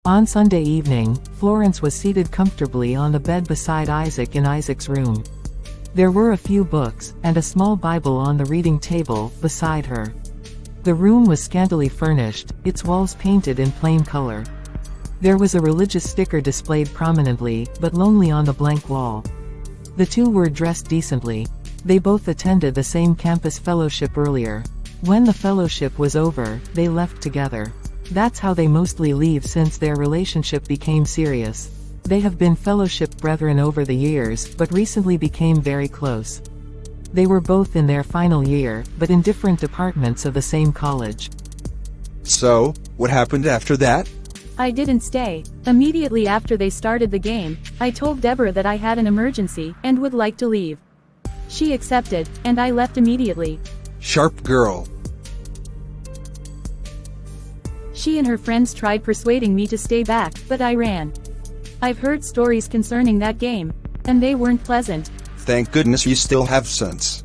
On Sunday evening, Florence was seated comfortably on the bed beside Isaac in Isaac's room. There were a few books, and a small Bible on the reading table, beside her. The room was scantily furnished, its walls painted in plain color. There was a religious sticker displayed prominently, but lonely on the blank wall. The two were dressed decently. They both attended the same campus fellowship earlier. When the fellowship was over, they left together. That's how they mostly leave since their relationship became serious. They have been fellowship brethren over the years, but recently became very close. They were both in their final year, but in different departments of the same college. So, what happened after that? I didn't stay. Immediately after they started the game, I told Deborah that I had an emergency and would like to leave. She accepted, and I left immediately. Sharp girl. She and her friends tried persuading me to stay back, but I ran. I've heard stories concerning that game, and they weren't pleasant. Thank goodness you still have sense.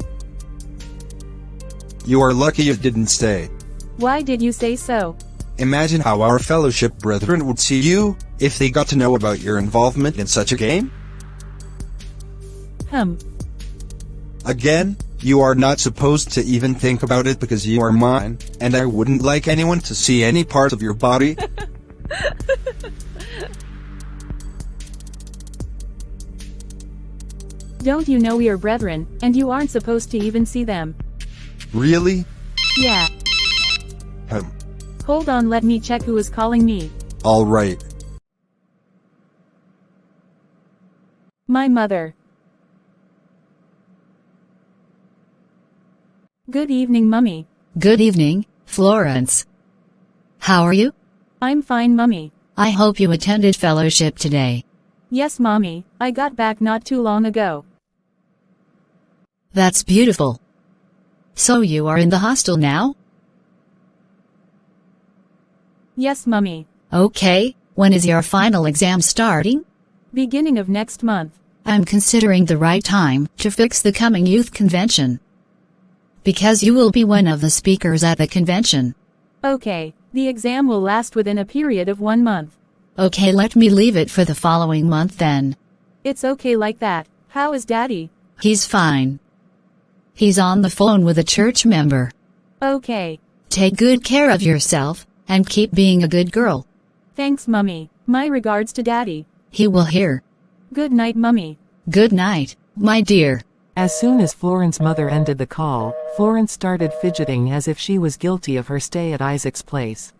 You are lucky you didn't stay. Why did you say so? Imagine how our fellowship brethren would see you, if they got to know about your involvement in such a game. Again, you are not supposed to even think about it because you are mine, and I wouldn't like anyone to see any part of your body. Don't you know we are brethren, and you aren't supposed to even see them? Really? Yeah. Hold on, let me check who is calling me. All right. My mother. Good evening, Mummy. Good evening, Florence. How are you? I'm fine, Mummy. I hope you attended fellowship today. Yes, Mommy, I got back not too long ago. That's beautiful. So you are in the hostel now? Yes, Mummy. Okay, when is your final exam starting? Beginning of next month. I'm considering the right time to fix the coming youth convention. Because you will be one of the speakers at the convention. Okay, the exam will last within a period of 1 month. Okay, let me leave it for the following month then. It's okay like that. How is Daddy? He's fine. He's on the phone with a church member. Okay. Take good care of yourself, and keep being a good girl. Thanks, Mummy. My regards to Daddy. He will hear. Good night, Mummy. Good night, my dear. As soon as Florence's mother ended the call, Florence started fidgeting as if she was guilty of her stay at Isaac's place.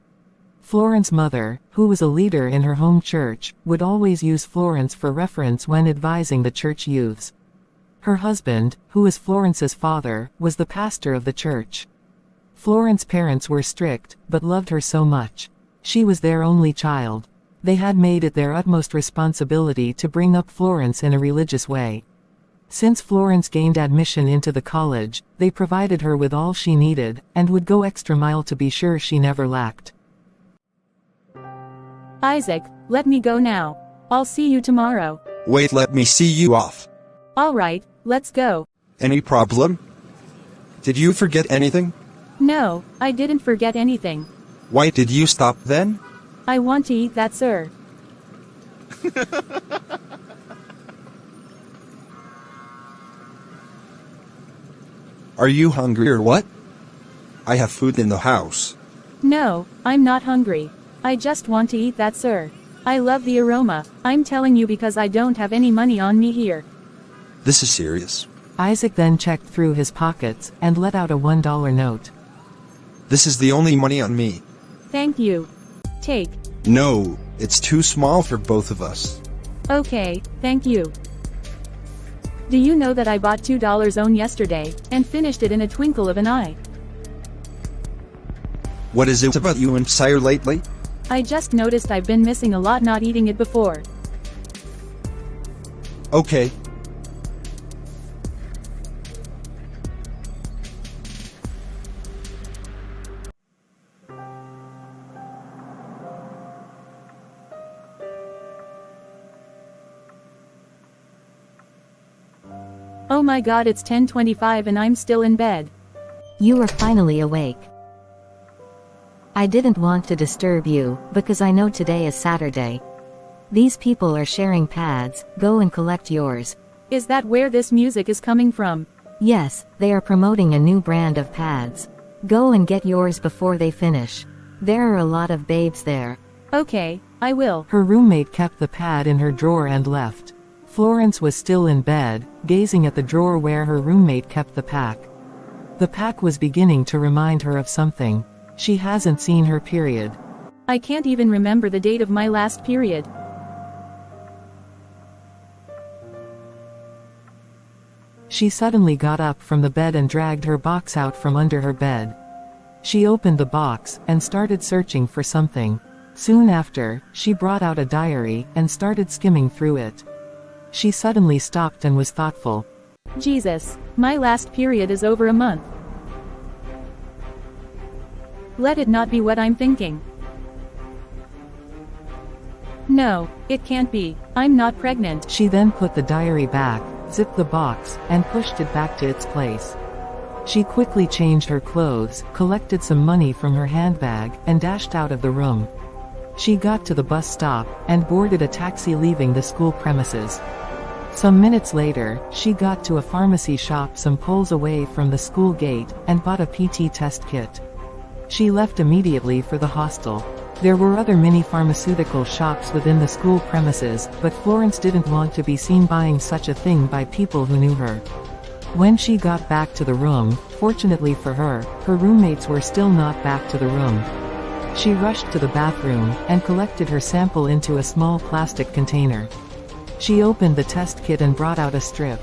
Florence's mother, who was a leader in her home church, would always use Florence for reference when advising the church youths. Her husband, who was Florence's father, was the pastor of the church. Florence's parents were strict, but loved her so much. She was their only child. They had made it their utmost responsibility to bring up Florence in a religious way. Since Florence gained admission into the college, they provided her with all she needed, and would go extra mile to be sure she never lacked. Isaac, let me go now. I'll see you tomorrow. Wait, let me see you off. Alright, let's go. Any problem? Did you forget anything? No, I didn't forget anything. Why did you stop then? I want to eat that, sir. Are you hungry or what? I have food in the house. No, I'm not hungry. I just want to eat that, sir. I love the aroma. I'm telling you because I don't have any money on me here. This is serious. Isaac then checked through his pockets, and let out a $1 note. This is the only money on me. Thank you. Take. No, it's too small for both of us. Okay, thank you. Do you know that I bought $2 own yesterday, and finished it in a twinkle of an eye? What is it about you and Sire lately? I just noticed I've been missing a lot not eating it before. Okay. Oh my god, it's 10:25 and I'm still in bed. You are finally awake. I didn't want to disturb you, because I know today is Saturday. These people are sharing pads, go and collect yours. Is that where this music is coming from? Yes, they are promoting a new brand of pads. Go and get yours before they finish. There are a lot of babes there. Okay, I will. Her roommate kept the pad in her drawer and left. Florence was still in bed, gazing at the drawer where her roommate kept the pack. The pack was beginning to remind her of something. She hasn't seen her period. I can't even remember the date of my last period. She suddenly got up from the bed and dragged her box out from under her bed. She opened the box and started searching for something. Soon after, she brought out a diary and started skimming through it. She suddenly stopped and was thoughtful. Jesus, my last period is over a month. Let it not be what I'm thinking. No, it can't be. I'm not pregnant. She then put the diary back, zipped the box, and pushed it back to its place. She quickly changed her clothes, collected some money from her handbag, and dashed out of the room. She got to the bus stop, and boarded a taxi leaving the school premises. Some minutes later, she got to a pharmacy shop some poles away from the school gate, and bought a PT test kit. She left immediately for the hostel. There were other mini-pharmaceutical shops within the school premises, but Florence didn't want to be seen buying such a thing by people who knew her. When she got back to the room, fortunately for her, her roommates were still not back to the room. She rushed to the bathroom, and collected her sample into a small plastic container. She opened the test kit and brought out a strip.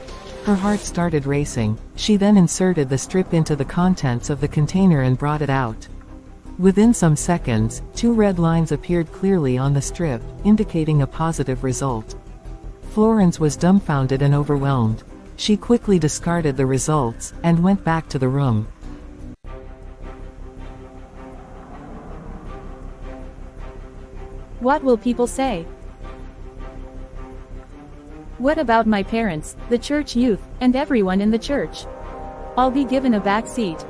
Her heart started racing. She then inserted the strip into the contents of the container and brought it out. Within some seconds, 2 red lines appeared clearly on the strip, indicating a positive result. Florence was dumbfounded and overwhelmed. She quickly discarded the results, and went back to the room. What will people say? What about my parents, the church youth, and everyone in the church? I'll be given a back seat.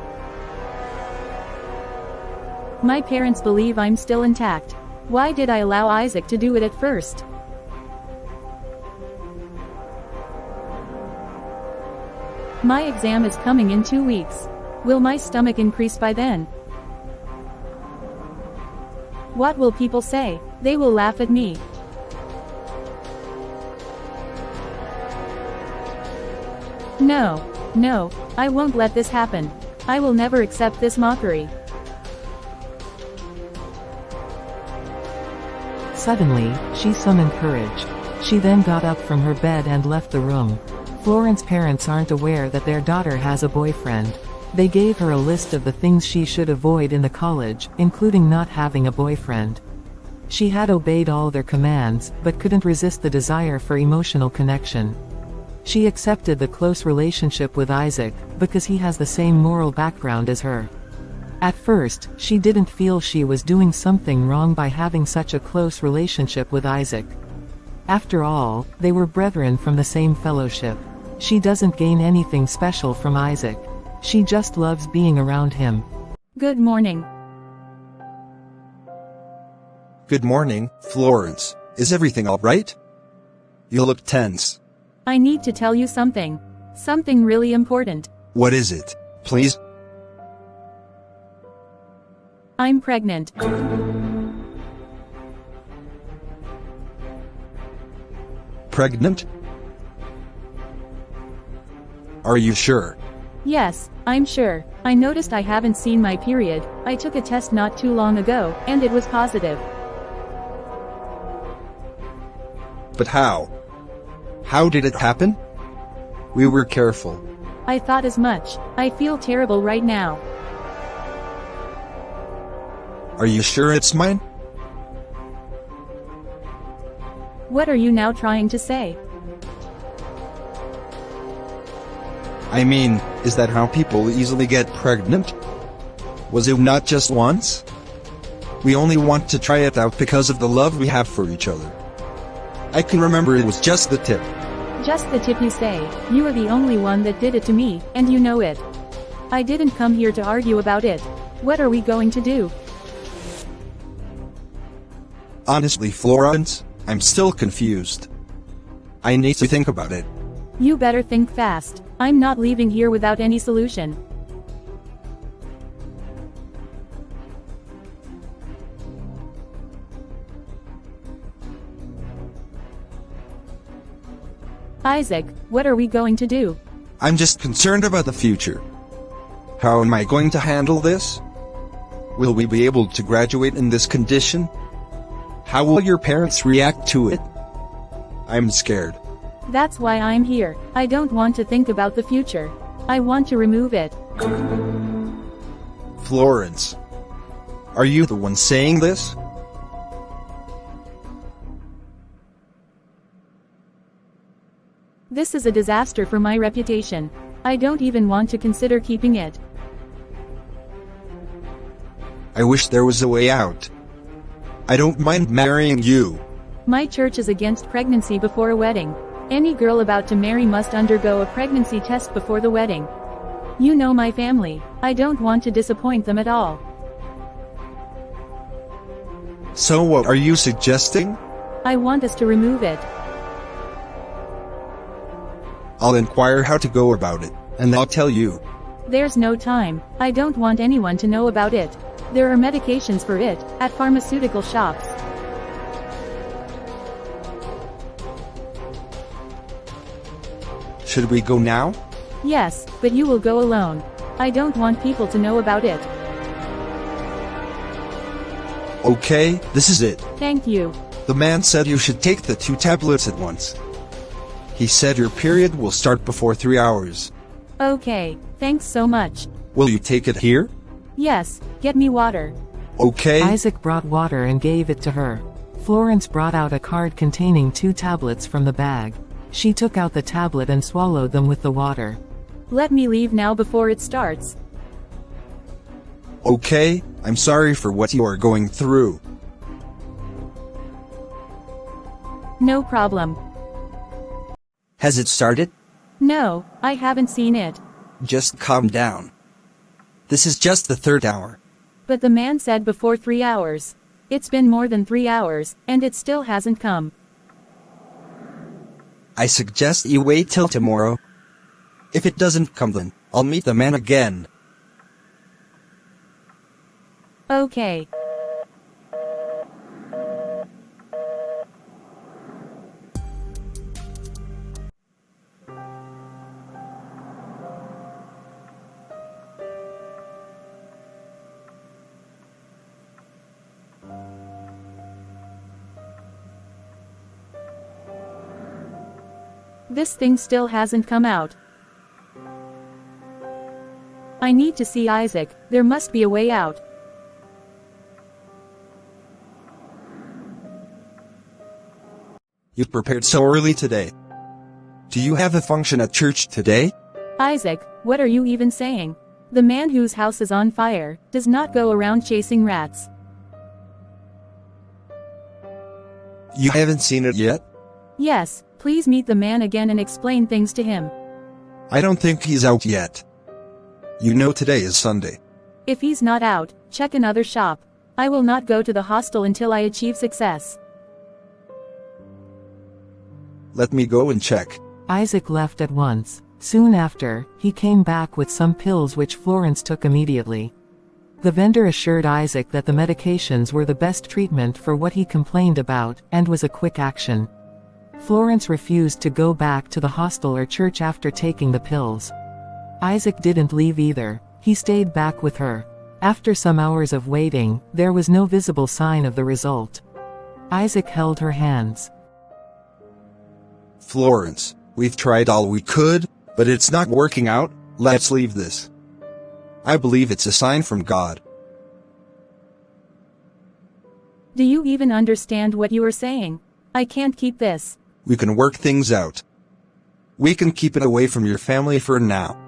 My parents believe I'm still intact. Why did I allow Isaac to do it at first? My exam is coming in 2 weeks. Will my stomach increase by then? What will people say? They will laugh at me. No, I won't let this happen. I will never accept this mockery. Suddenly, she summoned courage. She then got up from her bed and left the room. Florence's parents aren't aware that their daughter has a boyfriend. They gave her a list of the things she should avoid in the college, including not having a boyfriend. She had obeyed all their commands, but couldn't resist the desire for emotional connection. She accepted the close relationship with Isaac, because he has the same moral background as her. At first, she didn't feel she was doing something wrong by having such a close relationship with Isaac. After all, they were brethren from the same fellowship. She doesn't gain anything special from Isaac. She just loves being around him. Good morning. Good morning, Florence. Is everything all right? You look tense. I need to tell you something. Something really important. What is it? Please? I'm pregnant. Pregnant? Are you sure? Yes, I'm sure. I noticed I haven't seen my period. I took a test not too long ago, and it was positive. But how? How did it happen? We were careful. I thought as much. I feel terrible right now. Are you sure it's mine? What are you now trying to say? I mean, is that how people easily get pregnant? Was it not just once? We only want to try it out because of the love we have for each other. I can remember it was just the tip. Just the tip, you say. You are the only one that did it to me, and you know it. I didn't come here to argue about it. What are we going to do? Honestly, Florence, I'm still confused. I need to think about it. You better think fast. I'm not leaving here without any solution. Isaac, what are we going to do? I'm just concerned about the future. How am I going to handle this? Will we be able to graduate in this condition? How will your parents react to it? I'm scared. That's why I'm here. I don't want to think about the future. I want to remove it. Florence, are you the one saying this? This is a disaster for my reputation. I don't even want to consider keeping it. I wish there was a way out. I don't mind marrying you. My church is against pregnancy before a wedding. Any girl about to marry must undergo a pregnancy test before the wedding. You know my family. I don't want to disappoint them at all. So what are you suggesting? I want us to remove it. I'll inquire how to go about it, and I'll tell you. There's no time. I don't want anyone to know about it. There are medications for it, at pharmaceutical shops. Should we go now? Yes, but you will go alone. I don't want people to know about it. Okay, this is it. Thank you. The man said you should take the 2 tablets at once. He said your period will start before 3 hours. Okay, thanks so much. Will you take it here? Yes, get me water. Okay. Isaac brought water and gave it to her. Florence brought out a card containing 2 tablets from the bag. She took out the tablet and swallowed them with the water. Let me leave now before it starts. Okay, I'm sorry for what you are going through. No problem. Has it started? No, I haven't seen it. Just calm down. This is just the 3rd hour. But the man said before 3 hours. It's been more than 3 hours, and it still hasn't come. I suggest you wait till tomorrow. If it doesn't come then, I'll meet the man again. Okay. This thing still hasn't come out. I need to see Isaac. There must be a way out. You've prepared so early today. Do you have a function at church today? Isaac, what are you even saying? The man whose house is on fire does not go around chasing rats. You haven't seen it yet? Yes, please meet the man again and explain things to him. I don't think he's out yet. You know today is Sunday. If he's not out, check another shop. I will not go to the hostel until I achieve success. Let me go and check. Isaac left at once. Soon after, he came back with some pills which Florence took immediately. The vendor assured Isaac that the medications were the best treatment for what he complained about, and was a quick action. Florence refused to go back to the hostel or church after taking the pills. Isaac didn't leave either. He stayed back with her. After some hours of waiting, there was no visible sign of the result. Isaac held her hands. Florence, we've tried all we could, but it's not working out. Let's leave this. I believe it's a sign from God. Do you even understand what you are saying? I can't keep this. We can work things out. We can keep it away from your family for now.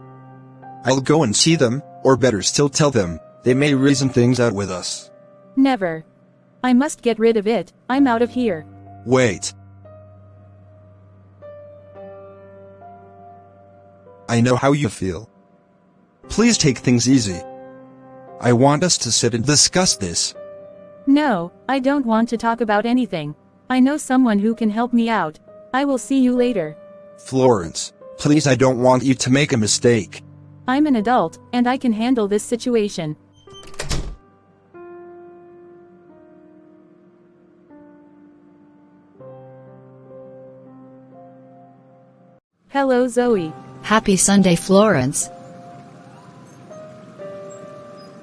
I'll go and see them, or better still tell them. They may reason things out with us. Never. I must get rid of it. I'm out of here. Wait. I know how you feel. Please take things easy. I want us to sit and discuss this. No, I don't want to talk about anything. I know someone who can help me out. I will see you later. Florence, please, I don't want you to make a mistake. I'm an adult, and I can handle this situation. Hello, Zoe. Happy Sunday, Florence.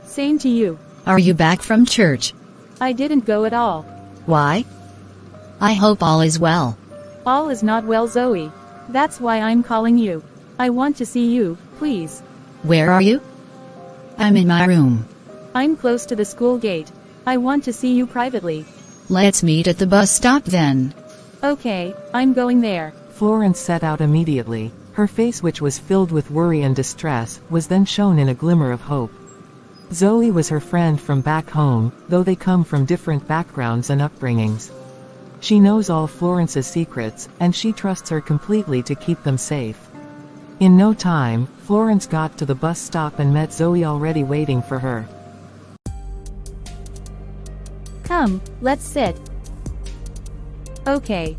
Same to you. Are you back from church? I didn't go at all. Why? I hope all is well. All is not well, Zoe. That's why I'm calling you. I want to see you, please. Where are you? I'm in my room. I'm close to the school gate. I want to see you privately. Let's meet at the bus stop then. Okay, I'm going there. Florence set out immediately. Her face, which was filled with worry and distress, was then shown in a glimmer of hope. Zoe was her friend from back home, though they come from different backgrounds and upbringings. She knows all Florence's secrets, and she trusts her completely to keep them safe. In no time, Florence got to the bus stop and met Zoe already waiting for her. Come, let's sit. Okay.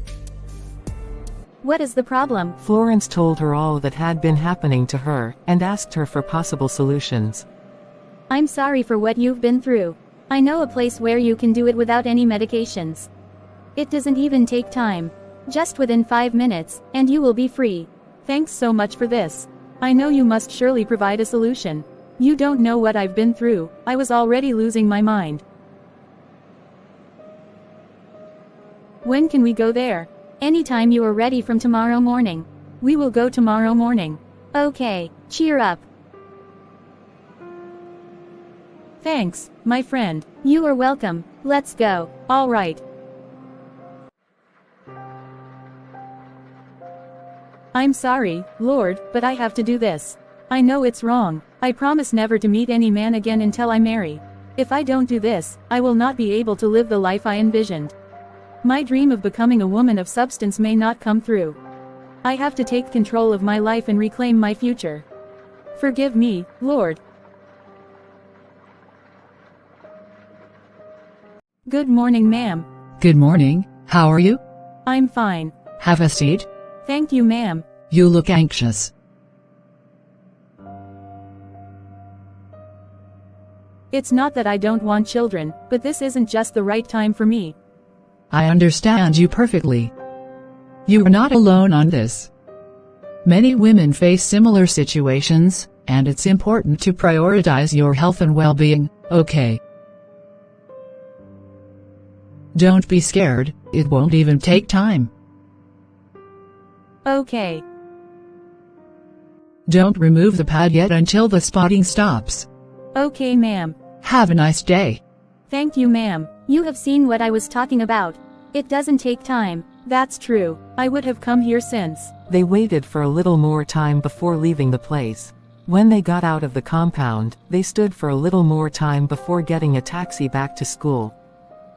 What is the problem? Florence told her all that had been happening to her, and asked her for possible solutions. I'm sorry for what you've been through. I know a place where you can do it without any medications. It doesn't even take time. Just within 5 minutes, and you will be free. Thanks so much for this. I know you must surely provide a solution. You don't know what I've been through. I was already losing my mind. When can we go there? Anytime you are ready from tomorrow morning. We will go tomorrow morning. Okay, cheer up. Thanks, my friend. You are welcome. Let's go. All right. I'm sorry, Lord, but I have to do this. I know it's wrong. I promise never to meet any man again until I marry. If I don't do this, I will not be able to live the life I envisioned. My dream of becoming a woman of substance may not come through. I have to take control of my life and reclaim my future. Forgive me, Lord. Good morning, ma'am. Good morning, how are you? I'm fine. Have a seat. Thank you, ma'am. You look anxious. It's not that I don't want children, but this isn't just the right time for me. I understand you perfectly. You are not alone on this. Many women face similar situations, and it's important to prioritize your health and well-being, okay? Don't be scared, it won't even take time. Okay. Don't remove the pad yet until the spotting stops. Okay, ma'am. Have a nice day. Thank you, ma'am. You have seen what I was talking about. It doesn't take time. That's true. I would have come here since. They waited for a little more time before leaving the place. When they got out of the compound, they stood for a little more time before getting a taxi back to school.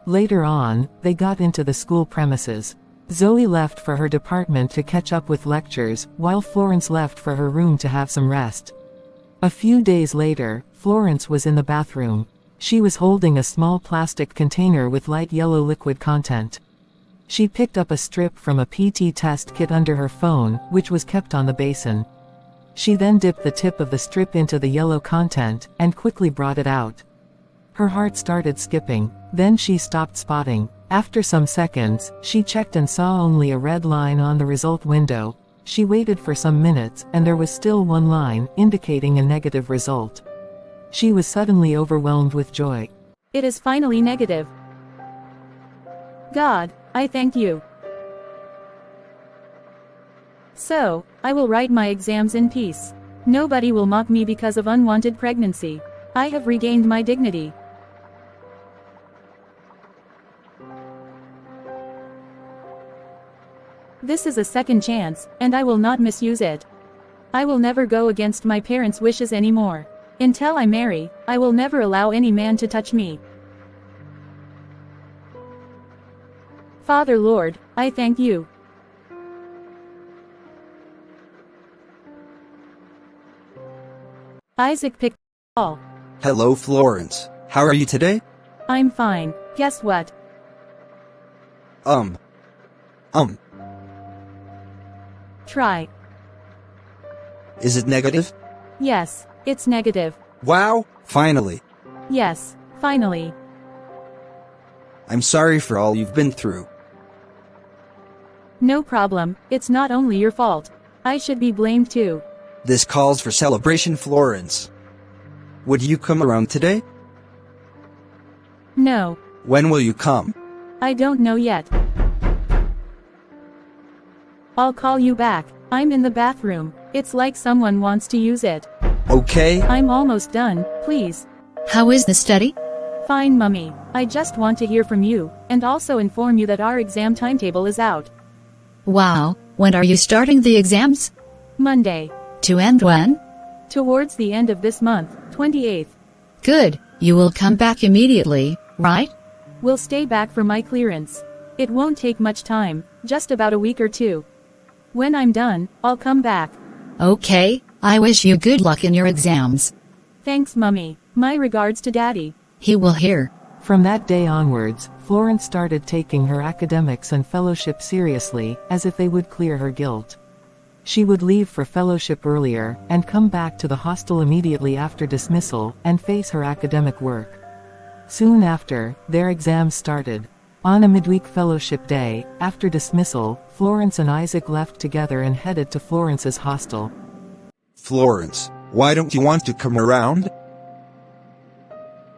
Later on, they got into the school premises. Zoe left for her department to catch up with lectures, while Florence left for her room to have some rest. A few days later, Florence was in the bathroom. She was holding a small plastic container with light yellow liquid content. She picked up a strip from a PT test kit under her phone, which was kept on the basin. She then dipped the tip of the strip into the yellow content, and quickly brought it out. Her heart started skipping, then she stopped spotting. After some seconds, she checked and saw only a red line on the result window. She waited for some minutes, and there was still one line, indicating a negative result. She was suddenly overwhelmed with joy. It is finally negative. God, I thank you. So, I will write my exams in peace. Nobody will mock me because of unwanted pregnancy. I have regained my dignity. This is a second chance, and I will not misuse it. I will never go against my parents' wishes anymore. Until I marry, I will never allow any man to touch me. Father Lord, I thank you. Isaac picked all. Hello, Florence. How are you today? I'm fine. Guess what? Um. Try. Is it negative? Yes, it's negative. Wow, finally. Yes, finally. I'm sorry for all you've been through. No problem, it's not only your fault. I should be blamed too. This calls for celebration, Florence. Would you come around today? No, When will you come? I don't know yet. I'll call you back. I'm in the bathroom. It's like someone wants to use it. Okay. I'm almost done, please. How is the study? Fine, Mummy. I just want to hear from you, and also inform you that our exam timetable is out. Wow, when are you starting the exams? Monday. To end when? Towards the end of this month, 28th. Good, you will come back immediately, right? We'll stay back for my clearance. It won't take much time, just about a week or two. When I'm done, I'll come back. Okay, I wish you good luck in your exams. Thanks, Mummy. My regards to Daddy. He will hear. From that day onwards, Florence started taking her academics and fellowship seriously, as if they would clear her guilt. She would leave for fellowship earlier, and come back to the hostel immediately after dismissal, and face her academic work. Soon after, their exams started. On a midweek fellowship day, after dismissal, Florence and Isaac left together and headed to Florence's hostel. Florence, why don't you want to come around?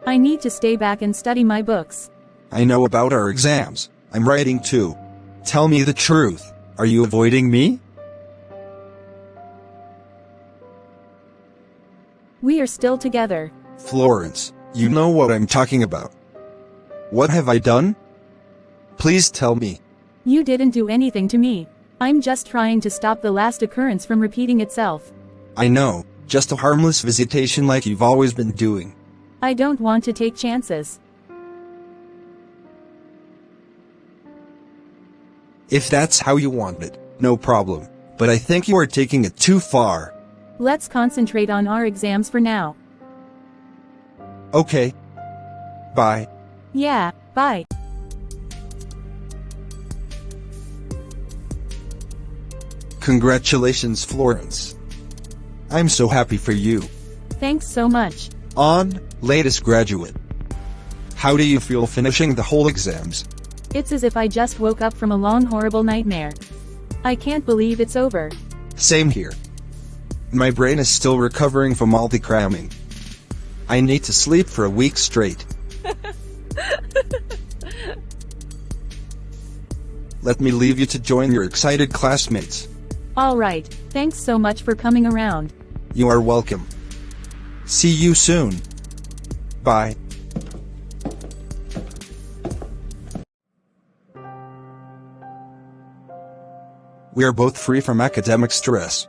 I need to stay back and study my books. I know about our exams. I'm writing too. Tell me the truth. Are you avoiding me? We are still together. Florence, you know what I'm talking about. What have I done? Please tell me. You didn't do anything to me. I'm just trying to stop the last occurrence from repeating itself. I know, just a harmless visitation like you've always been doing. I don't want to take chances. If that's how you want it, no problem. But I think you are taking it too far. Let's concentrate on our exams for now. Okay. Bye. Yeah, bye. Congratulations, Florence. I'm so happy for you. Thanks so much. On, latest graduate. How do you feel finishing the whole exams? It's as if I just woke up from a long horrible nightmare. I can't believe it's over. Same here. My brain is still recovering from all the cramming. I need to sleep for a week straight. Let me leave you to join your excited classmates. Alright, thanks so much for coming around. You are welcome. See you soon. Bye. We are both free from academic stress.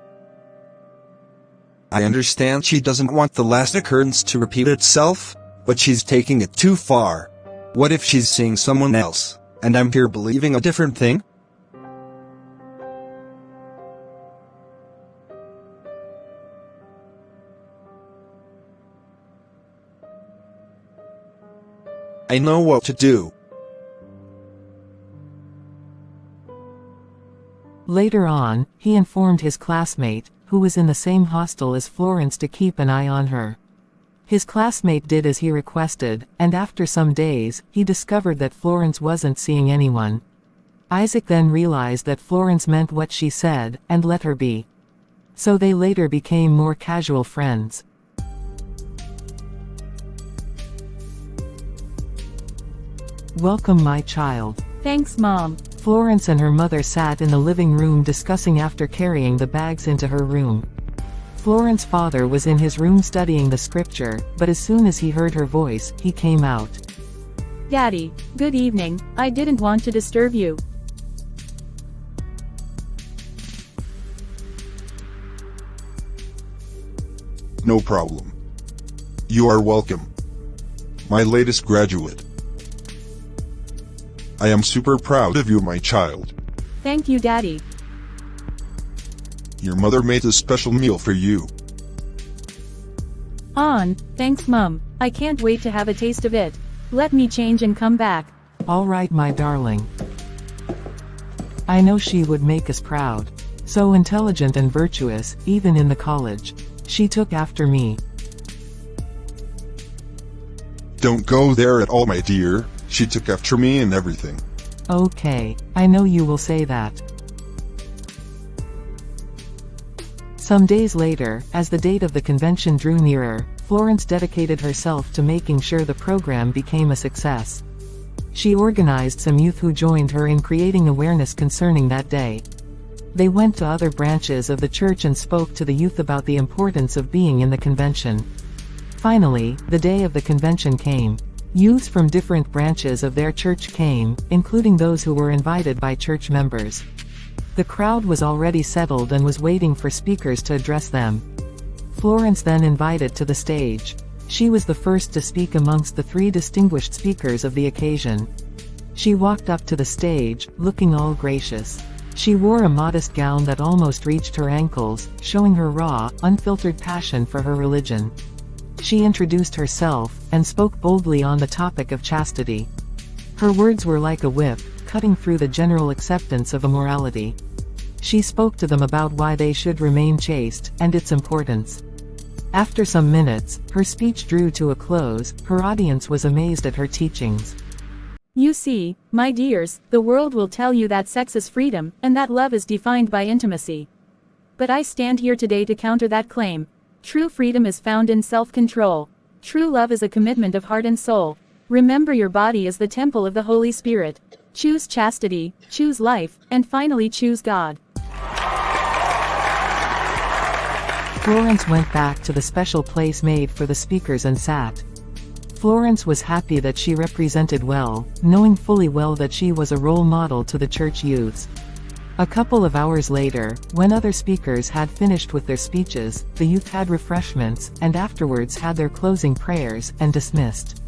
I understand she doesn't want the last occurrence to repeat itself, but she's taking it too far. What if she's seeing someone else, and I'm here believing a different thing? I know what to do. Later on, he informed his classmate, who was in the same hostel as Florence, to keep an eye on her. His classmate did as he requested, and after some days, he discovered that Florence wasn't seeing anyone. Isaac then realized that Florence meant what she said, and let her be. So they later became more casual friends. Welcome, my child. Thanks, Mom. Florence and her mother sat in the living room discussing after carrying the bags into her room. Florence's father was in his room studying the scripture, but as soon as he heard her voice, he came out. Daddy, good evening. I didn't want to disturb you. No problem. You are welcome. My latest graduate. I am super proud of you, my child. Thank you, Daddy. Your mother made a special meal for you. Thanks, Mom. I can't wait to have a taste of it. Let me change and come back. All right, my darling. I know she would make us proud. So intelligent and virtuous, even in the college. She took after me. Don't go there at all, my dear. She took after me and everything. Okay, I know you will say that. Some days later, as the date of the convention drew nearer, Florence dedicated herself to making sure the program became a success. She organized some youth who joined her in creating awareness concerning that day. They went to other branches of the church and spoke to the youth about the importance of being in the convention. Finally, the day of the convention came. Youths from different branches of their church came, including those who were invited by church members. The crowd was already settled and was waiting for speakers to address them. Florence then invited to the stage. She was the first to speak amongst the 3 distinguished speakers of the occasion. She walked up to the stage, looking all gracious. She wore a modest gown that almost reached her ankles, showing her raw, unfiltered passion for her religion. She introduced herself, and spoke boldly on the topic of chastity. Her words were like a whip, cutting through the general acceptance of immorality. She spoke to them about why they should remain chaste, and its importance. After some minutes, her speech drew to a close. Her audience was amazed at her teachings. You see, my dears, the world will tell you that sex is freedom, and that love is defined by intimacy. But I stand here today to counter that claim. True freedom is found in self-control. True love is a commitment of heart and soul. Remember, your body is the temple of the Holy Spirit. Choose chastity, choose life, and finally choose God. Florence went back to the special place made for the speakers and sat. Florence was happy that she represented well, knowing fully well that she was a role model to the church youths. A couple of hours later, when other speakers had finished with their speeches, the youth had refreshments, and afterwards had their closing prayers, and dismissed.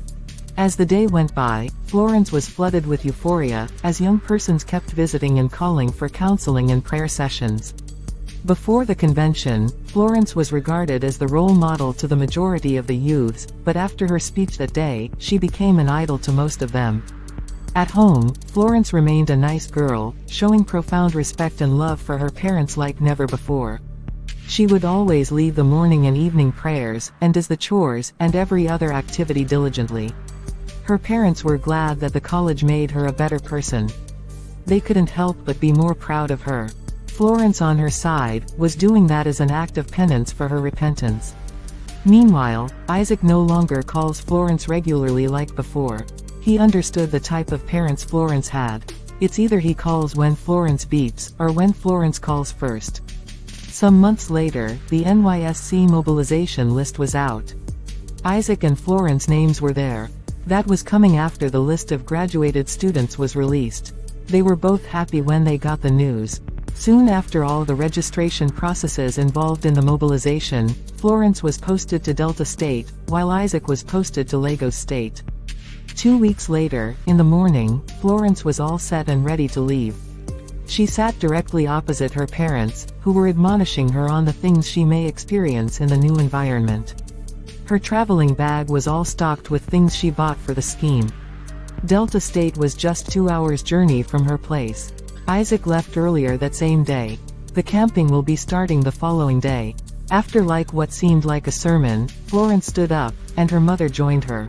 As the day went by, Florence was flooded with euphoria, as young persons kept visiting and calling for counseling and prayer sessions. Before the convention, Florence was regarded as the role model to the majority of the youths, but after her speech that day, she became an idol to most of them. At home, Florence remained a nice girl, showing profound respect and love for her parents like never before. She would always lead the morning and evening prayers, and does the chores, and every other activity diligently. Her parents were glad that the college made her a better person. They couldn't help but be more proud of her. Florence, on her side, was doing that as an act of penance for her repentance. Meanwhile, Isaac no longer calls Florence regularly like before. He understood the type of parents Florence had. It's either he calls when Florence beeps, or when Florence calls first. Some months later, the NYSC mobilization list was out. Isaac and Florence names were there. That was coming after the list of graduated students was released. They were both happy when they got the news. Soon after all the registration processes involved in the mobilization, Florence was posted to Delta State, while Isaac was posted to Lagos State. 2 weeks later, in the morning, Florence was all set and ready to leave. She sat directly opposite her parents, who were admonishing her on the things she may experience in the new environment. Her traveling bag was all stocked with things she bought for the scheme. Delta State was just 2 hours' journey from her place. Isaac left earlier that same day. The camping will be starting the following day. After what seemed like a sermon, Florence stood up, and her mother joined her.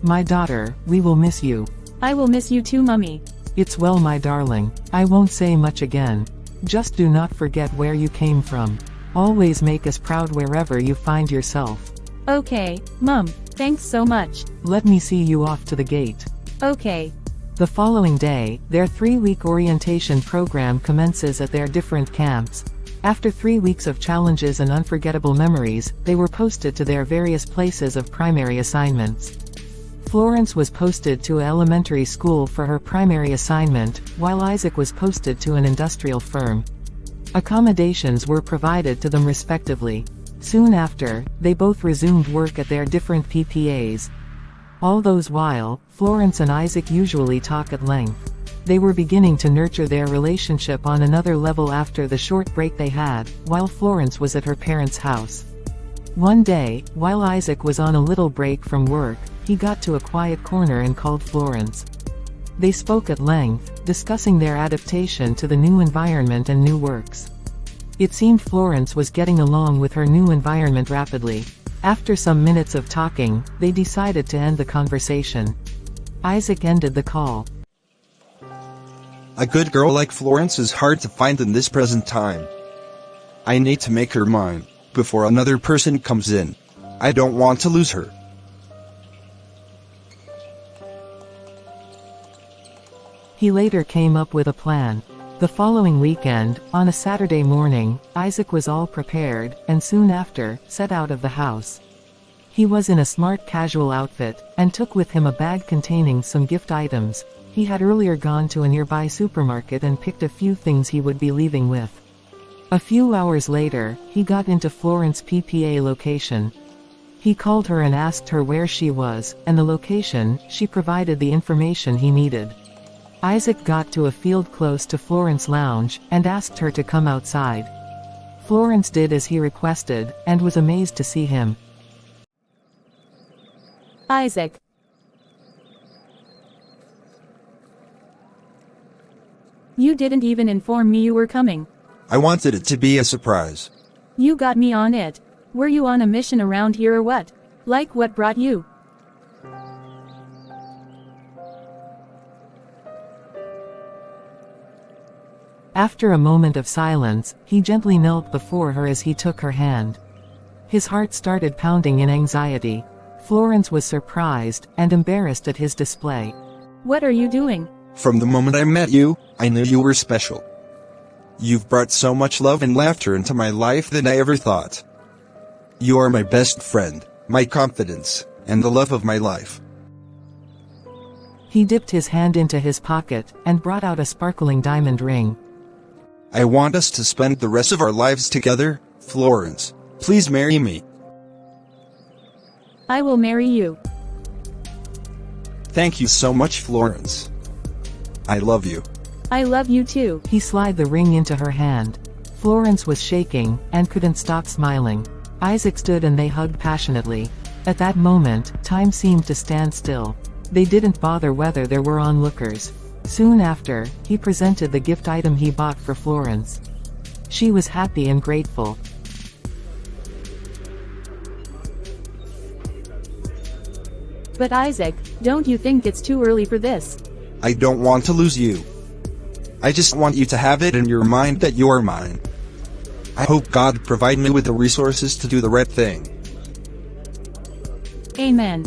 My daughter, we will miss you. I will miss you too, Mummy. It's well, my darling. I won't say much again. Just do not forget where you came from. Always make us proud wherever you find yourself. Okay, Mum. Thanks so much. Let me see you off to the gate. Okay. The following day, their 3-week orientation program commences at their different camps. After 3 weeks of challenges and unforgettable memories, they were posted to their various places of primary assignments. Florence was posted to elementary school for her primary assignment, while Isaac was posted to an industrial firm. Accommodations were provided to them respectively. Soon after, they both resumed work at their different PPAs. All those while, Florence and Isaac usually talk at length. They were beginning to nurture their relationship on another level after the short break they had, while Florence was at her parents' house. One day, while Isaac was on a little break from work, he got to a quiet corner and called Florence. They spoke at length, discussing their adaptation to the new environment and new works. It seemed Florence was getting along with her new environment rapidly. After some minutes of talking, they decided to end the conversation. Isaac ended the call. A good girl like Florence is hard to find in this present time. I need to make her mine, before another person comes in. I don't want to lose her. He later came up with a plan. The following weekend, on a Saturday morning, Isaac was all prepared, and soon after, set out of the house. He was in a smart casual outfit, and took with him a bag containing some gift items. He had earlier gone to a nearby supermarket and picked a few things he would be leaving with. A few hours later, he got into Florence's PPA location. He called her and asked her where she was, and the location. She provided the information he needed. Isaac got to a field close to Florence's lounge, and asked her to come outside. Florence did as he requested, and was amazed to see him. Isaac. You didn't even inform me you were coming. I wanted it to be a surprise. You got me on it. Were you on a mission around here or what? Like what brought you? After a moment of silence, he gently knelt before her as he took her hand. His heart started pounding in anxiety. Florence was surprised, and embarrassed at his display. What are you doing? From the moment I met you, I knew you were special. You've brought so much love and laughter into my life than I ever thought. You are my best friend, my confidence, and the love of my life. He dipped his hand into his pocket, and brought out a sparkling diamond ring. I want us to spend the rest of our lives together, Florence. Please marry me. I will marry you. Thank you so much, Florence. I love you. I love you too. He slid the ring into her hand. Florence was shaking, and couldn't stop smiling. Isaac stood and they hugged passionately. At that moment, time seemed to stand still. They didn't bother whether there were onlookers. Soon after, he presented the gift item he bought for Florence. She was happy and grateful. But Isaac, don't you think it's too early for this? I don't want to lose you. I just want you to have it in your mind that you are mine. I hope God provide me with the resources to do the right thing. Amen.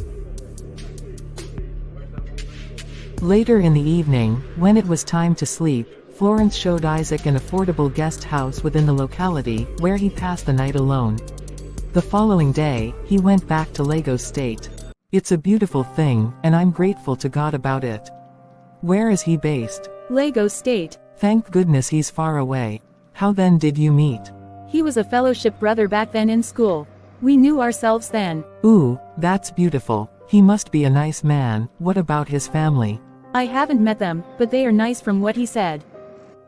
Later in the evening, when it was time to sleep, Florence showed Isaac an affordable guest house within the locality, where he passed the night alone. The following day, he went back to Lagos State. It's a beautiful thing, and I'm grateful to God about it. Where is he based? Lagos State. Thank goodness he's far away. How then did you meet? He was a fellowship brother back then in school. We knew ourselves then. Ooh, that's beautiful. He must be a nice man. What about his family? I haven't met them, but they are nice from what he said.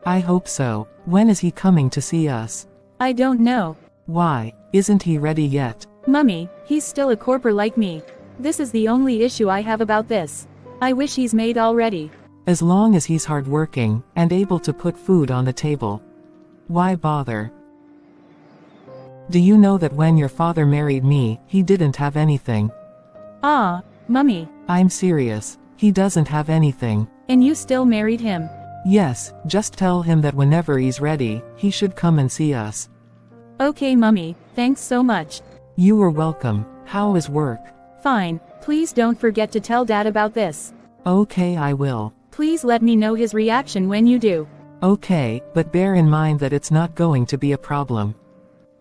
I hope so. When is he coming to see us? I don't know. Why? Isn't he ready yet? Mummy, he's still a corper like me. This is the only issue I have about this. I wish he's made already. As long as he's hardworking, and able to put food on the table. Why bother? Do you know that when your father married me, he didn't have anything? Ah, Mummy. I'm serious. He doesn't have anything. And you still married him? Yes, just tell him that whenever he's ready, he should come and see us. Okay, Mummy, thanks so much. You are welcome. How is work? Fine. Please don't forget to tell Dad about this. Okay, I will. Please let me know his reaction when you do. Okay, but bear in mind that it's not going to be a problem.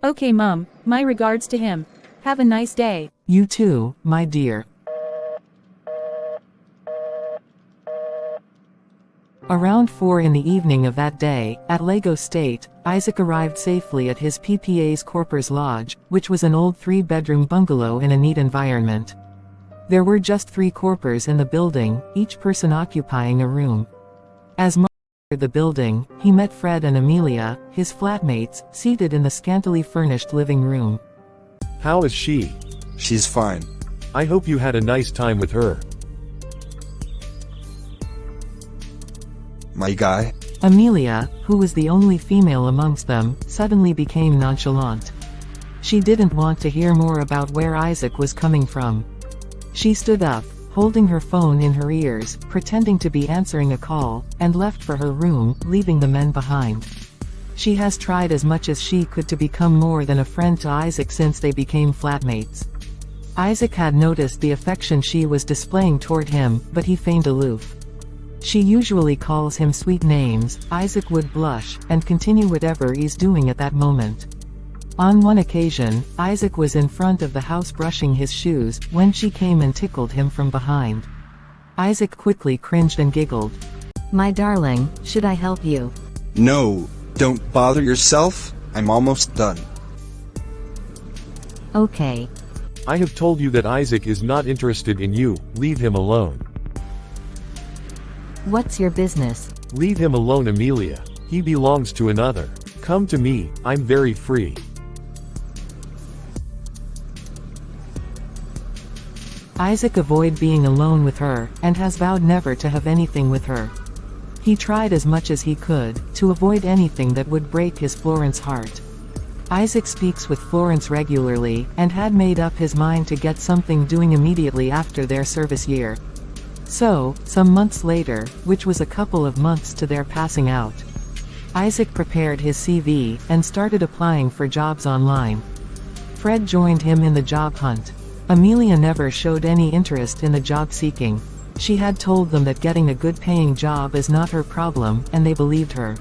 Okay, Mum, my regards to him. Have a nice day. You too, my dear. Around 4 in the evening of that day, at Lagos State, Isaac arrived safely at his PPA's Corpers Lodge, which was an old 3-bedroom bungalow in a neat environment. There were just 3 corpers in the building, each person occupying a room. As Mark entered the building, he met Fred and Amelia, his flatmates, seated in the scantily furnished living room. How is she? She's fine. I hope you had a nice time with her. My guy? Amelia, who was the only female amongst them, suddenly became nonchalant. She didn't want to hear more about where Isaac was coming from. She stood up, holding her phone in her ears, pretending to be answering a call, and left for her room, leaving the men behind. She has tried as much as she could to become more than a friend to Isaac since they became flatmates. Isaac had noticed the affection she was displaying toward him, but he feigned aloof. She usually calls him sweet names. Isaac would blush, and continue whatever he's doing at that moment. On one occasion, Isaac was in front of the house brushing his shoes, when she came and tickled him from behind. Isaac quickly cringed and giggled. My darling, should I help you? No, don't bother yourself, I'm almost done. Okay. I have told you that Isaac is not interested in you, leave him alone. What's your business? Leave him alone, Amelia. He belongs to another. Come to me, I'm very free. Isaac avoided being alone with her, and has vowed never to have anything with her. He tried as much as he could, to avoid anything that would break his Florence heart. Isaac speaks with Florence regularly, and had made up his mind to get something doing immediately after their service year. So, some months later, which was a couple of months to their passing out, Isaac prepared his CV, and started applying for jobs online. Fred joined him in the job hunt. Amelia never showed any interest in the job seeking. She had told them that getting a good paying job is not her problem, and they believed her.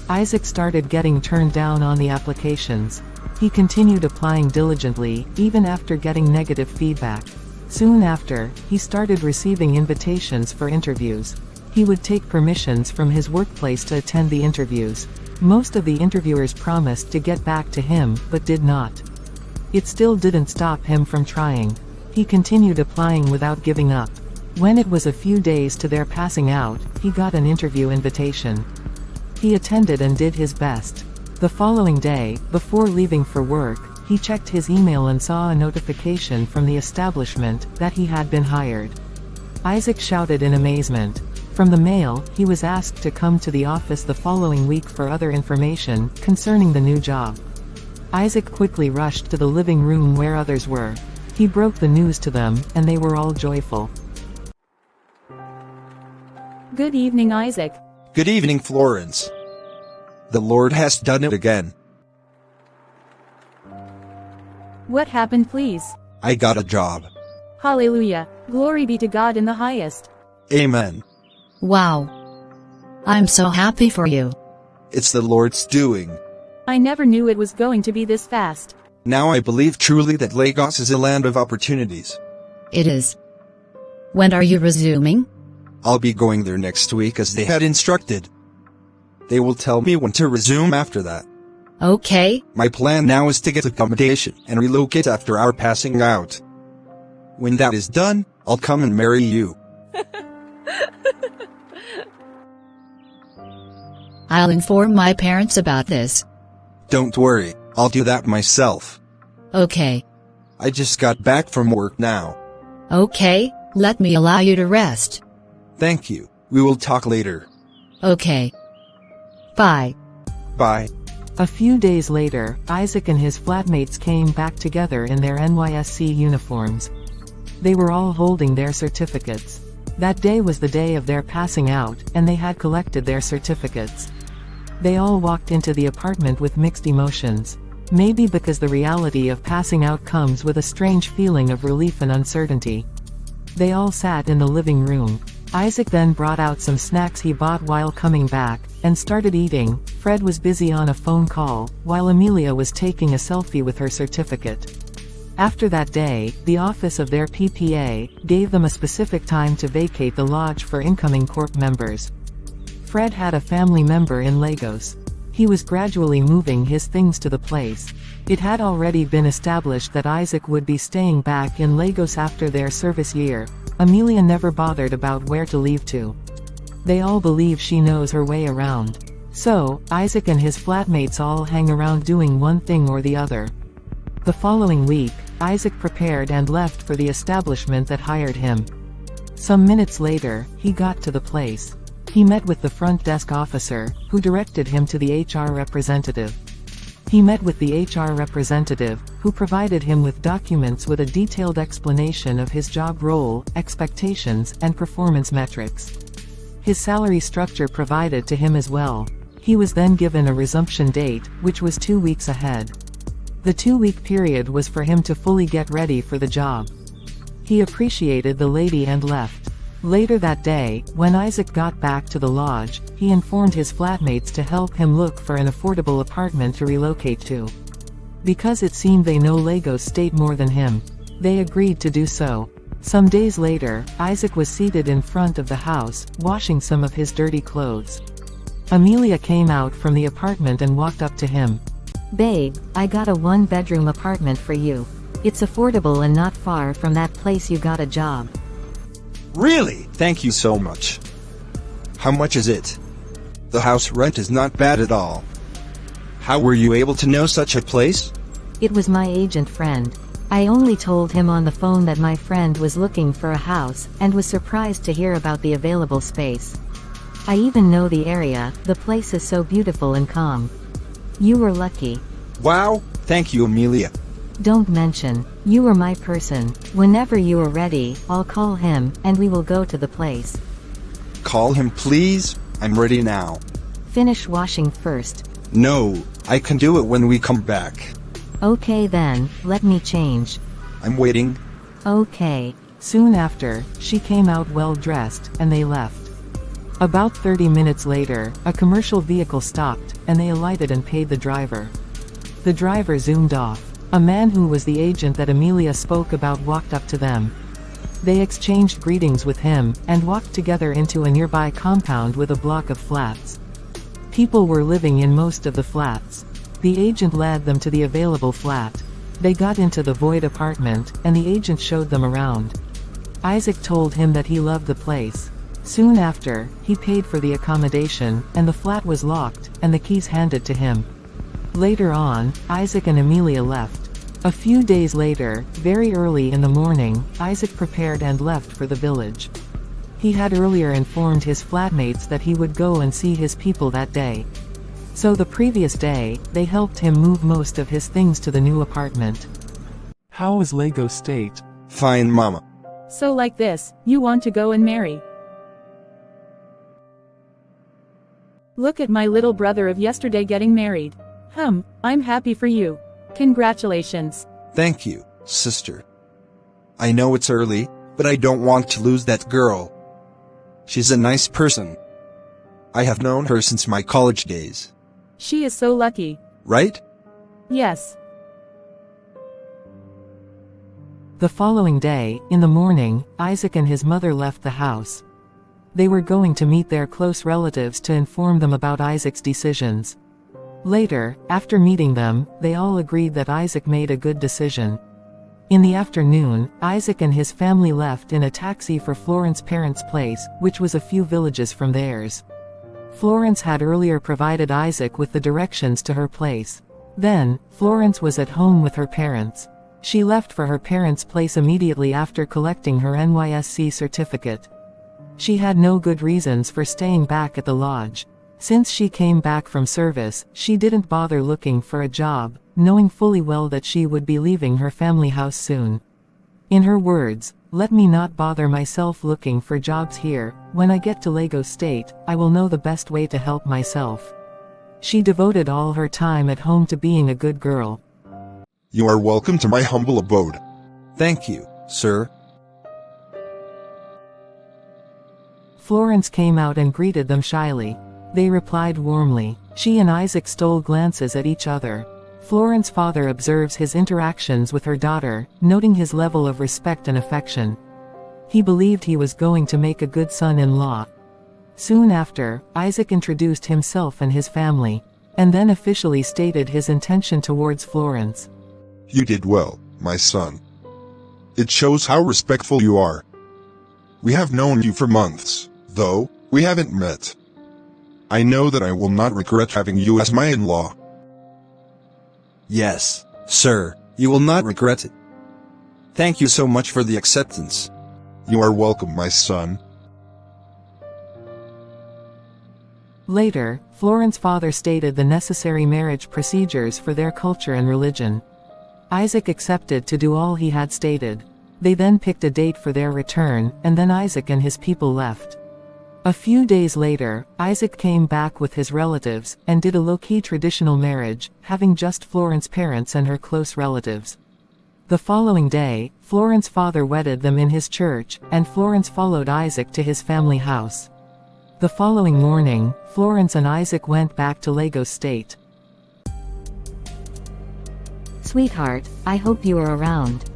Isaac started getting turned down on the applications. He continued applying diligently, even after getting negative feedback. Soon after, he started receiving invitations for interviews. He would take permissions from his workplace to attend the interviews. Most of the interviewers promised to get back to him, but did not. It still didn't stop him from trying. He continued applying without giving up. When it was a few days to their passing out, he got an interview invitation. He attended and did his best. The following day, before leaving for work, he checked his email and saw a notification from the establishment that he had been hired. Isaac shouted in amazement. From the mail, he was asked to come to the office the following week for other information concerning the new job. Isaac quickly rushed to the living room where others were. He broke the news to them, and they were all joyful. Good evening, Isaac. Good evening, Florence. The Lord has done it again. What happened, please? I got a job. Hallelujah. Glory be to God in the highest. Amen. Wow. I'm so happy for you. It's the Lord's doing. I never knew it was going to be this fast. Now I believe truly that Lagos is a land of opportunities. It is. When are you resuming? I'll be going there next week as they had instructed. They will tell me when to resume after that. Okay. My plan now is to get accommodation and relocate after our passing out. When that is done, I'll come and marry you. I'll inform my parents about this. Don't worry, I'll do that myself. Okay. I just got back from work now. Okay, let me allow you to rest. Thank you. We will talk later. Okay. Bye. Bye. A few days later, Isaac and his flatmates came back together in their NYSC uniforms. They were all holding their certificates. That day was the day of their passing out, and they had collected their certificates. They all walked into the apartment with mixed emotions. Maybe because the reality of passing out comes with a strange feeling of relief and uncertainty. They all sat in the living room. Isaac then brought out some snacks he bought while coming back, and started eating. Fred was busy on a phone call, while Amelia was taking a selfie with her certificate. After that day, the office of their PPA gave them a specific time to vacate the lodge for incoming corp members. Fred had a family member in Lagos. He was gradually moving his things to the place. It had already been established that Isaac would be staying back in Lagos after their service year. Amelia never bothered about where to leave to. They all believe she knows her way around. So, Isaac and his flatmates all hang around doing one thing or the other. The following week, Isaac prepared and left for the establishment that hired him. Some minutes later, he got to the place. He met with the front desk officer, who directed him to the HR representative. He met with the HR representative, who provided him with documents with a detailed explanation of his job role, expectations, and performance metrics. His salary structure provided to him as well. He was then given a resumption date, which was 2 weeks ahead. The 2-week period was for him to fully get ready for the job. He appreciated the lady and left. Later that day, when Isaac got back to the lodge, he informed his flatmates to help him look for an affordable apartment to relocate to. Because it seemed they know Lagos State more than him, they agreed to do so. Some days later, Isaac was seated in front of the house, washing some of his dirty clothes. Amelia came out from the apartment and walked up to him. Babe, I got a 1-bedroom apartment for you. It's affordable and not far from that place you got a job. Really? Thank you so much. How much is it? The house rent is not bad at all. How were you able to know such a place? It was my agent friend. I only told him on the phone that my friend was looking for a house, and was surprised to hear about the available space. I even know the area, the place is so beautiful and calm. You were lucky. Wow, thank you, Amelia. Don't mention, you were my person. Whenever you are ready, I'll call him, and we will go to the place. Call him please, I'm ready now. Finish washing first. No, I can do it when we come back. Okay then, let me change. I'm waiting. Okay. Soon after, she came out well dressed, and they left. About 30 minutes later, a commercial vehicle stopped, and they alighted and paid the driver. The driver zoomed off. A man who was the agent that Amelia spoke about walked up to them. They exchanged greetings with him, and walked together into a nearby compound with a block of flats. People were living in most of the flats. The agent led them to the available flat. They got into the void apartment, and the agent showed them around. Isaac told him that he loved the place. Soon after, he paid for the accommodation, and the flat was locked, and the keys handed to him. Later on, Isaac and Amelia left. A few days later, very early in the morning, Isaac prepared and left for the village. He had earlier informed his flatmates that he would go and see his people that day. So the previous day, they helped him move most of his things to the new apartment. How is Lagos State? Fine, Mama. So like this, you want to go and marry? Look at my little brother of yesterday getting married. I'm happy for you. Congratulations. Thank you, sister. I know it's early, but I don't want to lose that girl. She's a nice person. I have known her since my college days. She is so lucky. Right? Yes. The following day, in the morning, Isaac and his mother left the house. They were going to meet their close relatives to inform them about Isaac's decisions. Later, after meeting them, they all agreed that Isaac made a good decision. In the afternoon, Isaac and his family left in a taxi for Florence's parents' place, which was a few villages from theirs. Florence had earlier provided Isaac with the directions to her place. Then, Florence was at home with her parents. She left for her parents' place immediately after collecting her NYSC certificate. She had no good reasons for staying back at the lodge. Since she came back from service, she didn't bother looking for a job, knowing fully well that she would be leaving her family house soon. In her words, "Let me not bother myself looking for jobs here. When I get to Lagos State, I will know the best way to help myself." She devoted all her time at home to being a good girl. You are welcome to my humble abode. Thank you, sir. Florence came out and greeted them shyly. They replied warmly. She and Isaac stole glances at each other. Florence's father observes his interactions with her daughter, noting his level of respect and affection. He believed he was going to make a good son-in-law. Soon after, Isaac introduced himself and his family, and then officially stated his intention towards Florence. You did well, my son. It shows how respectful you are. We have known you for months, though we haven't met. I know that I will not regret having you as my in-law. Yes, sir, You will not regret it. Thank you so much for the acceptance. You are welcome, my son. Later, Florence's father stated the necessary marriage procedures for their culture and religion. Isaac accepted to do all he had stated. They then picked a date for their return, and then Isaac and his people left. A few days later, Isaac came back with his relatives, and did a low-key traditional marriage, having just Florence's parents and her close relatives. The following day, Florence's father wedded them in his church, and Florence followed Isaac to his family house. The following morning, Florence and Isaac went back to Lagos State. Sweetheart, I hope you are around.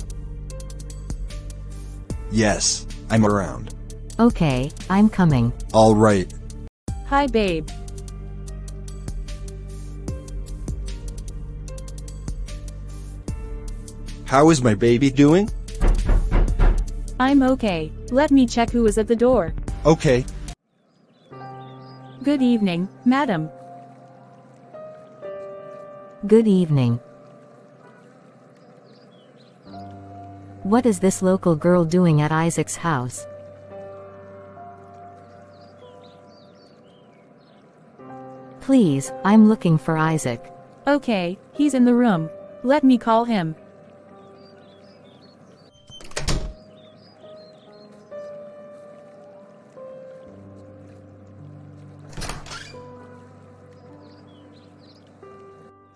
Yes, I'm around. Okay, I'm coming. All right. Hi babe. How is my baby doing? I'm okay. Let me check who is at the door. Okay. Good evening, madam. Good evening. What is this local girl doing at Isaac's house? Please, I'm looking for Isaac. Okay, he's in the room. Let me call him.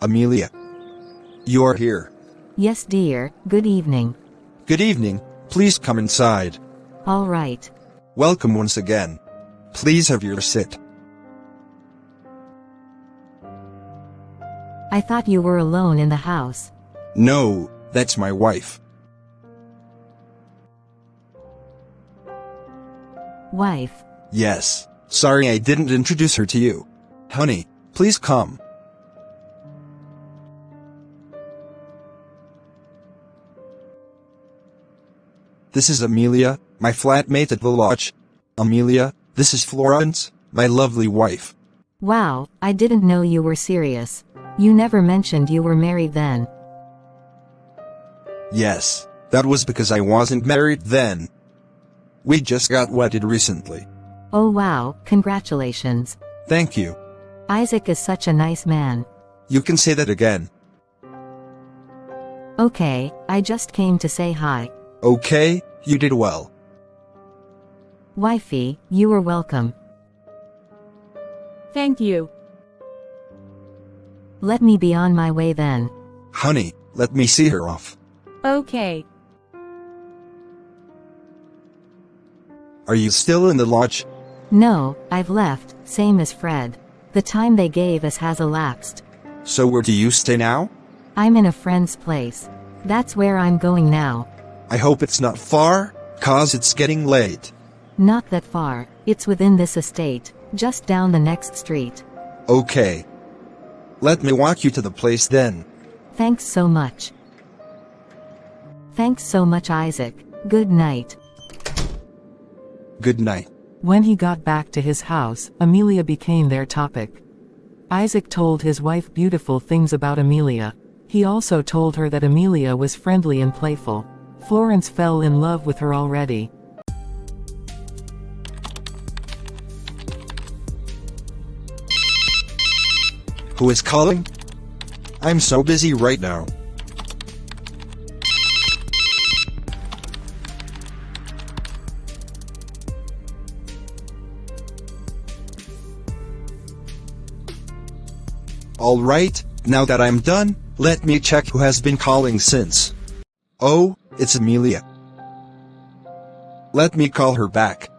Amelia. You are here. Yes, dear, good evening. Good evening. Please come inside. All right. Welcome once again. Please have your seat. I thought you were alone in the house. No, that's my wife. Wife. Yes. Sorry I didn't introduce her to you. Honey, please come. This is Amelia, my flatmate at the lodge. Amelia, this is Florence, my lovely wife. Wow, I didn't know you were serious. You never mentioned you were married then. Yes, that was because I wasn't married then. We just got wedded recently. Oh wow, congratulations. Thank you. Isaac is such a nice man. You can say that again. Okay, I just came to say hi. Okay, you did well. Wifey, you are welcome. Thank you. Let me be on my way then. Honey, let me see her off. Okay. Are you still in the lodge? No, I've left, same as Fred. The time they gave us has elapsed. So where do you stay now? I'm in a friend's place. That's where I'm going now. I hope it's not far, 'cause it's getting late. Not that far, it's within this estate, just down the next street. Okay. Let me walk you to the place then. Thanks so much. Thanks so much, Isaac. Good night. Good night. When he got back to his house, Amelia became their topic. Isaac told his wife beautiful things about Amelia. He also told her that Amelia was friendly and playful. Florence fell in love with her already. Who is calling? I'm so busy right now. All right, now that I'm done, let me check who has been calling since. Oh, it's Amelia. Let me call her back.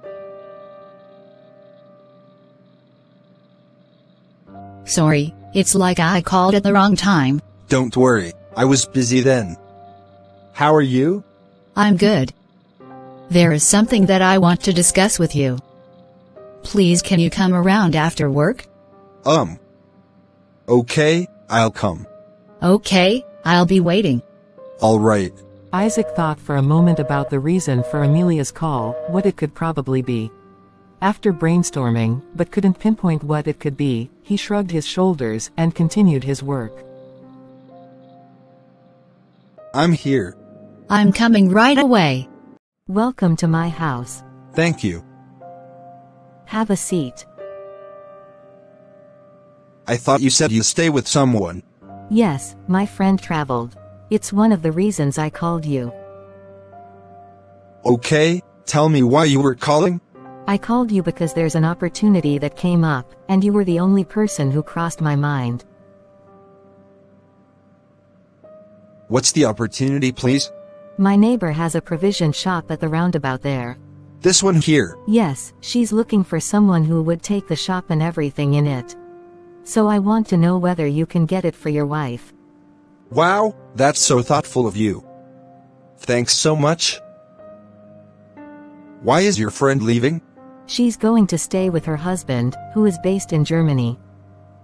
Sorry, it's like I called at the wrong time. Don't worry, I was busy then. How are you? I'm good. There is something that I want to discuss with you. Please, can you come around after work? Okay, I'll come. Okay, I'll be waiting. All right. Isaac thought for a moment about the reason for Amelia's call, what it could probably be. After brainstorming, but couldn't pinpoint what it could be, he shrugged his shoulders and continued his work. I'm here. I'm coming right away. Welcome to my house. Thank you. Have a seat. I thought you said you stay with someone. Yes, my friend traveled. It's one of the reasons I called you. Okay, tell me why you were calling? I called you because there's an opportunity that came up, and you were the only person who crossed my mind. What's the opportunity, please? My neighbor has a provision shop at the roundabout there. This one here. Yes, she's looking for someone who would take the shop and everything in it. So I want to know whether you can get it for your wife. Wow, that's so thoughtful of you. Thanks so much. Why is your friend leaving? She's going to stay with her husband, who is based in Germany.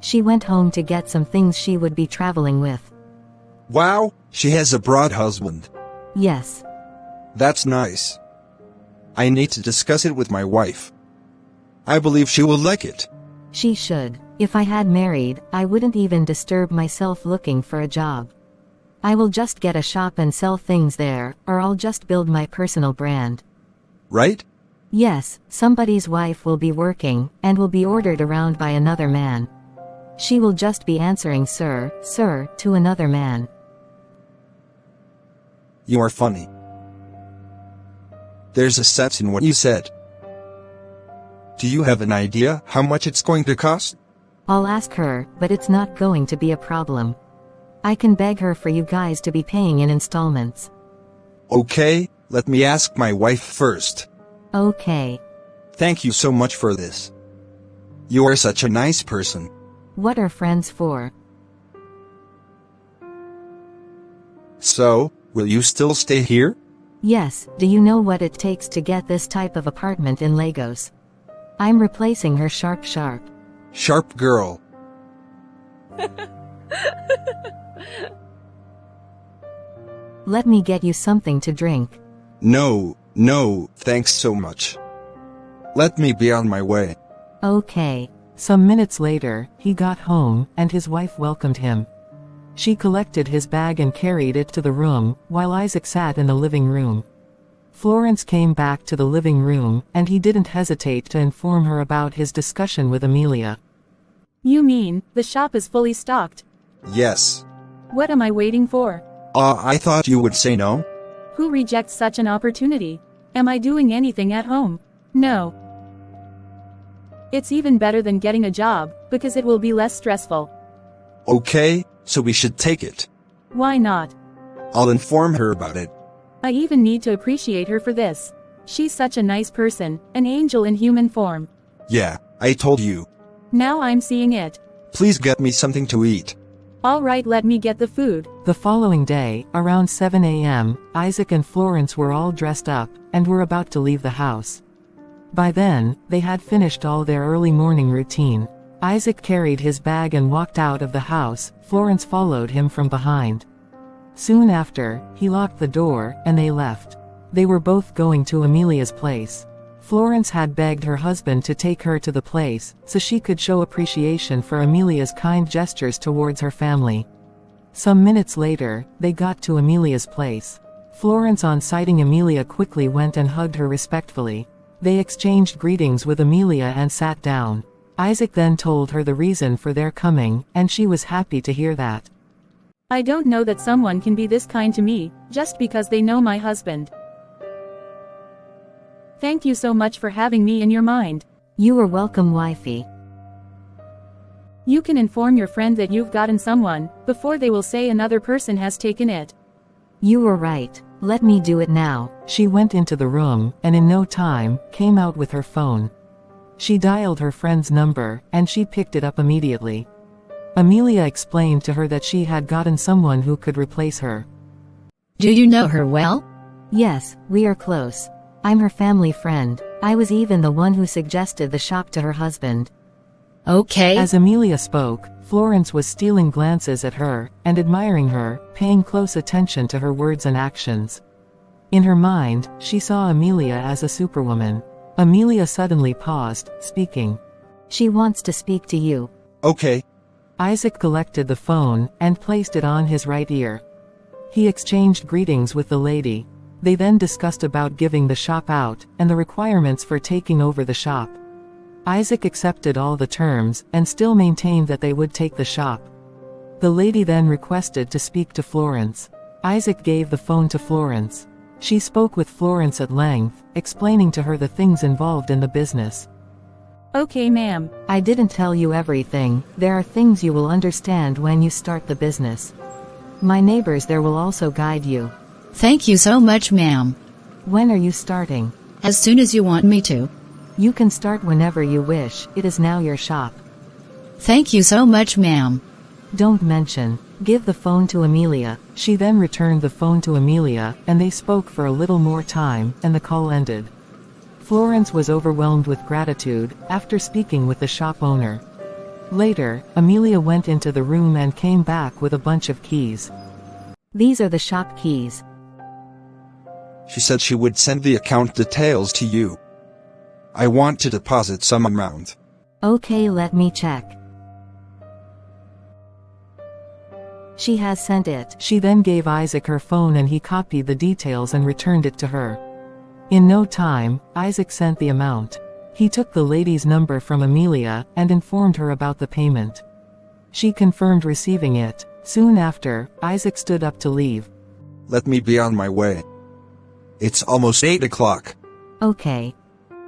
She went home to get some things she would be traveling with. Wow, she has a broad husband. Yes. That's nice. I need to discuss it with my wife. I believe she will like it. She should. If I had married, I wouldn't even disturb myself looking for a job. I will just get a shop and sell things there, or I'll just build my personal brand. Right? Yes, somebody's wife will be working, and will be ordered around by another man. She will just be answering sir, sir, to another man. You are funny. There's a sense in what you said. Do you have an idea how much it's going to cost? I'll ask her, but it's not going to be a problem. I can beg her for you guys to be paying in installments. Okay, let me ask my wife first. Okay. Thank you so much for this. You are such a nice person. What are friends for? So, will you still stay here? Yes, do you know what it takes to get this type of apartment in Lagos? I'm replacing her sharp. Sharp girl. Let me get you something to drink. No, thanks so much. Let me be on my way. Okay. Some minutes later, he got home, and his wife welcomed him. She collected his bag and carried it to the room, while Isaac sat in the living room. Florence came back to the living room, and he didn't hesitate to inform her about his discussion with Amelia. You mean, the shop is fully stocked? Yes. What am I waiting for? I thought you would say no. Who rejects such an opportunity? Am I doing anything at home? No. It's even better than getting a job, because it will be less stressful. Okay, so we should take it. Why not? I'll inform her about it. I even need to appreciate her for this. She's such a nice person, an angel in human form. Yeah, I told you. Now I'm seeing it. Please get me something to eat. Alright, let me get the food. The following day, around 7 a.m., Isaac and Florence were all dressed up, and were about to leave the house. By then, they had finished all their early morning routine. Isaac carried his bag and walked out of the house. Florence followed him from behind. Soon after, he locked the door, and they left. They were both going to Amelia's place. Florence had begged her husband to take her to the place, so she could show appreciation for Amelia's kind gestures towards her family. Some minutes later, they got to Amelia's place. Florence, on sighting Amelia, quickly went and hugged her respectfully. They exchanged greetings with Amelia and sat down. Isaac then told her the reason for their coming, and she was happy to hear that. I don't know that someone can be this kind to me, just because they know my husband. Thank you so much for having me in your mind. You are welcome, wifey. You can inform your friend that you've gotten someone, before they will say another person has taken it. You were right. Let me do it now. She went into the room, and in no time, came out with her phone. She dialed her friend's number, and she picked it up immediately. Amelia explained to her that she had gotten someone who could replace her. Do you know her well? Yes, we are close. I'm her family friend. I was even the one who suggested the shop to her husband. Okay. As Amelia spoke, Florence was stealing glances at her, and admiring her, paying close attention to her words and actions. In her mind, she saw Amelia as a superwoman. Amelia suddenly paused, speaking. She wants to speak to you. Okay. Isaac collected the phone, and placed it on his right ear. He exchanged greetings with the lady. They then discussed about giving the shop out, and the requirements for taking over the shop. Isaac accepted all the terms, and still maintained that they would take the shop. The lady then requested to speak to Florence. Isaac gave the phone to Florence. She spoke with Florence at length, explaining to her the things involved in the business. Okay, ma'am. I didn't tell you everything, there are things you will understand when you start the business. My neighbors there will also guide you. Thank you so much, ma'am. When are you starting? As soon as you want me to. You can start whenever you wish, it is now your shop. Thank you so much, ma'am. Don't mention. Give the phone to Amelia. She then returned the phone to Amelia, and they spoke for a little more time, and the call ended. Florence was overwhelmed with gratitude, after speaking with the shop owner. Later, Amelia went into the room and came back with a bunch of keys. These are the shop keys. She said she would send the account details to you. I want to deposit some amount. Okay, let me check. She has sent it. She then gave Isaac her phone and he copied the details and returned it to her. In no time, Isaac sent the amount. He took the lady's number from Amelia, and informed her about the payment. She confirmed receiving it. Soon after, Isaac stood up to leave. Let me be on my way. It's almost 8 o'clock. Okay.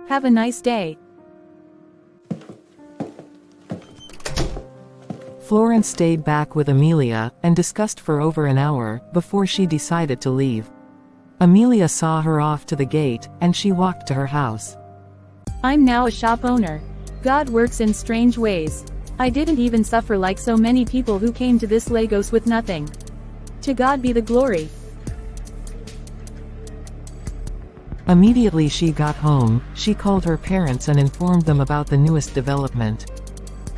Have a nice day. Florence stayed back with Amelia, and discussed for over an hour, before she decided to leave. Amelia saw her off to the gate, and she walked to her house. I'm now a shop owner. God works in strange ways. I didn't even suffer like so many people who came to this Lagos with nothing. To God be the glory. Immediately she got home, she called her parents and informed them about the newest development.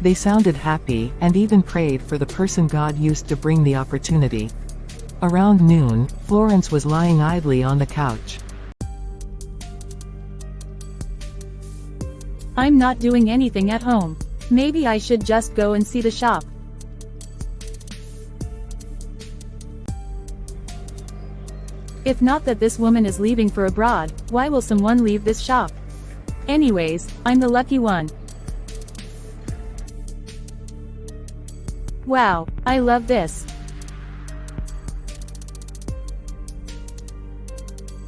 They sounded happy, and even prayed for the person God used to bring the opportunity. Around noon, Florence was lying idly on the couch. I'm not doing anything at home. Maybe I should just go and see the shop. If not that this woman is leaving for abroad, why will someone leave this shop? Anyways, I'm the lucky one. Wow, I love this.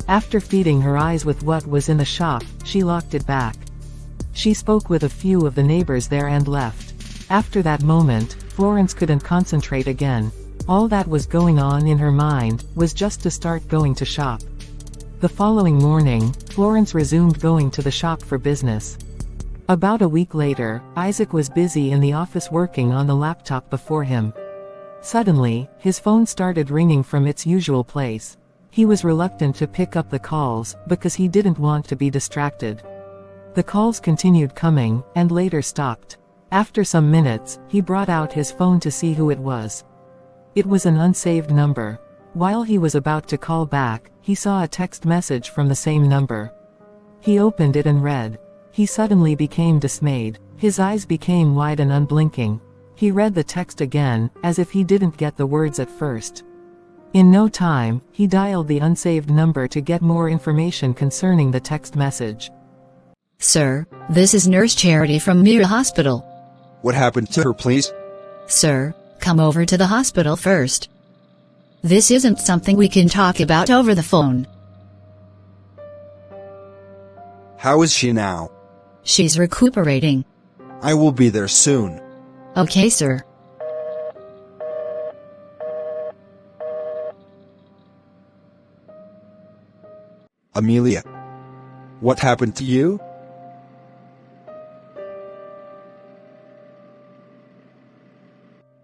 After feeding her eyes with what was in the shop, she locked it back. She spoke with a few of the neighbors there and left. After that moment, Florence couldn't concentrate again. All that was going on in her mind was just to start going to shop. The following morning, Florence resumed going to the shop for business. About a week later, Isaac was busy in the office working on the laptop before him. Suddenly, his phone started ringing from its usual place. He was reluctant to pick up the calls, because he didn't want to be distracted. The calls continued coming, and later stopped. After some minutes, he brought out his phone to see who it was. It was an unsaved number. While he was about to call back, he saw a text message from the same number. He opened it and read. He suddenly became dismayed. His eyes became wide and unblinking. He read the text again, as if he didn't get the words at first. In no time, he dialed the unsaved number to get more information concerning the text message. Sir, this is Nurse Charity from Mira Hospital. What happened to her, please? Sir, come over to the hospital first. This isn't something we can talk about over the phone. How is she now? She's recuperating. I will be there soon. Okay, sir. Amelia. What happened to you?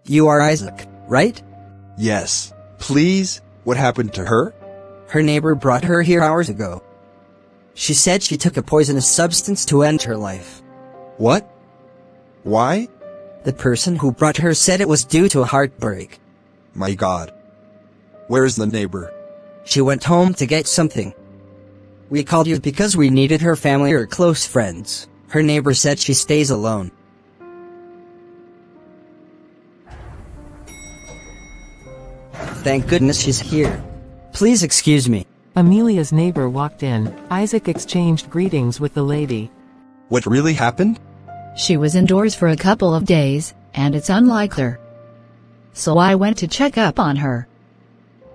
You are Isaac, right? Yes. Please, what happened to her? Her neighbor brought her here hours ago. She said she took a poisonous substance to end her life. What? Why? The person who brought her said it was due to a heartbreak. My God. Where's the neighbor? She went home to get something. We called you because we needed her family or close friends. Her neighbor said she stays alone. Thank goodness she's here. Please excuse me. Amelia's neighbor walked in. Isaac exchanged greetings with the lady. What really happened? She was indoors for a couple of days, and it's unlike her. So I went to check up on her.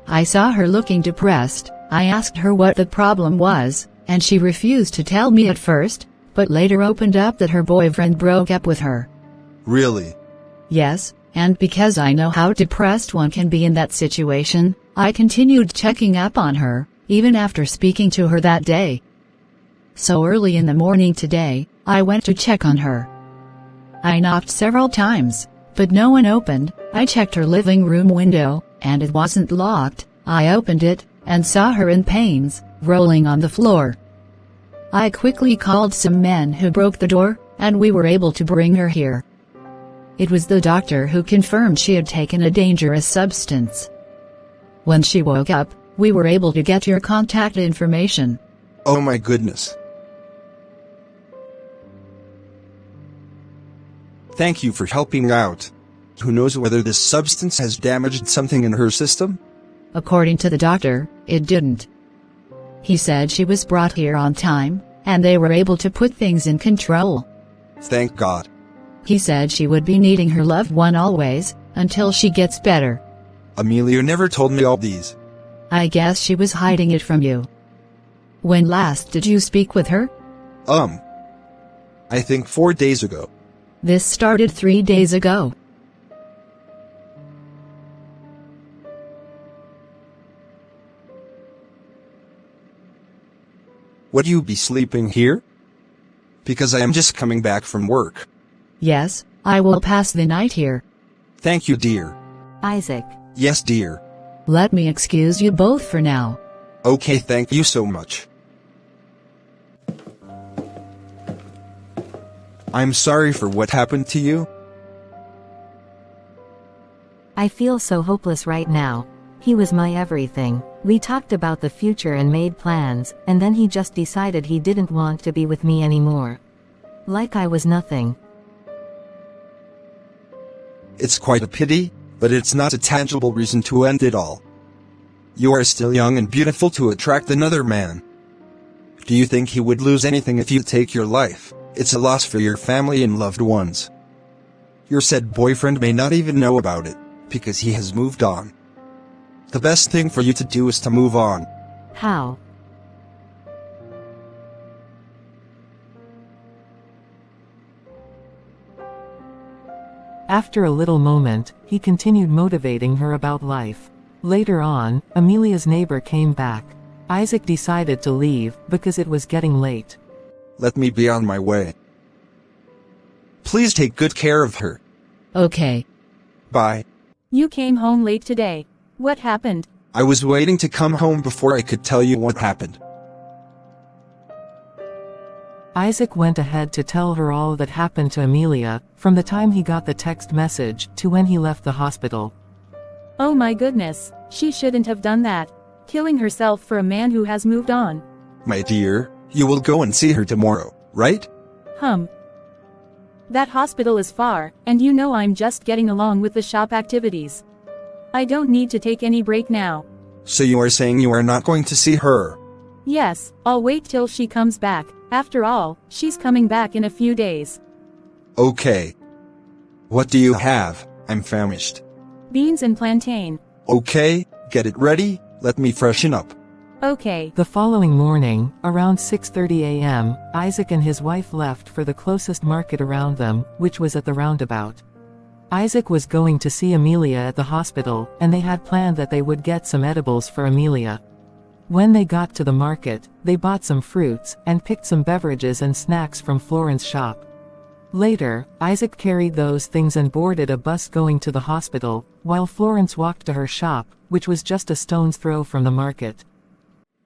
I saw her looking depressed. I asked her what the problem was, and she refused to tell me at first, but later opened up that her boyfriend broke up with her. Really? Yes, and because I know how depressed one can be in that situation, I continued checking up on her, even after speaking to her that day. So early in the morning today, I went to check on her. I knocked several times, but no one opened. I checked her living room window, and it wasn't locked. I opened it, and saw her in pains, rolling on the floor. I quickly called some men who broke the door, and we were able to bring her here. It was the doctor who confirmed she had taken a dangerous substance. When she woke up, we were able to get your contact information. Oh my goodness. Thank you for helping out. Who knows whether this substance has damaged something in her system? According to the doctor, it didn't. He said she was brought here on time, and they were able to put things in control. Thank God. He said she would be needing her loved one always, until she gets better. Amelia never told me all these. I guess she was hiding it from you. When last did you speak with her? I think 4 days ago. This started 3 days ago. Would you be sleeping here? Because I am just coming back from work. Yes, I will pass the night here. Thank you, dear. Isaac. Yes, dear. Let me excuse you both for now. Okay, thank you so much. I'm sorry for what happened to you. I feel so hopeless right now. He was my everything. We talked about the future and made plans, and then he just decided he didn't want to be with me anymore. Like I was nothing. It's quite a pity, but it's not a tangible reason to end it all. You are still young and beautiful to attract another man. Do you think he would lose anything if you take your life? It's a loss for your family and loved ones. Your said boyfriend may not even know about it, because he has moved on. The best thing for you to do is to move on. How? After a little moment, he continued motivating her about life. Later on, Amelia's neighbor came back. Isaac decided to leave, because it was getting late. Let me be on my way. Please take good care of her. Okay. Bye. You came home late today. What happened? I was waiting to come home before I could tell you what happened. Isaac went ahead to tell her all that happened to Amelia, from the time he got the text message to when he left the hospital. Oh my goodness, she shouldn't have done that. Killing herself for a man who has moved on. My dear, you will go and see her tomorrow, right? That hospital is far, and you know I'm just getting along with the shop activities. I don't need to take any break now. So you are saying you are not going to see her? Yes, I'll wait till she comes back. After all, she's coming back in a few days. Okay. What do you have? I'm famished. Beans and plantain. Okay, get it ready, let me freshen up. Okay. The following morning, around 6:30 a.m., Isaac and his wife left for the closest market around them, which was at the roundabout. Isaac was going to see Amelia at the hospital, and they had planned that they would get some edibles for Amelia. When they got to the market, they bought some fruits, and picked some beverages and snacks from Florence's shop. Later, Isaac carried those things and boarded a bus going to the hospital, while Florence walked to her shop, which was just a stone's throw from the market.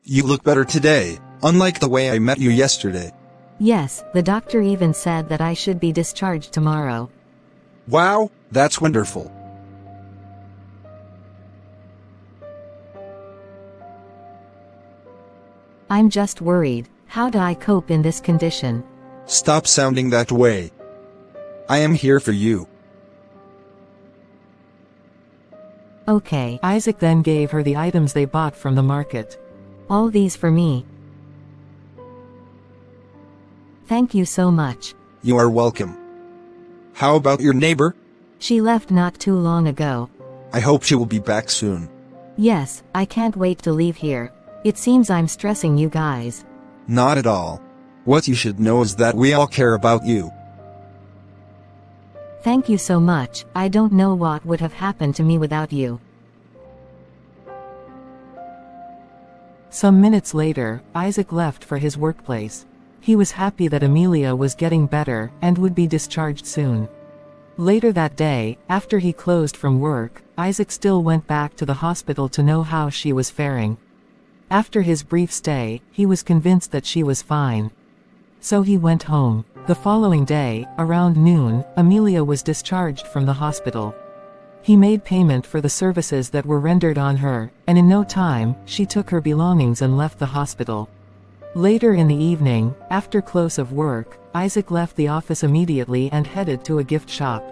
You look better today, unlike the way I met you yesterday. Yes, the doctor even said that I should be discharged tomorrow. Wow, that's wonderful. I'm just worried. How do I cope in this condition? Stop sounding that way. I am here for you. Okay. Isaac then gave her the items they bought from the market. All these for me. Thank you so much. You are welcome. How about your neighbor? She left not too long ago. I hope she will be back soon. Yes, I can't wait to leave here. It seems I'm stressing you guys. Not at all. What you should know is that we all care about you. Thank you so much. I don't know what would have happened to me without you. Some minutes later, Isaac left for his workplace. He was happy that Amelia was getting better and would be discharged soon. Later that day, after he closed from work, Isaac still went back to the hospital to know how she was faring. After his brief stay, he was convinced that she was fine. So he went home. The following day, around noon, Amelia was discharged from the hospital. He made payment for the services that were rendered on her, and in no time, she took her belongings and left the hospital. Later in the evening, after close of work, Isaac left the office immediately and headed to a gift shop.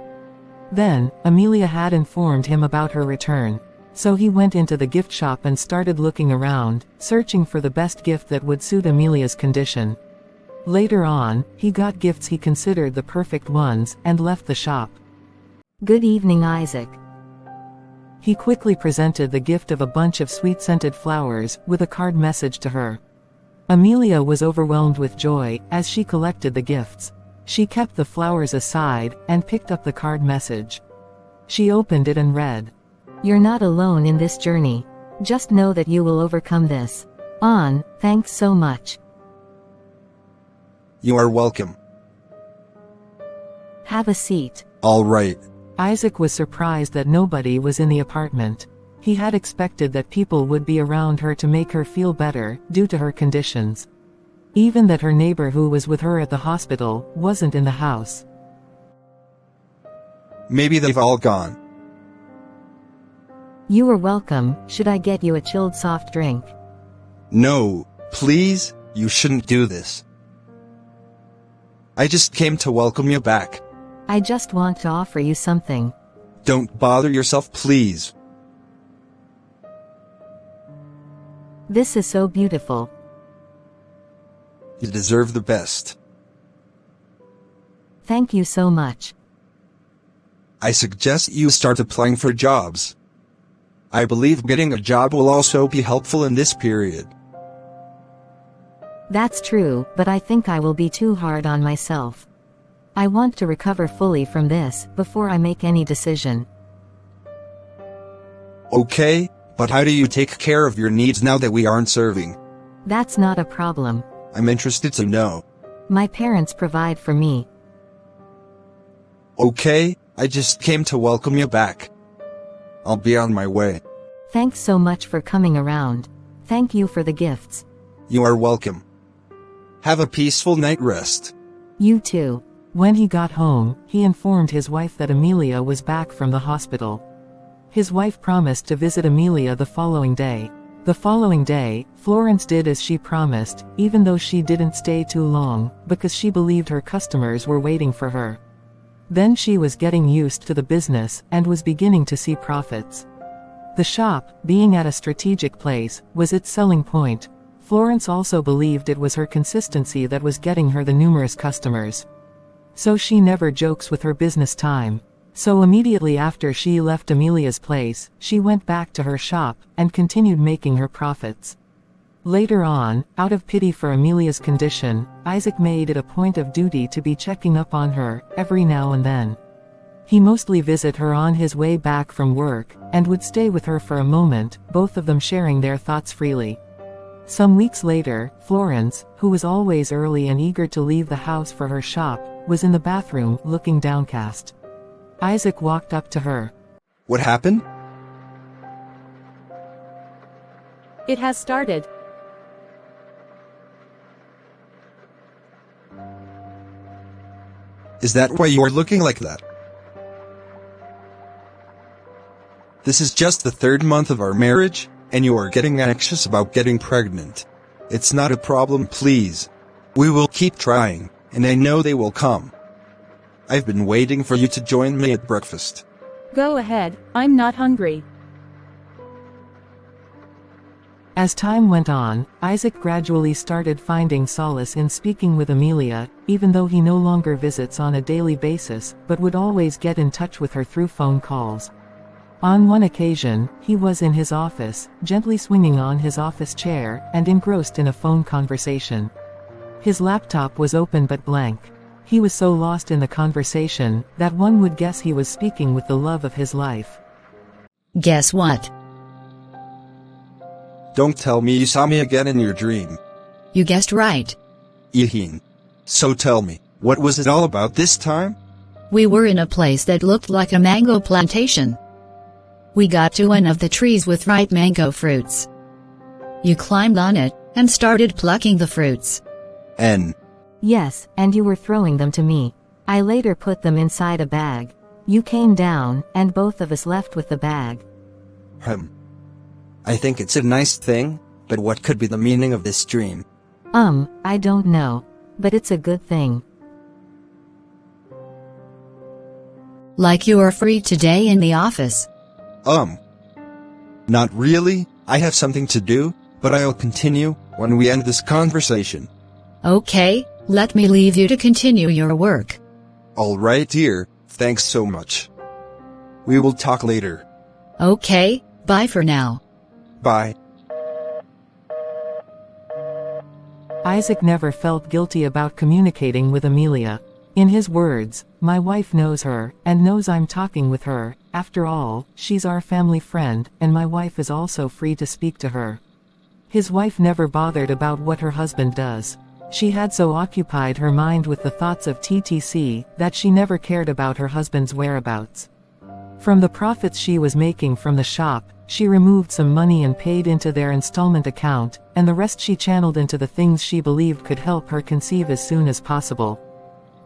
Then, Amelia had informed him about her return. So he went into the gift shop and started looking around, searching for the best gift that would suit Amelia's condition. Later on, he got gifts he considered the perfect ones, and left the shop. Good evening, Isaac. He quickly presented the gift of a bunch of sweet-scented flowers, with a card message to her. Amelia was overwhelmed with joy, as she collected the gifts. She kept the flowers aside, and picked up the card message. She opened it and read, You're not alone in this journey. Just know that you will overcome this. Thanks so much. You are welcome. Have a seat. All right. Isaac was surprised that nobody was in the apartment. He had expected that people would be around her to make her feel better, due to her conditions. Even that her neighbor who was with her at the hospital, wasn't in the house. Maybe they've all gone. You are welcome. Should I get you a chilled soft drink? No, please, you shouldn't do this. I just came to welcome you back. I just want to offer you something. Don't bother yourself, please. This is so beautiful. You deserve the best. Thank you so much. I suggest you start applying for jobs. I believe getting a job will also be helpful in this period. That's true, but I think I will be too hard on myself. I want to recover fully from this, before I make any decision. Okay, but how do you take care of your needs now that we aren't serving? That's not a problem. I'm interested to know. My parents provide for me. Okay, I just came to welcome you back. I'll be on my way. Thanks so much for coming around. Thank you for the gifts. You are welcome. Have a peaceful night rest. You too. When he got home, he informed his wife that Amelia was back from the hospital. His wife promised to visit Amelia the following day. The following day, Florence did as she promised, even though she didn't stay too long, because she believed her customers were waiting for her. Then she was getting used to the business, and was beginning to see profits. The shop, being at a strategic place, was its selling point. Florence also believed it was her consistency that was getting her the numerous customers. So she never jokes with her business time. So immediately after she left Amelia's place, she went back to her shop, and continued making her profits. Later on, out of pity for Amelia's condition, Isaac made it a point of duty to be checking up on her, every now and then. He mostly visit her on his way back from work, and would stay with her for a moment, both of them sharing their thoughts freely. Some weeks later, Florence, who was always early and eager to leave the house for her shop, was in the bathroom, looking downcast. Isaac walked up to her. What happened? It has started. Is that why you are looking like that? This is just the 3rd month of our marriage, and you are getting anxious about getting pregnant. It's not a problem, please. We will keep trying, and I know they will come. I've been waiting for you to join me at breakfast. Go ahead, I'm not hungry. As time went on, Isaac gradually started finding solace in speaking with Amelia, even though he no longer visits on a daily basis, but would always get in touch with her through phone calls. On one occasion, he was in his office, gently swinging on his office chair, and engrossed in a phone conversation. His laptop was open but blank. He was so lost in the conversation, that one would guess he was speaking with the love of his life. Guess what? Don't tell me you saw me again in your dream. You guessed right. Ehin. So tell me, what was it all about this time? We were in a place that looked like a mango plantation. We got to one of the trees with ripe mango fruits. You climbed on it, and started plucking the fruits. Yes, and you were throwing them to me. I later put them inside a bag. You came down, and both of us left with the bag. I think it's a nice thing, but what could be the meaning of this dream? I don't know. But it's a good thing. Like you are free today in the office. Not really, I have something to do, but I'll continue when we end this conversation. Okay, let me leave you to continue your work. Alright dear, thanks so much. We will talk later. Okay, bye for now. Bye. Isaac never felt guilty about communicating with Amelia. In his words, "My wife knows her, and knows I'm talking with her. After all, she's our family friend, and my wife is also free to speak to her." His wife never bothered about what her husband does. She had so occupied her mind with the thoughts of TTC, that she never cared about her husband's whereabouts. From the profits she was making from the shop, she removed some money and paid into their installment account, and the rest she channeled into the things she believed could help her conceive as soon as possible.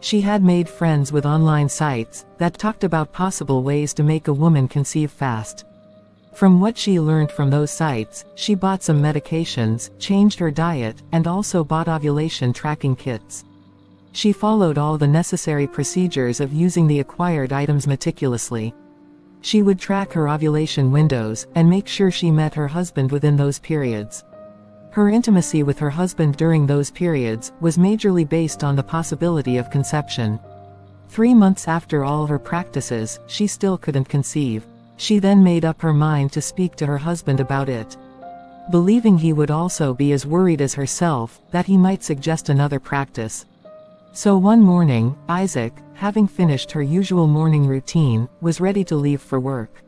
She had made friends with online sites that talked about possible ways to make a woman conceive fast. From what she learned from those sites, she bought some medications, changed her diet, and also bought ovulation tracking kits. She followed all the necessary procedures of using the acquired items meticulously. She would track her ovulation windows, and make sure she met her husband within those periods. Her intimacy with her husband during those periods was majorly based on the possibility of conception. 3 months after all her practices, she still couldn't conceive. She then made up her mind to speak to her husband about it. Believing he would also be as worried as herself, that he might suggest another practice. So one morning, Isaac, having finished her usual morning routine, was ready to leave for work.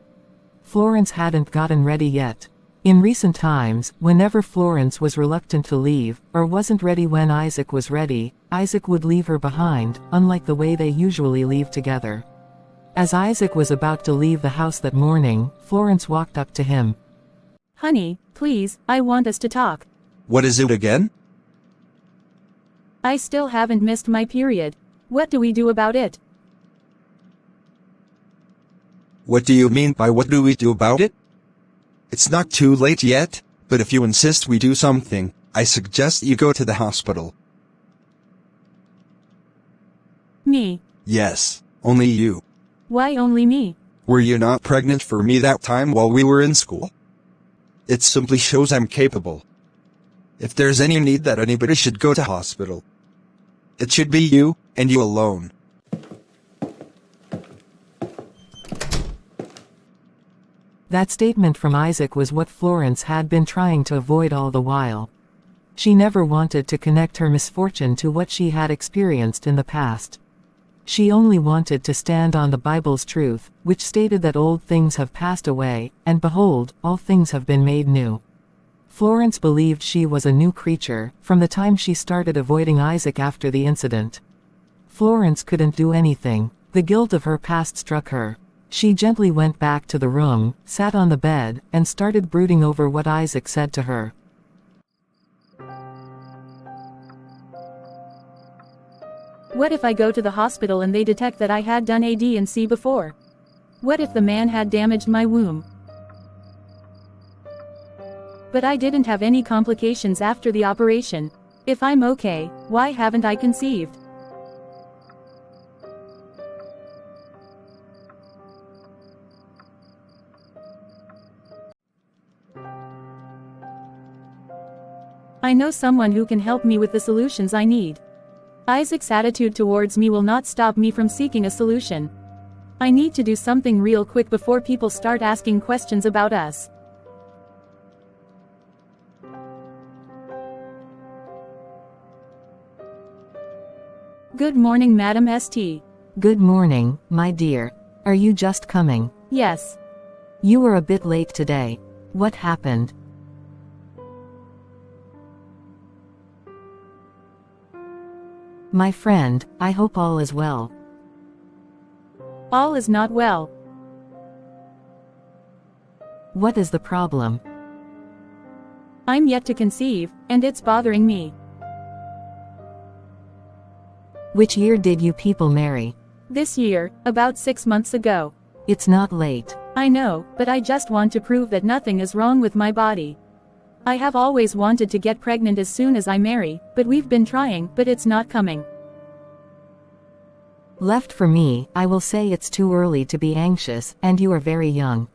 Florence hadn't gotten ready yet. In recent times, whenever Florence was reluctant to leave, or wasn't ready when Isaac was ready, Isaac would leave her behind, unlike the way they usually leave together. As Isaac was about to leave the house that morning, Florence walked up to him. Honey, please, I want us to talk. What is it again? I still haven't missed my period. What do we do about it? What do you mean by what do we do about it? It's not too late yet, but if you insist we do something, I suggest you go to the hospital. Me? Yes, only you. Why only me? Were you not pregnant for me that time while we were in school? It simply shows I'm capable. If there's any need that anybody should go to hospital, it should be you, and you alone. That statement from Isaac was what Florence had been trying to avoid all the while. She never wanted to connect her misfortune to what she had experienced in the past. She only wanted to stand on the Bible's truth, which stated that old things have passed away, and behold, all things have been made new. Florence believed she was a new creature, from the time she started avoiding Isaac after the incident. Florence couldn't do anything. The guilt of her past struck her. She gently went back to the room, sat on the bed, and started brooding over what Isaac said to her. What if I go to the hospital and they detect that I had done A, D, and C before? What if the man had damaged my womb? But I didn't have any complications after the operation. If I'm okay, why haven't I conceived? I know someone who can help me with the solutions I need. Isaac's attitude towards me will not stop me from seeking a solution. I need to do something real quick before people start asking questions about us. Good morning, Madam St. Good morning, my dear. Are you just coming? Yes. You were a bit late today. What happened? My friend, I hope all is well. All is not well. What is the problem? I'm yet to conceive, and it's bothering me. Which year did you people marry? This year, about 6 months ago. It's not late. I know, but I just want to prove that nothing is wrong with my body. I have always wanted to get pregnant as soon as I marry, but we've been trying, but it's not coming. Left for me, I will say it's too early to be anxious, and you are very young.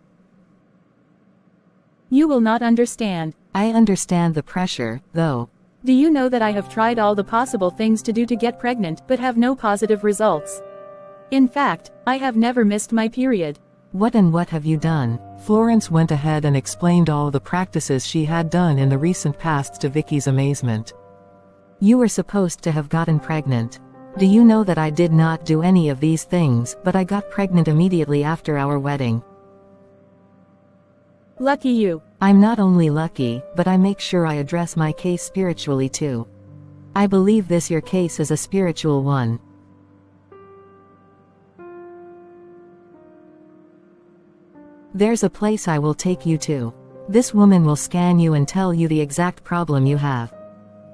You will not understand. I understand the pressure, though. Do you know that I have tried all the possible things to do to get pregnant, but have no positive results? In fact, I have never missed my period. What have you done? Florence went ahead and explained all the practices she had done in the recent past to Vicky's amazement. You were supposed to have gotten pregnant. Do you know that I did not do any of these things, but I got pregnant immediately after our wedding? Lucky you. I'm not only lucky, but I make sure I address my case spiritually too. I believe this your case is a spiritual one. There's a place I will take you to. This woman will scan you and tell you the exact problem you have.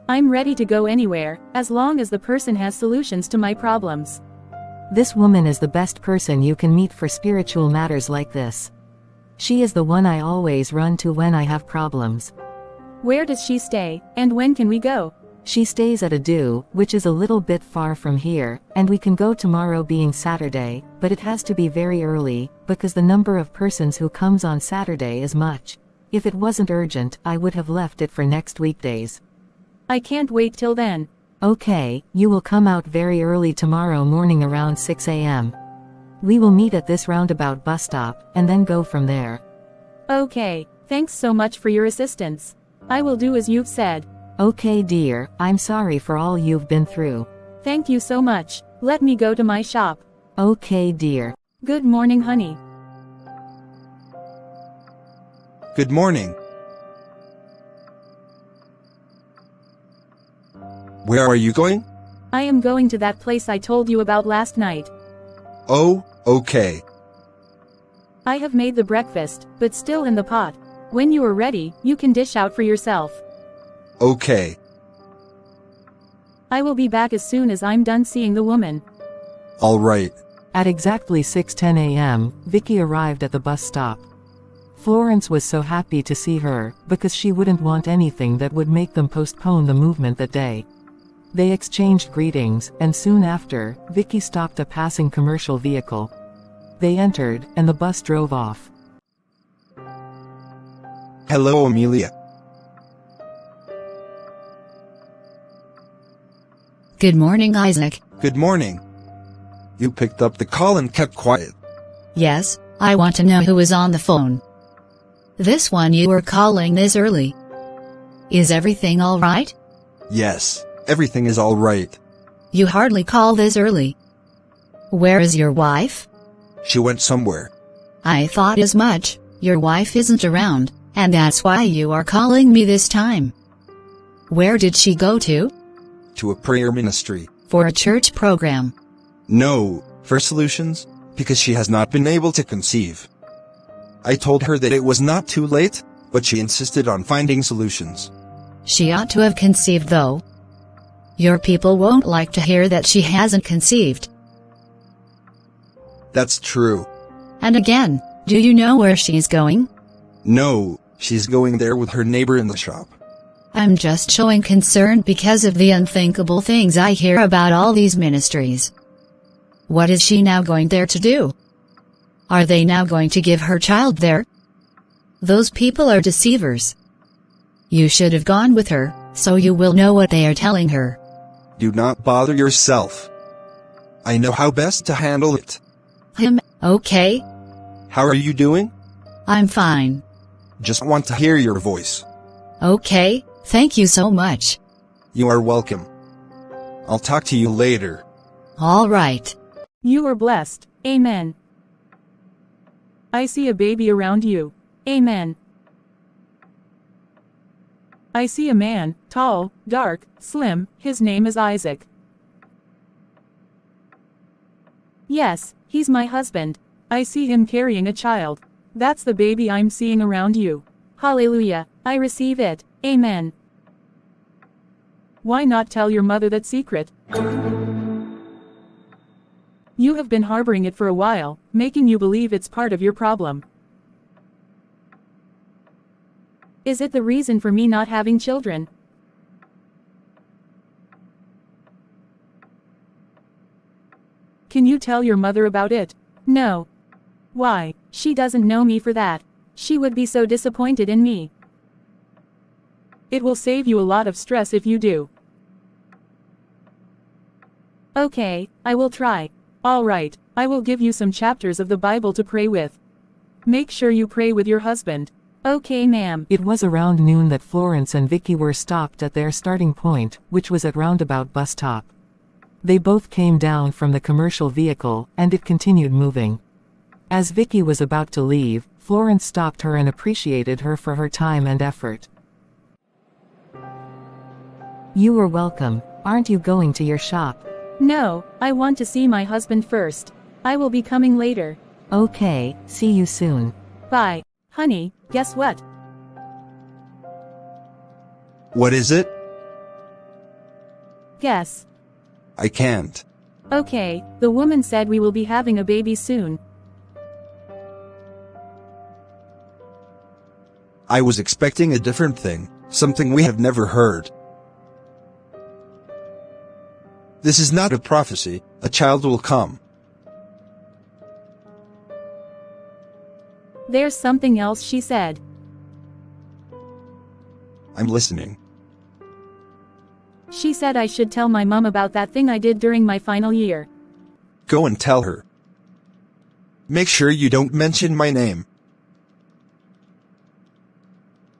I'm ready to go anywhere, as long as the person has solutions to my problems. This woman is the best person you can meet for spiritual matters like this. She is the one I always run to when I have problems. Where does she stay, and when can we go? She stays at Adu, which is a little bit far from here, and we can go tomorrow being Saturday, but it has to be very early, because the number of persons who comes on Saturday is much. If it wasn't urgent, I would have left it for next weekdays. I can't wait till then. Okay, you will come out very early tomorrow morning around 6 a.m. We will meet at this roundabout bus stop, and then go from there. Okay, thanks so much for your assistance. I will do as you've said. Okay dear, I'm sorry for all you've been through. Thank you so much. Let me go to my shop. Okay dear. Good morning, honey. Good morning. Where are you going? I am going to that place I told you about last night. Oh, okay. I have made the breakfast, but still in the pot. When you are ready, you can dish out for yourself. Okay. I will be back as soon as I'm done seeing the woman. All right. At exactly 6:10 a.m., Vicky arrived at the bus stop. Florence was so happy to see her, because she wouldn't want anything that would make them postpone the movement that day. They exchanged greetings, and soon after, Vicky stopped a passing commercial vehicle. They entered, and the bus drove off. Hello, Amelia. Good morning, Isaac. Good morning. You picked up the call and kept quiet. Yes, I want to know who was on the phone. This one you were calling this early. Is everything all right? Yes, everything is all right. You hardly call this early. Where is your wife? She went somewhere. I thought as much. Your wife isn't around, and that's why you are calling me this time. Where did she go to? To a prayer ministry. For a church program. No, for solutions, because she has not been able to conceive. I told her that it was not too late, but she insisted on finding solutions. She ought to have conceived though. Your people won't like to hear that she hasn't conceived. That's true. And again, do you know where she's going? No, she's going there with her neighbor in the shop. I'm just showing concern because of the unthinkable things I hear about all these ministries. What is she now going there to do? Are they now going to give her child there? Those people are deceivers. You should have gone with her, so you will know what they are telling her. Do not bother yourself. I know how best to handle it. Okay? How are you doing? I'm fine. Just want to hear your voice. Okay, thank you so much. You are welcome. I'll talk to you later. All right. You are blessed. Amen. I see a baby around you. Amen. I see a man, tall, dark, slim, his name is Isaac. Yes, he's my husband. I see him carrying a child. That's the baby I'm seeing around you. Hallelujah, I receive it. Amen. Why not tell your mother that secret? You have been harboring it for a while, making you believe it's part of your problem. Is it the reason for me not having children? Can you tell your mother about it? No. Why? She doesn't know me for that. She would be so disappointed in me. It will save you a lot of stress if you do. Okay, I will try. Alright, I will give you some chapters of the Bible to pray with. Make sure you pray with your husband. Okay, ma'am. It was around noon that Florence and Vicky were stopped at their starting point, which was at Roundabout bus stop. They both came down from the commercial vehicle, and it continued moving. As Vicky was about to leave, Florence stopped her and appreciated her for her time and effort. You are welcome. Aren't you going to your shop? No, I want to see my husband first. I will be coming later. Okay, see you soon. Bye. Honey, guess what? What is it? Guess. I can't. Okay, the woman said we will be having a baby soon. I was expecting a different thing, something we have never heard. This is not a prophecy, a child will come. There's something else she said. I'm listening. She said I should tell my mom about that thing I did during my final year. Go and tell her. Make sure you don't mention my name.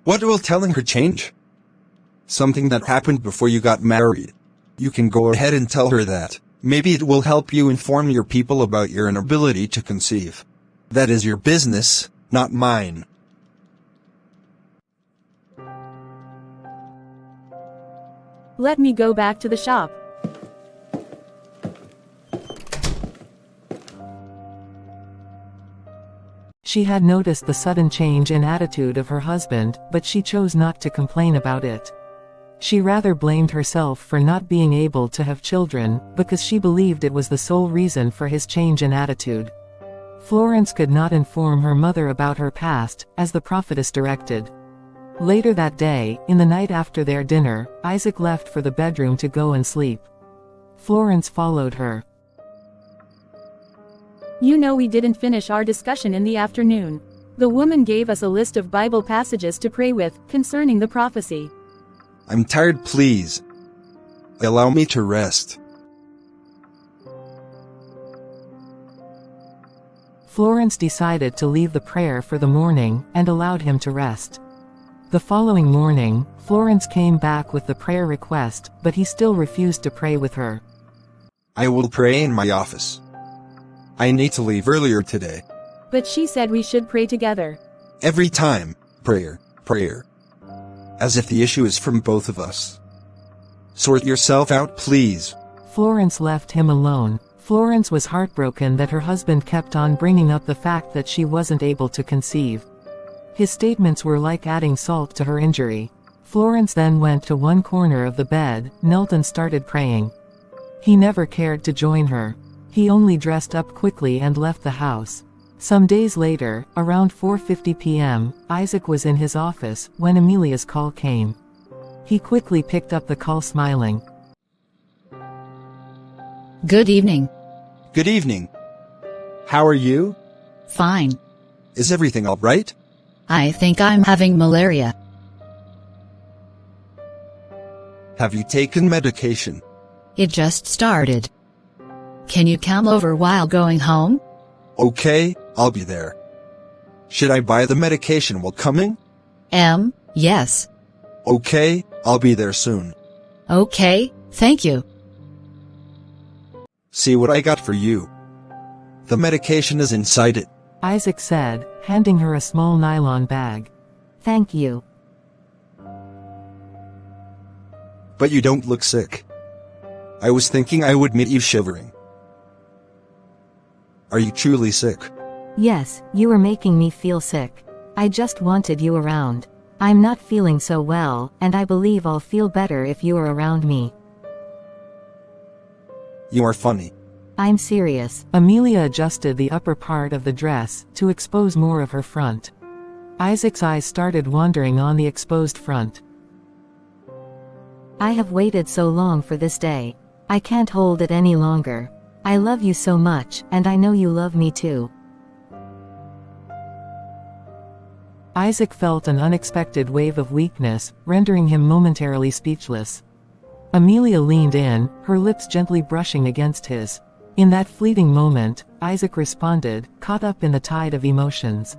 What will telling her change? Something that happened before you got married. You can go ahead and tell her that. Maybe it will help you inform your people about your inability to conceive. That is your business, not mine. Let me go back to the shop. She had noticed the sudden change in attitude of her husband, but she chose not to complain about it. She rather blamed herself for not being able to have children, because she believed it was the sole reason for his change in attitude. Florence could not inform her mother about her past, as the prophetess directed. Later that day, in the night after their dinner, Isaac left for the bedroom to go and sleep. Florence followed her. You know we didn't finish our discussion in the afternoon. The woman gave us a list of Bible passages to pray with, concerning the prophecy. I'm tired, please. Allow me to rest. Florence decided to leave the prayer for the morning, and allowed him to rest. The following morning, Florence came back with the prayer request, but he still refused to pray with her. I will pray in my office. I need to leave earlier today. But she said we should pray together. Every time, prayer, prayer. As if the issue is from both of us. Sort yourself out, please. Florence left him alone. Florence was heartbroken that her husband kept on bringing up the fact that she wasn't able to conceive. His statements were like adding salt to her injury. Florence then went to one corner of the bed, knelt and started praying. He never cared to join her. He only dressed up quickly and left the house. Some days later, around 4:50 p.m., Isaac was in his office when Amelia's call came. He quickly picked up the call smiling. Good evening. Good evening. How are you? Fine. Is everything all right? I think I'm having malaria. Have you taken medication? It just started. Can you come over while going home? Okay, I'll be there. Should I buy the medication while coming? Yes. Okay, I'll be there soon. Okay, thank you. See what I got for you. The medication is inside it. Isaac said, handing her a small nylon bag. Thank you. But you don't look sick. I was thinking I would meet you shivering. Are you truly sick? Yes, you were making me feel sick. I just wanted you around. I'm not feeling so well, and I believe I'll feel better if you are around me. You are funny. I'm serious. Amelia adjusted the upper part of the dress to expose more of her front. Isaac's eyes started wandering on the exposed front. I have waited so long for this day. I can't hold it any longer. I love you so much, and I know you love me too. Isaac felt an unexpected wave of weakness, rendering him momentarily speechless. Amelia leaned in, her lips gently brushing against his. In that fleeting moment, Isaac responded, caught up in the tide of emotions.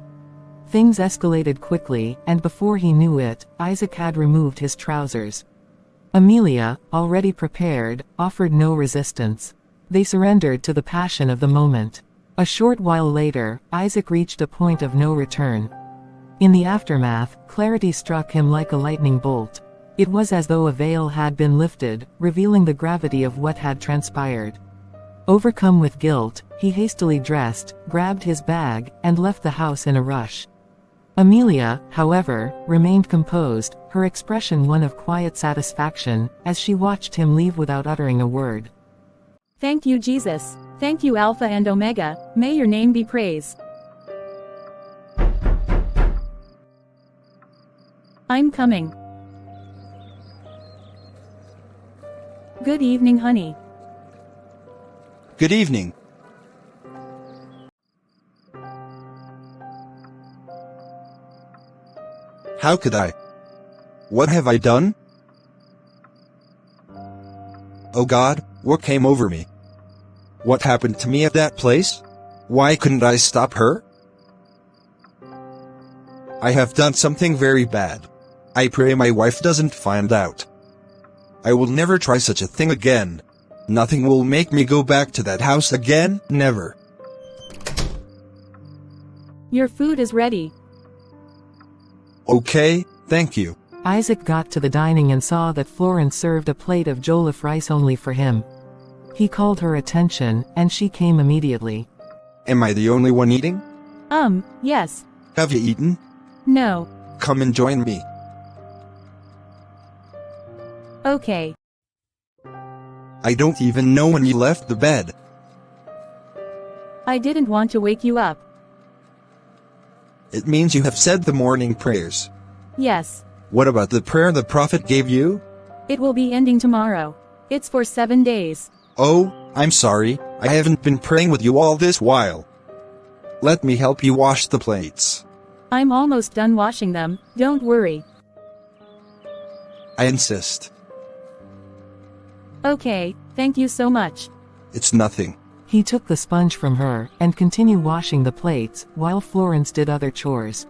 Things escalated quickly, and before he knew it, Isaac had removed his trousers. Amelia, already prepared, offered no resistance. They surrendered to the passion of the moment. A short while later, Isaac reached a point of no return. In the aftermath, clarity struck him like a lightning bolt. It was as though a veil had been lifted, revealing the gravity of what had transpired. Overcome with guilt, he hastily dressed, grabbed his bag, and left the house in a rush. Amelia, however, remained composed, her expression one of quiet satisfaction, as she watched him leave without uttering a word. Thank you, Jesus. Thank you, Alpha and Omega. May your name be praised. I'm coming. Good evening, honey. Good evening. How could I? What have I done? Oh God, what came over me? What happened to me at that place? Why couldn't I stop her? I have done something very bad. I pray my wife doesn't find out. I will never try such a thing again. Nothing will make me go back to that house again, never. Your food is ready. Okay, thank you. Isaac got to the dining and saw that Florence served a plate of jollof rice only for him. He called her attention, and she came immediately. Am I the only one eating? Yes. Have you eaten? No. Come and join me. Okay. I don't even know when you left the bed. I didn't want to wake you up. It means you have said the morning prayers. Yes. What about the prayer the prophet gave you? It will be ending tomorrow. It's for 7 days. Oh, I'm sorry, I haven't been praying with you all this while. Let me help you wash the plates. I'm almost done washing them, don't worry. I insist. Okay, thank you so much. It's nothing. He took the sponge from her, and continued washing the plates, while Florence did other chores.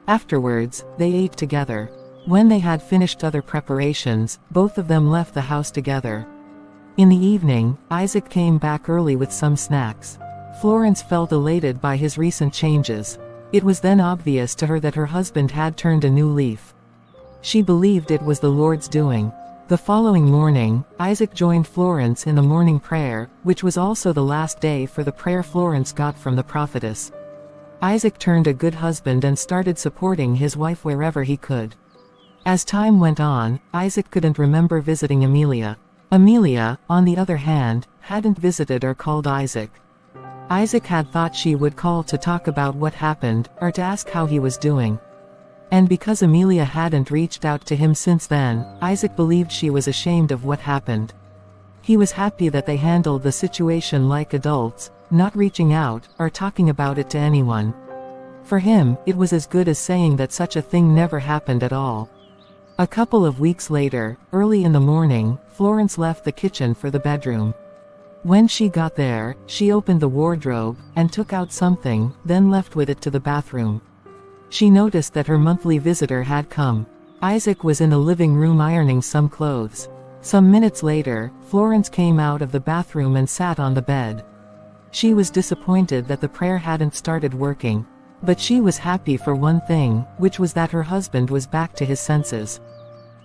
Afterwards, they ate together. When they had finished other preparations, both of them left the house together. In the evening, Isaac came back early with some snacks. Florence felt elated by his recent changes. It was then obvious to her that her husband had turned a new leaf. She believed it was the Lord's doing. The following morning, Isaac joined Florence in the morning prayer, which was also the last day for the prayer Florence got from the prophetess. Isaac turned a good husband and started supporting his wife wherever he could. As time went on, Isaac couldn't remember visiting Amelia. Amelia, on the other hand, hadn't visited or called Isaac. Isaac had thought she would call to talk about what happened, or to ask how he was doing. And because Amelia hadn't reached out to him since then, Isaac believed she was ashamed of what happened. He was happy that they handled the situation like adults, not reaching out, or talking about it to anyone. For him, it was as good as saying that such a thing never happened at all. A couple of weeks later, early in the morning, Florence left the kitchen for the bedroom. When she got there, she opened the wardrobe, and took out something, then left with it to the bathroom. She noticed that her monthly visitor had come. Isaac was in the living room ironing some clothes. Some minutes later, Florence came out of the bathroom and sat on the bed. She was disappointed that the prayer hadn't started working. But she was happy for one thing, which was that her husband was back to his senses.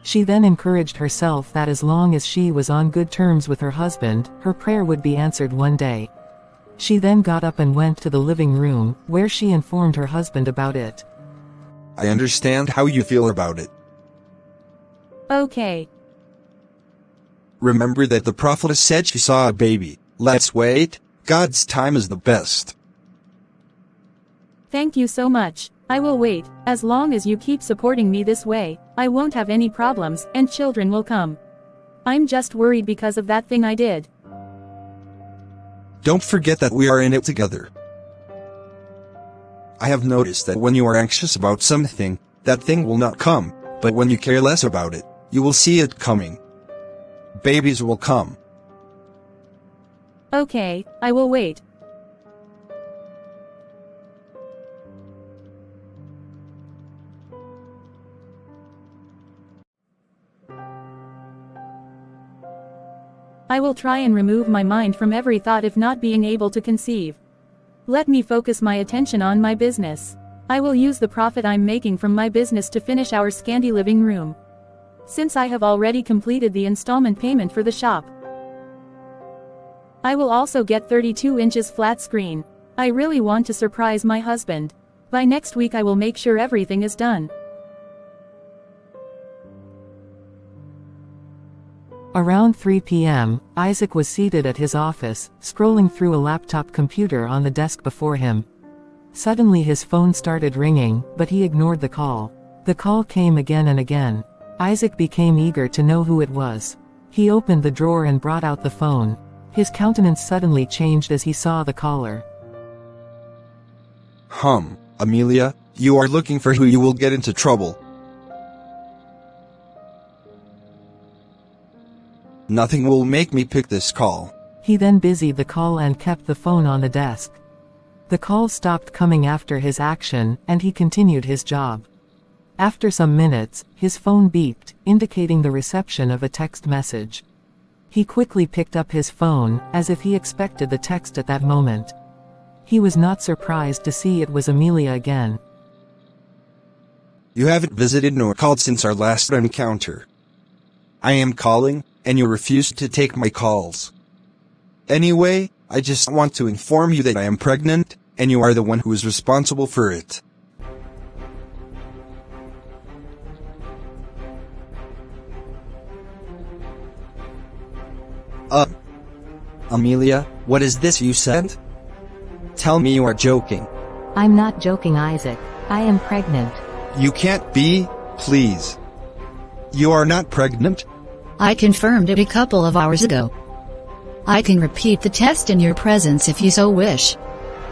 She then encouraged herself that as long as she was on good terms with her husband, her prayer would be answered one day. She then got up and went to the living room, where she informed her husband about it. I understand how you feel about it. Okay. Remember that the prophetess said she saw a baby. Let's wait. God's time is the best. Thank you so much. I will wait. As long as you keep supporting me this way, I won't have any problems, and children will come. I'm just worried because of that thing I did. Don't forget that we are in it together. I have noticed that when you are anxious about something, that thing will not come, but when you care less about it, you will see it coming. Babies will come. Okay, I will wait. I will try and remove my mind from every thought of not being able to conceive. Let me focus my attention on my business. I will use the profit I'm making from my business to finish our scanty living room. Since I have already completed the installment payment for the shop, I will also get 32 inches flat screen. I really want to surprise my husband. By next week I will make sure everything is done. Around 3 p.m., Isaac was seated at his office, scrolling through a laptop computer on the desk before him. Suddenly his phone started ringing, but he ignored the call. The call came again and again. Isaac became eager to know who it was. He opened the drawer and brought out the phone. His countenance suddenly changed as he saw the caller. Amelia, you are looking for who you will get into trouble. Nothing will make me pick this call. He then busied the call and kept the phone on the desk. The call stopped coming after his action, and he continued his job. After some minutes, his phone beeped, indicating the reception of a text message. He quickly picked up his phone, as if he expected the text at that moment. He was not surprised to see it was Amelia again. You haven't visited nor called since our last encounter. I am calling, and you refused to take my calls. Anyway, I just want to inform you that I am pregnant, and you are the one who is responsible for it. Amelia, what is this you said? Tell me you are joking. I'm not joking, Isaac. I am pregnant. You can't be, please. You are not pregnant? I confirmed it a couple of hours ago. I can repeat the test in your presence if you so wish.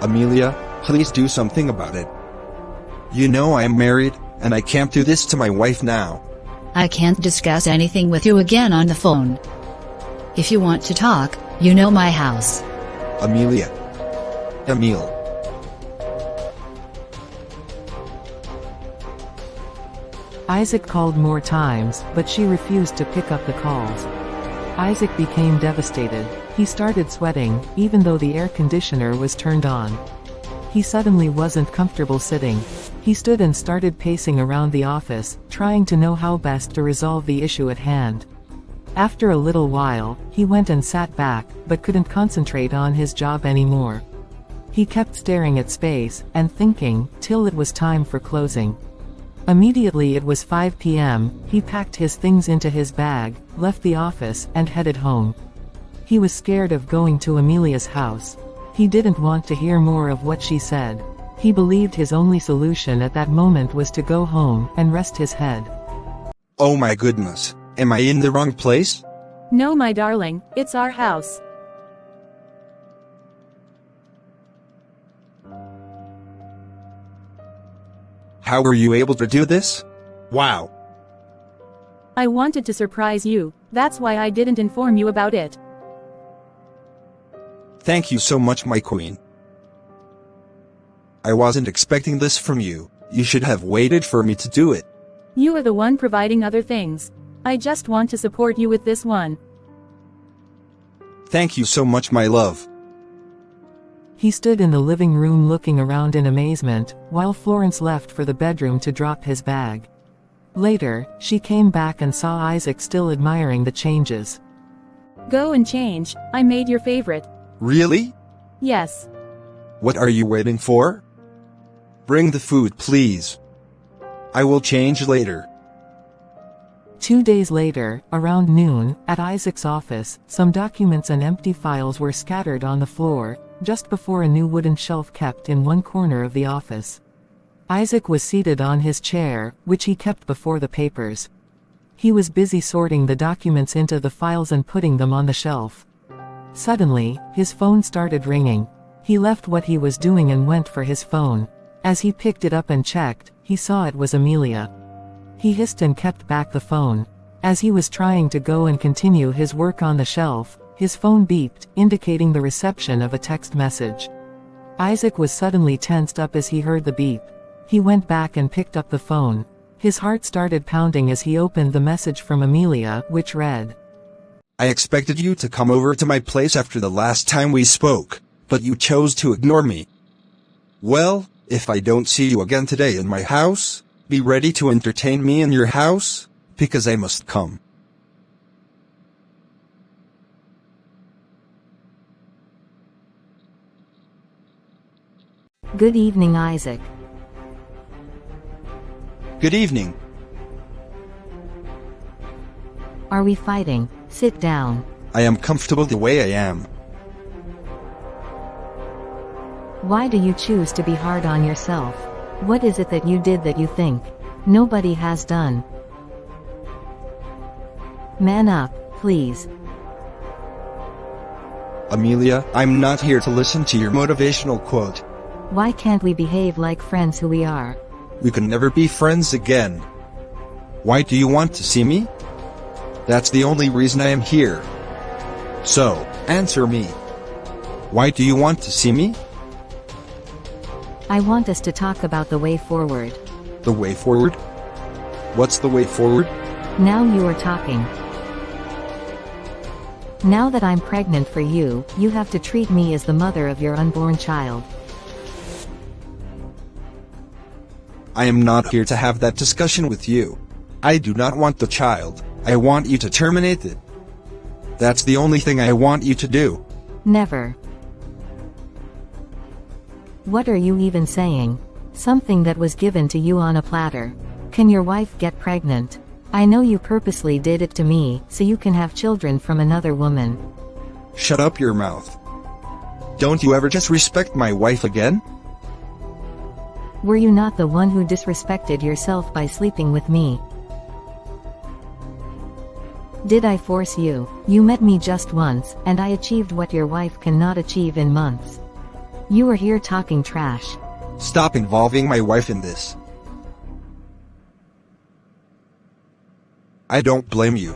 Amelia, please do something about it. You know I am married, and I can't do this to my wife now. I can't discuss anything with you again on the phone. If you want to talk, you know my house. Amelia. Emile. Isaac called more times, but she refused to pick up the calls. Isaac became devastated. He started sweating, even though the air conditioner was turned on. He suddenly wasn't comfortable sitting. He stood and started pacing around the office, trying to know how best to resolve the issue at hand. After a little while, he went and sat back, but couldn't concentrate on his job anymore. He kept staring at space, and thinking, till it was time for closing. Immediately it was 5 p.m., he packed his things into his bag, left the office, and headed home. He was scared of going to Amelia's house. He didn't want to hear more of what she said. He believed his only solution at that moment was to go home, and rest his head. Oh my goodness, am I in the wrong place? No, my darling, it's our house. How were you able to do this? Wow. I wanted to surprise you, that's why I didn't inform you about it. Thank you so much, my queen. I wasn't expecting this from you. You should have waited for me to do it. You are the one providing other things. I just want to support you with this one. Thank you so much, my love. He stood in the living room looking around in amazement, while Florence left for the bedroom to drop his bag. Later, she came back and saw Isaac still admiring the changes. Go and change, I made your favorite. Really? Yes. What are you waiting for? Bring the food, please. I will change later. 2 days later, around noon, at Isaac's office, some documents and empty files were scattered on the floor, just before a new wooden shelf kept in one corner of the office. Isaac was seated on his chair, which he kept before the papers. He was busy sorting the documents into the files and putting them on the shelf. Suddenly, his phone started ringing. He left what he was doing and went for his phone. As he picked it up and checked, he saw it was Amelia. He hissed and kept back the phone. As he was trying to go and continue his work on the shelf, his phone beeped, indicating the reception of a text message. Isaac was suddenly tensed up as he heard the beep. He went back and picked up the phone. His heart started pounding as he opened the message from Amelia, which read, I expected you to come over to my place after the last time we spoke, but you chose to ignore me. Well, if I don't see you again today in my house, be ready to entertain me in your house, because I must come. Good evening, Isaac. Good evening. Are we fighting? Sit down. I am comfortable the way I am. Why do you choose to be hard on yourself? What is it that you did that you think nobody has done? Man up, please. Amelia, I'm not here to listen to your motivational quote. Why can't we behave like friends who we are? We can never be friends again. Why do you want to see me? That's the only reason I am here. So, answer me. Why do you want to see me? I want us to talk about the way forward. The way forward? What's the way forward? Now you are talking. Now that I'm pregnant for you, you have to treat me as the mother of your unborn child. I am not here to have that discussion with you. I do not want the child. I want you to terminate it. That's the only thing I want you to do. Never. What are you even saying? Something that was given to you on a platter. Can your wife get pregnant? I know you purposely did it to me, so you can have children from another woman. Shut up your mouth. Don't you ever just respect my wife again? Were you not the one who disrespected yourself by sleeping with me? Did I force you? You met me just once, and I achieved what your wife cannot achieve in months. You are here talking trash. Stop involving my wife in this. I don't blame you.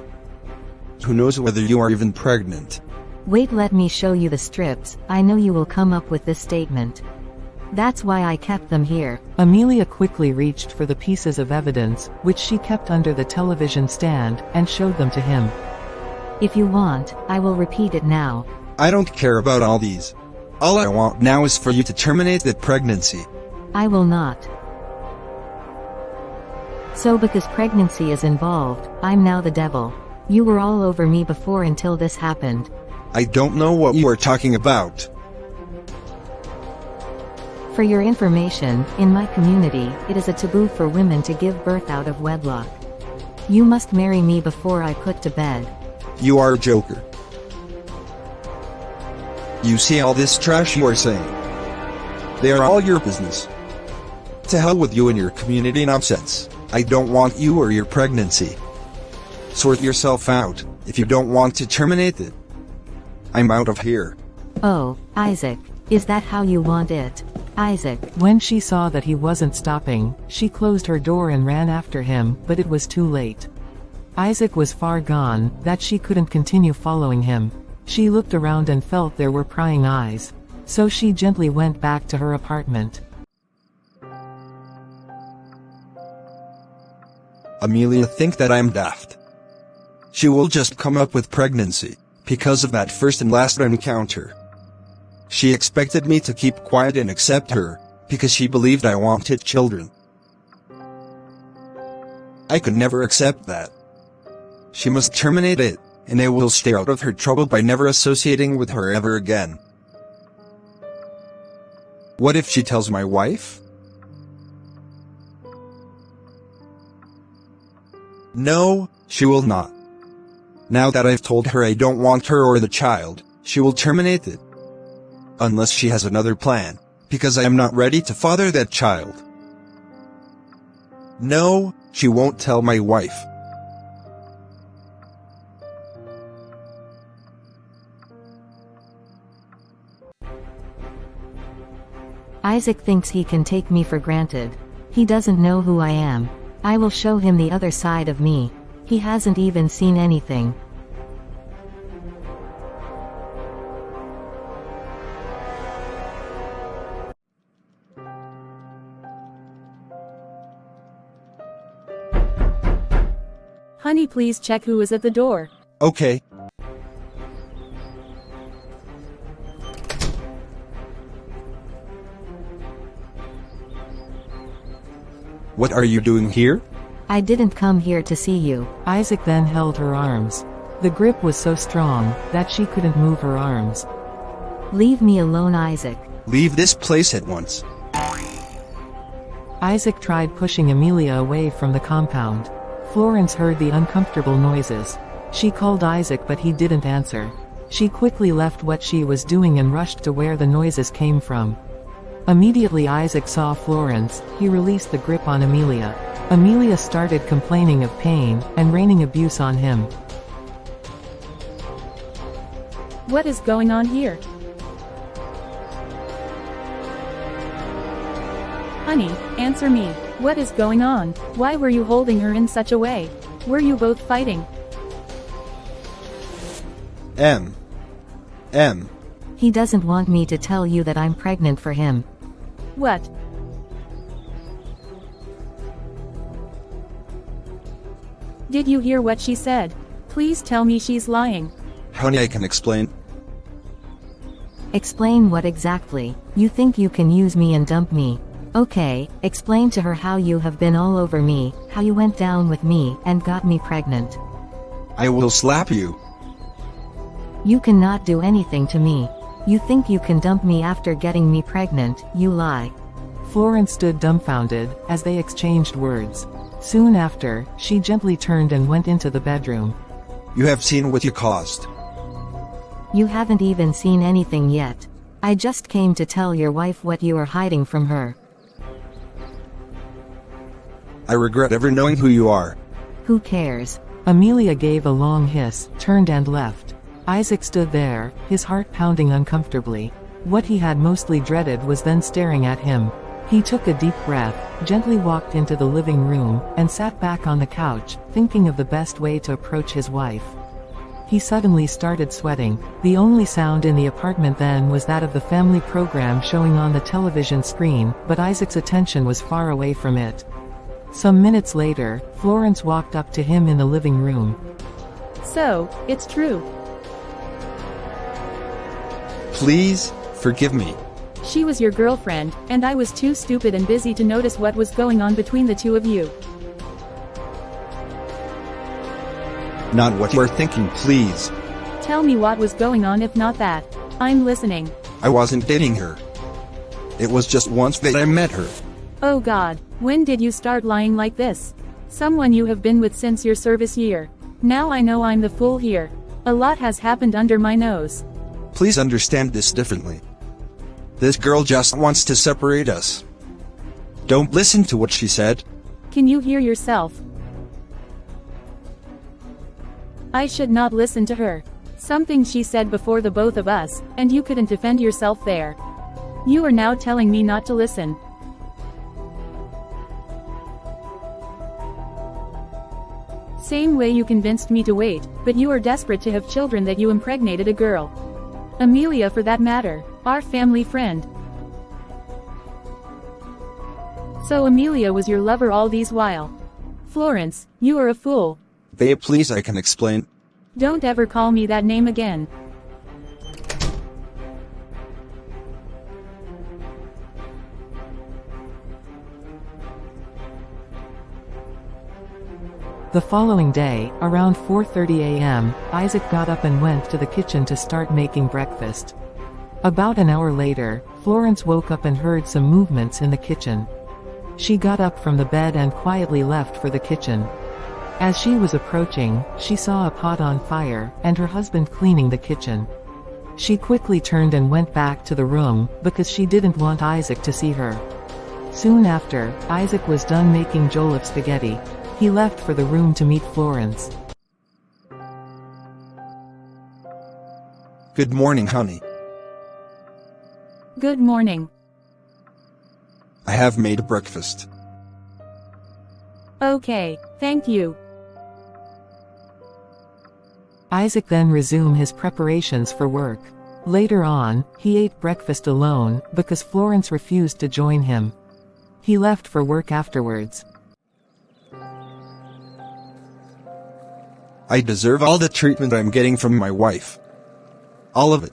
Who knows whether you are even pregnant? Wait, let me show you the strips. I know you will come up with this statement. That's why I kept them here. Amelia quickly reached for the pieces of evidence, which she kept under the television stand, and showed them to him. If you want, I will repeat it now. I don't care about all these. All I want now is for you to terminate that pregnancy. I will not. So because pregnancy is involved, I'm now the devil. You were all over me before until this happened. I don't know what you are talking about. For your information, in my community, it is a taboo for women to give birth out of wedlock. You must marry me before I put to bed. You are a joker. You see all this trash you are saying? They are all your business. To hell with you and your community nonsense. I don't want you or your pregnancy. Sort yourself out, if you don't want to terminate it. I'm out of here. Oh, Isaac, is that how you want it? Isaac. When she saw that he wasn't stopping, she closed her door and ran after him, but it was too late. Isaac was far gone, that she couldn't continue following him. She looked around and felt there were prying eyes. So she gently went back to her apartment. Amelia think that I'm daft. She will just come up with pregnancy, because of that first and last encounter. She expected me to keep quiet and accept her, because she believed I wanted children. I could never accept that. She must terminate it, and I will stay out of her trouble by never associating with her ever again. What if she tells my wife? No, she will not. Now that I've told her I don't want her or the child, she will terminate it. Unless she has another plan, because I am not ready to father that child. No, she won't tell my wife. Isaac thinks he can take me for granted. He doesn't know who I am. I will show him the other side of me. He hasn't even seen anything. Honey, please check who is at the door. Okay. What are you doing here? I didn't come here to see you. Isaac then held her arms. The grip was so strong, that she couldn't move her arms. Leave me alone, Isaac. Leave this place at once. Isaac tried pushing Amelia away from the compound. Florence heard the uncomfortable noises. She called Isaac but he didn't answer. She quickly left what she was doing and rushed to where the noises came from. Immediately Isaac saw Florence, he released the grip on Amelia. Amelia started complaining of pain, and raining abuse on him. What is going on here? Honey, answer me. What is going on? Why were you holding her in such a way? Were you both fighting? He doesn't want me to tell you that I'm pregnant for him. What? Did you hear what she said? Please tell me she's lying. Honey, I can explain. Explain what exactly? You think you can use me and dump me? Okay, explain to her how you have been all over me, how you went down with me, and got me pregnant. I will slap you. You cannot do anything to me. You think you can dump me after getting me pregnant, you lie. Florence stood dumbfounded, as they exchanged words. Soon after, she gently turned and went into the bedroom. You have seen what you caused. You haven't even seen anything yet. I just came to tell your wife what you are hiding from her. I regret ever knowing who you are. Who cares? Amelia gave a long hiss, turned and left. Isaac stood there, his heart pounding uncomfortably. What he had mostly dreaded was then staring at him. He took a deep breath, gently walked into the living room, and sat back on the couch, thinking of the best way to approach his wife. He suddenly started sweating. The only sound in the apartment then was that of the family program showing on the television screen, but Isaac's attention was far away from it. Some minutes later, Florence walked up to him in the living room. So, it's true. Please, forgive me. She was your girlfriend, and I was too stupid and busy to notice what was going on between the two of you. Not what you are thinking, please. Tell me what was going on, if not that. I'm listening. I wasn't dating her. It was just once that I met her. Oh God, when did you start lying like this? Someone you have been with since your service year. Now I know I'm the fool here. A lot has happened under my nose. Please understand this differently. This girl just wants to separate us. Don't listen to what she said. Can you hear yourself? I should not listen to her. Something she said before the both of us, and you couldn't defend yourself there. You are now telling me not to listen. Same way you convinced me to wait, but you are desperate to have children that you impregnated a girl. Amelia for that matter, our family friend. So Amelia was your lover all these while. Florence, you are a fool. Babe, please, I can explain. Don't ever call me that name again. The following day, around 4:30 a.m., Isaac got up and went to the kitchen to start making breakfast. About an hour later, Florence woke up and heard some movements in the kitchen. She got up from the bed and quietly left for the kitchen. As she was approaching, she saw a pot on fire, and her husband cleaning the kitchen. She quickly turned and went back to the room, because she didn't want Isaac to see her. Soon after, Isaac was done making jollof spaghetti. He left for the room to meet Florence. Good morning, honey. Good morning. I have made breakfast. Okay, thank you. Isaac then resumed his preparations for work. Later on, he ate breakfast alone, because Florence refused to join him. He left for work afterwards. I deserve all the treatment I'm getting from my wife. All of it.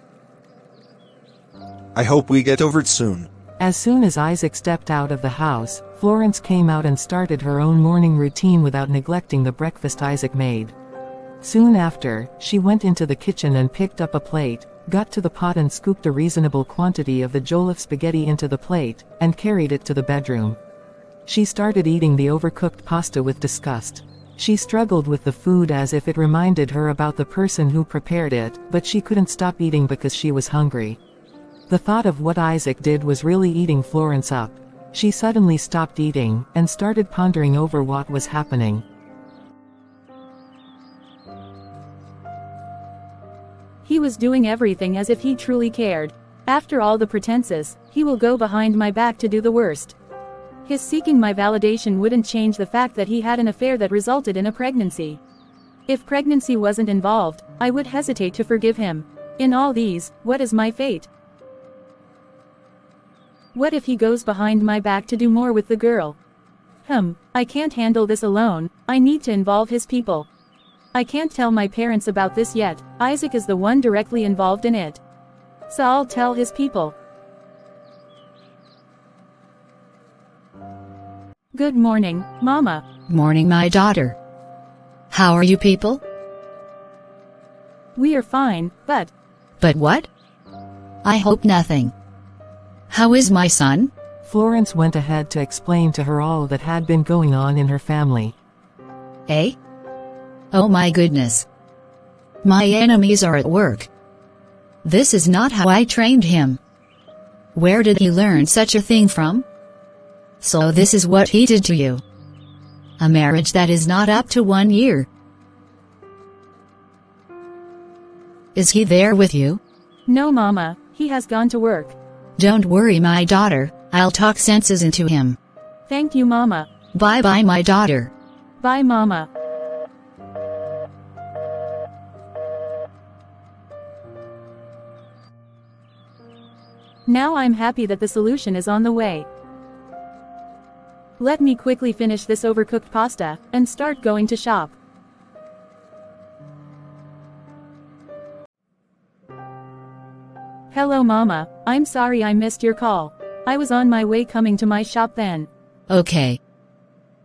I hope we get over it soon. As soon as Isaac stepped out of the house, Florence came out and started her own morning routine without neglecting the breakfast Isaac made. Soon after, she went into the kitchen and picked up a plate, got to the pot and scooped a reasonable quantity of the jollof spaghetti into the plate, and carried it to the bedroom. She started eating the overcooked pasta with disgust. She struggled with the food as if it reminded her about the person who prepared it, but she couldn't stop eating because she was hungry. The thought of what Isaac did was really eating Florence up. She suddenly stopped eating, and started pondering over what was happening. He was doing everything as if he truly cared. After all the pretenses, he will go behind my back to do the worst. His seeking my validation wouldn't change the fact that he had an affair that resulted in a pregnancy. If pregnancy wasn't involved, I would hesitate to forgive him. In all these, what is my fate? What if he goes behind my back to do more with the girl? I can't handle this alone, I need to involve his people. I can't tell my parents about this yet, Isaac is the one directly involved in it. So I'll tell his people. Good morning, Mama. Morning, my daughter. How are you people? We are fine, but... But what? I hope nothing. How is my son? Florence went ahead to explain to her all that had been going on in her family. Eh? Oh my goodness. My enemies are at work. This is not how I trained him. Where did he learn such a thing from? So this is what he did to you. A marriage that is not up to 1 year. Is he there with you? No, Mama, he has gone to work. Don't worry, my daughter, I'll talk senses into him. Thank you, Mama. Bye-bye, my daughter. Bye, Mama. Now I'm happy that the solution is on the way. Let me quickly finish this overcooked pasta, and start going to shop. Hello, Mama, I'm sorry I missed your call. I was on my way coming to my shop then. Okay.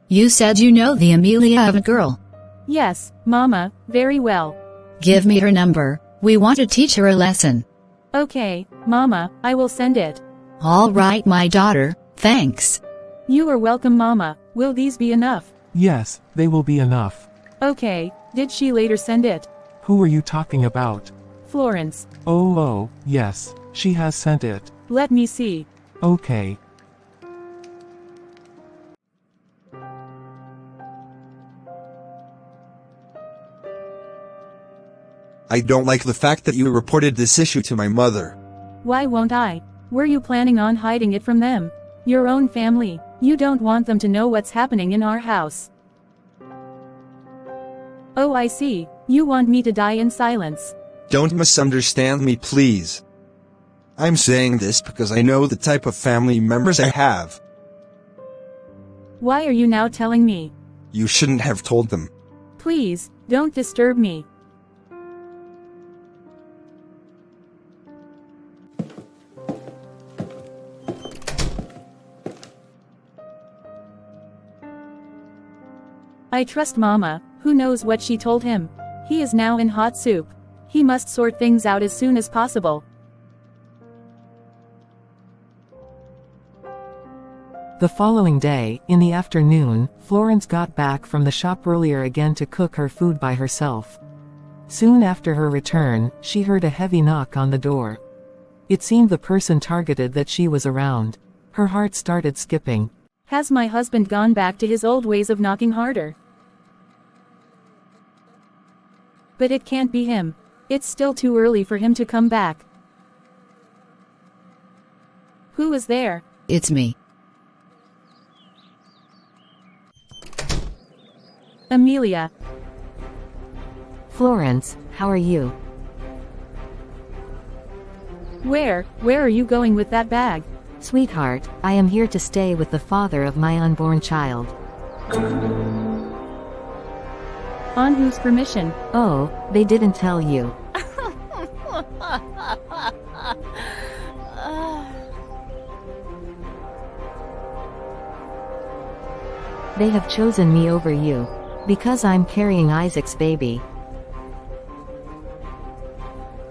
You said you know the Amelia girl. Yes, Mama, very well. Give me her number, we want to teach her a lesson. Okay, Mama, I will send it. All right, my daughter, thanks. You are welcome, Mama. Will these be enough? Yes, they will be enough. Okay, did she later send it? Who are you talking about? Florence. Oh, yes, she has sent it. Let me see. Okay. I don't like the fact that you reported this issue to my mother. Why won't I? Were you planning on hiding it from them? Your own family. You don't want them to know what's happening in our house. Oh, I see. You want me to die in silence. Don't misunderstand me, please. I'm saying this because I know the type of family members I have. Why are you now telling me? You shouldn't have told them. Please, don't disturb me. I trust Mama, who knows what she told him. He is now in hot soup. He must sort things out as soon as possible. The following day, in the afternoon, Florence got back from the shop earlier again to cook her food by herself. Soon after her return, she heard a heavy knock on the door. It seemed the person targeted that she was around. Her heart started skipping. Has my husband gone back to his old ways of knocking harder? But it can't be him. It's still too early for him to come back. Who is there? It's me. Amelia. Florence, how are you? Where are you going with that bag? Sweetheart, I am here to stay with the father of my unborn child. On whose permission? Oh, they didn't tell you. They have chosen me over you. Because I'm carrying Isaac's baby.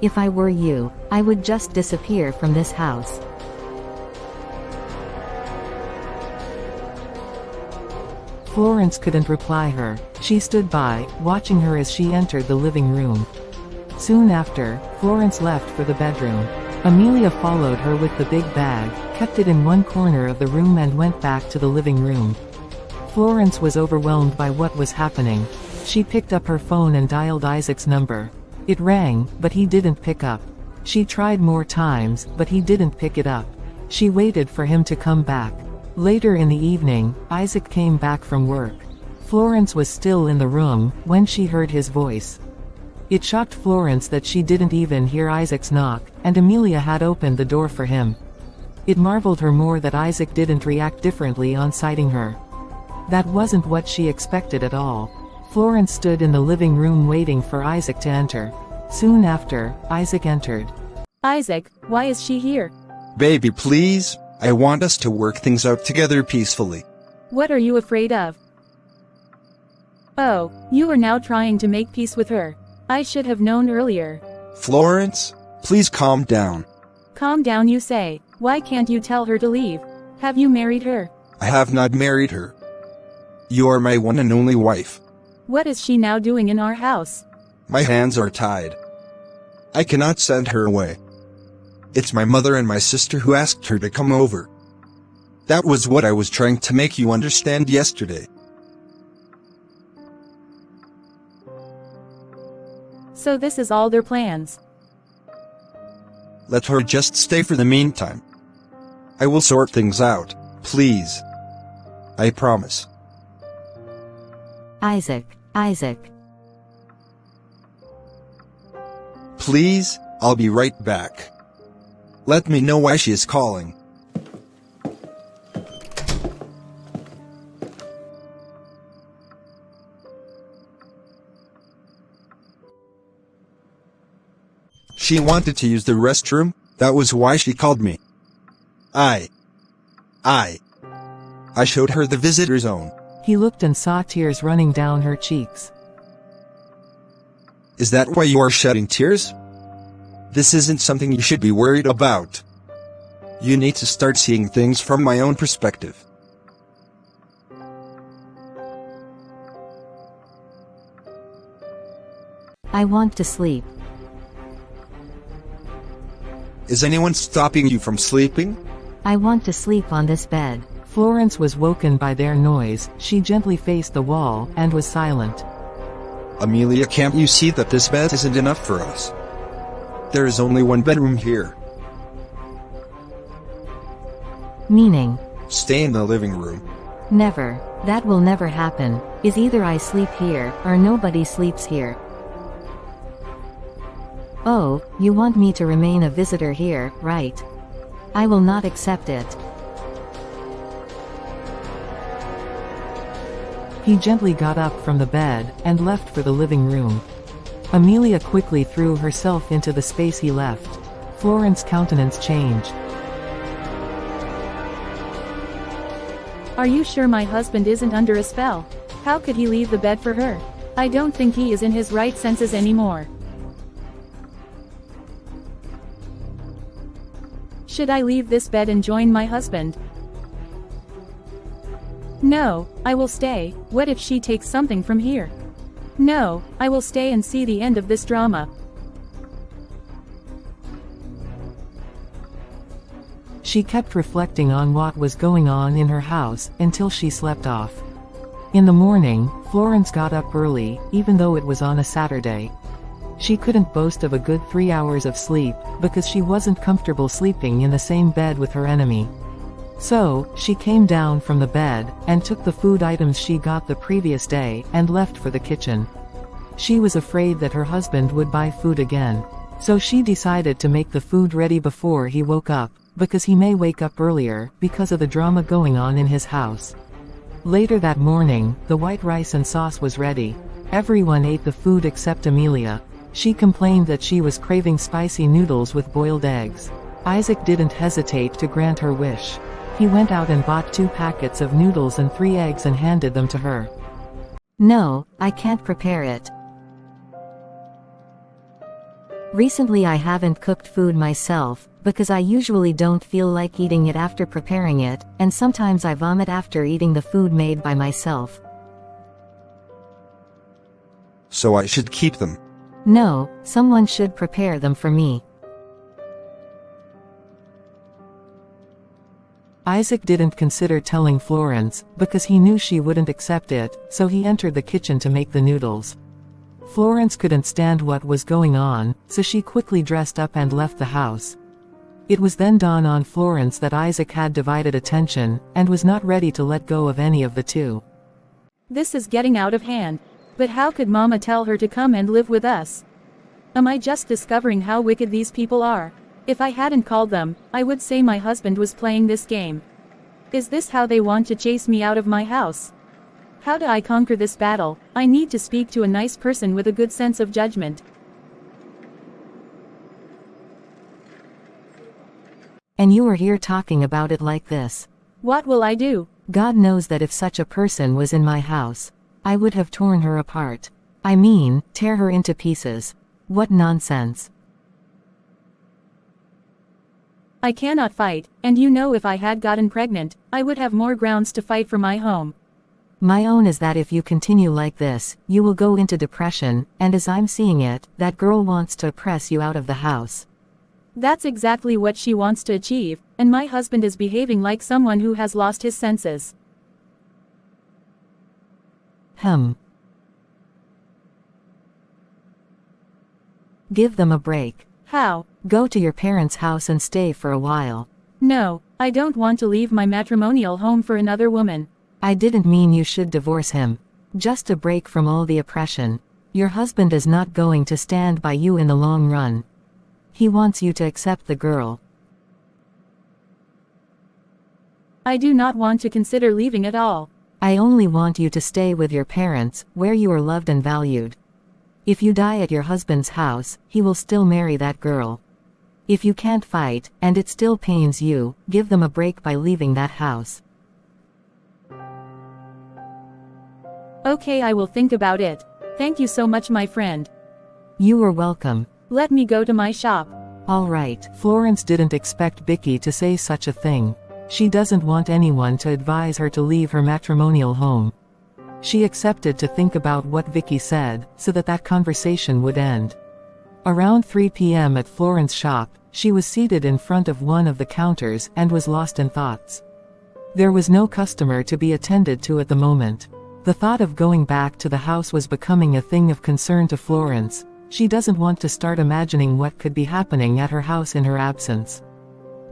If I were you, I would just disappear from this house. Florence couldn't reply her. She stood by, watching her as she entered the living room. Soon after, Florence left for the bedroom. Amelia followed her with the big bag, kept it in one corner of the room and went back to the living room. Florence was overwhelmed by what was happening. She picked up her phone and dialed Isaac's number. It rang, but he didn't pick up. She tried more times, but he didn't pick it up. She waited for him to come back. Later in the evening, Isaac came back from work. Florence was still in the room when she heard his voice. It shocked Florence that she didn't even hear Isaac's knock, and Amelia had opened the door for him. It marveled her more that Isaac didn't react differently on sighting her. That wasn't what she expected at all. Florence stood in the living room waiting for Isaac to enter. Soon after, Isaac entered. Isaac, why is she here? Baby, please, I want us to work things out together peacefully. What are you afraid of? Oh, you are now trying to make peace with her. I should have known earlier. Florence, please calm down. Calm down, you say. Why can't you tell her to leave? Have you married her? I have not married her. You are my one and only wife. What is she now doing in our house? My hands are tied. I cannot send her away. It's my mother and my sister who asked her to come over. That was what I was trying to make you understand yesterday. So this is all their plans. Let her just stay for the meantime. I will sort things out, please. I promise. Isaac. Please, I'll be right back. Let me know why she is calling. She wanted to use the restroom, that was why she called me. I showed her the visitor zone. He looked and saw tears running down her cheeks. Is that why you are shedding tears? This isn't something you should be worried about. You need to start seeing things from my own perspective. I want to sleep. Is anyone stopping you from sleeping? I want to sleep on this bed. Florence was woken by their noise. She gently faced the wall and was silent. Amelia, can't you see that this bed isn't enough for us? There is only one bedroom here. Meaning? Stay in the living room. Never. That will never happen. Is either I sleep here, or nobody sleeps here. Oh, you want me to remain a visitor here, right? I will not accept it. He gently got up from the bed, and left for the living room. Amelia quickly threw herself into the space he left. Florence's countenance changed. Are you sure my husband isn't under a spell? How could he leave the bed for her? I don't think he is in his right senses anymore. Should I leave this bed and join my husband? No, I will stay. What if she takes something from here? No, I will stay and see the end of this drama. She kept reflecting on what was going on in her house, until she slept off. In the morning, Florence got up early, even though it was on a Saturday. She couldn't boast of a good 3 hours of sleep, because she wasn't comfortable sleeping in the same bed with her enemy. So, she came down from the bed, and took the food items she got the previous day, and left for the kitchen. She was afraid that her husband would buy food again. So she decided to make the food ready before he woke up, because he may wake up earlier, because of the drama going on in his house. Later that morning, the white rice and sauce was ready. Everyone ate the food except Amelia. She complained that she was craving spicy noodles with boiled eggs. Isaac didn't hesitate to grant her wish. He went out and bought 2 packets of noodles and 3 eggs and handed them to her. No, I can't prepare it. Recently I haven't cooked food myself, because I usually don't feel like eating it after preparing it, and sometimes I vomit after eating the food made by myself. So I should keep them. No, someone should prepare them for me. Isaac didn't consider telling Florence, because he knew she wouldn't accept it, so he entered the kitchen to make the noodles. Florence couldn't stand what was going on, so she quickly dressed up and left the house. It was then dawned on Florence that Isaac had divided attention, and was not ready to let go of any of the two. This is getting out of hand. But how could Mama tell her to come and live with us? Am I just discovering how wicked these people are? If I hadn't called them, I would say my husband was playing this game. Is this how they want to chase me out of my house? How do I conquer this battle? I need to speak to a nice person with a good sense of judgment. And you are here talking about it like this. What will I do? God knows that if such a person was in my house, I would have torn her apart. I mean, tear her into pieces. What nonsense. I cannot fight, and you know if I had gotten pregnant, I would have more grounds to fight for my home. My own is that if you continue like this, you will go into depression, and as I'm seeing it, that girl wants to press you out of the house. That's exactly what she wants to achieve, and my husband is behaving like someone who has lost his senses. Give them a break. How? Go to your parents' house and stay for a while. No, I don't want to leave my matrimonial home for another woman. I didn't mean you should divorce him. Just a break from all the oppression. Your husband is not going to stand by you in the long run. He wants you to accept the girl. I do not want to consider leaving at all. I only want you to stay with your parents, where you are loved and valued. If you die at your husband's house, he will still marry that girl. If you can't fight, and it still pains you, give them a break by leaving that house. Okay, I will think about it. Thank you so much, my friend. You are welcome. Let me go to my shop. All right. Florence didn't expect Vicky to say such a thing. She doesn't want anyone to advise her to leave her matrimonial home. She accepted to think about what Vicky said, so that conversation would end. Around 3 p.m. at Florence's shop, she was seated in front of one of the counters and was lost in thoughts. There was no customer to be attended to at the moment. The thought of going back to the house was becoming a thing of concern to Florence. She doesn't want to start imagining what could be happening at her house in her absence.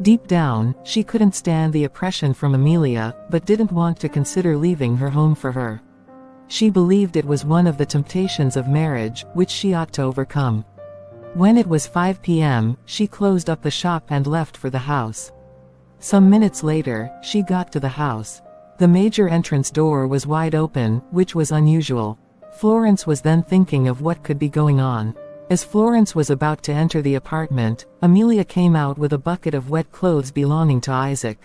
Deep down, she couldn't stand the oppression from Amelia, but didn't want to consider leaving her home for her. She believed it was one of the temptations of marriage, which she ought to overcome. When it was 5 p.m., she closed up the shop and left for the house. Some minutes later, she got to the house. The major entrance door was wide open, which was unusual. Florence was then thinking of what could be going on. As Florence was about to enter the apartment, Amelia came out with a bucket of wet clothes belonging to Isaac.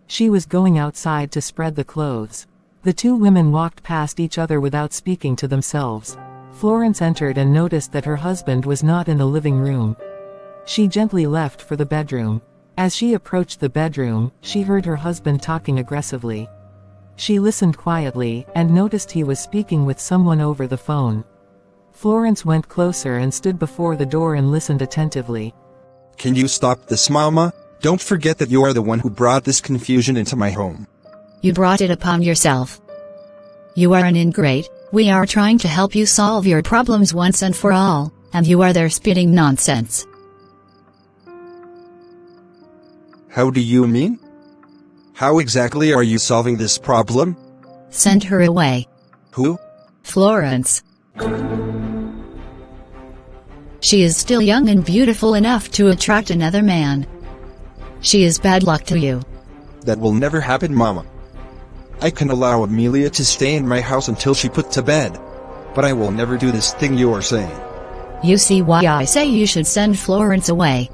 She was going outside to spread the clothes. The two women walked past each other without speaking to themselves. Florence entered and noticed that her husband was not in the living room. She gently left for the bedroom. As she approached the bedroom, she heard her husband talking aggressively. She listened quietly, and noticed he was speaking with someone over the phone. Florence went closer and stood before the door and listened attentively. Can you stop this, Mama? Don't forget that you are the one who brought this confusion into my home. You brought it upon yourself. You are an ingrate. We are trying to help you solve your problems once and for all, and you are there spitting nonsense. How do you mean? How exactly are you solving this problem? Send her away. Who? Florence. She is still young and beautiful enough to attract another man. She is bad luck to you. That will never happen, Mama. I can allow Amelia to stay in my house until she put to bed. But I will never do this thing you are saying. You see why I say you should send Florence away.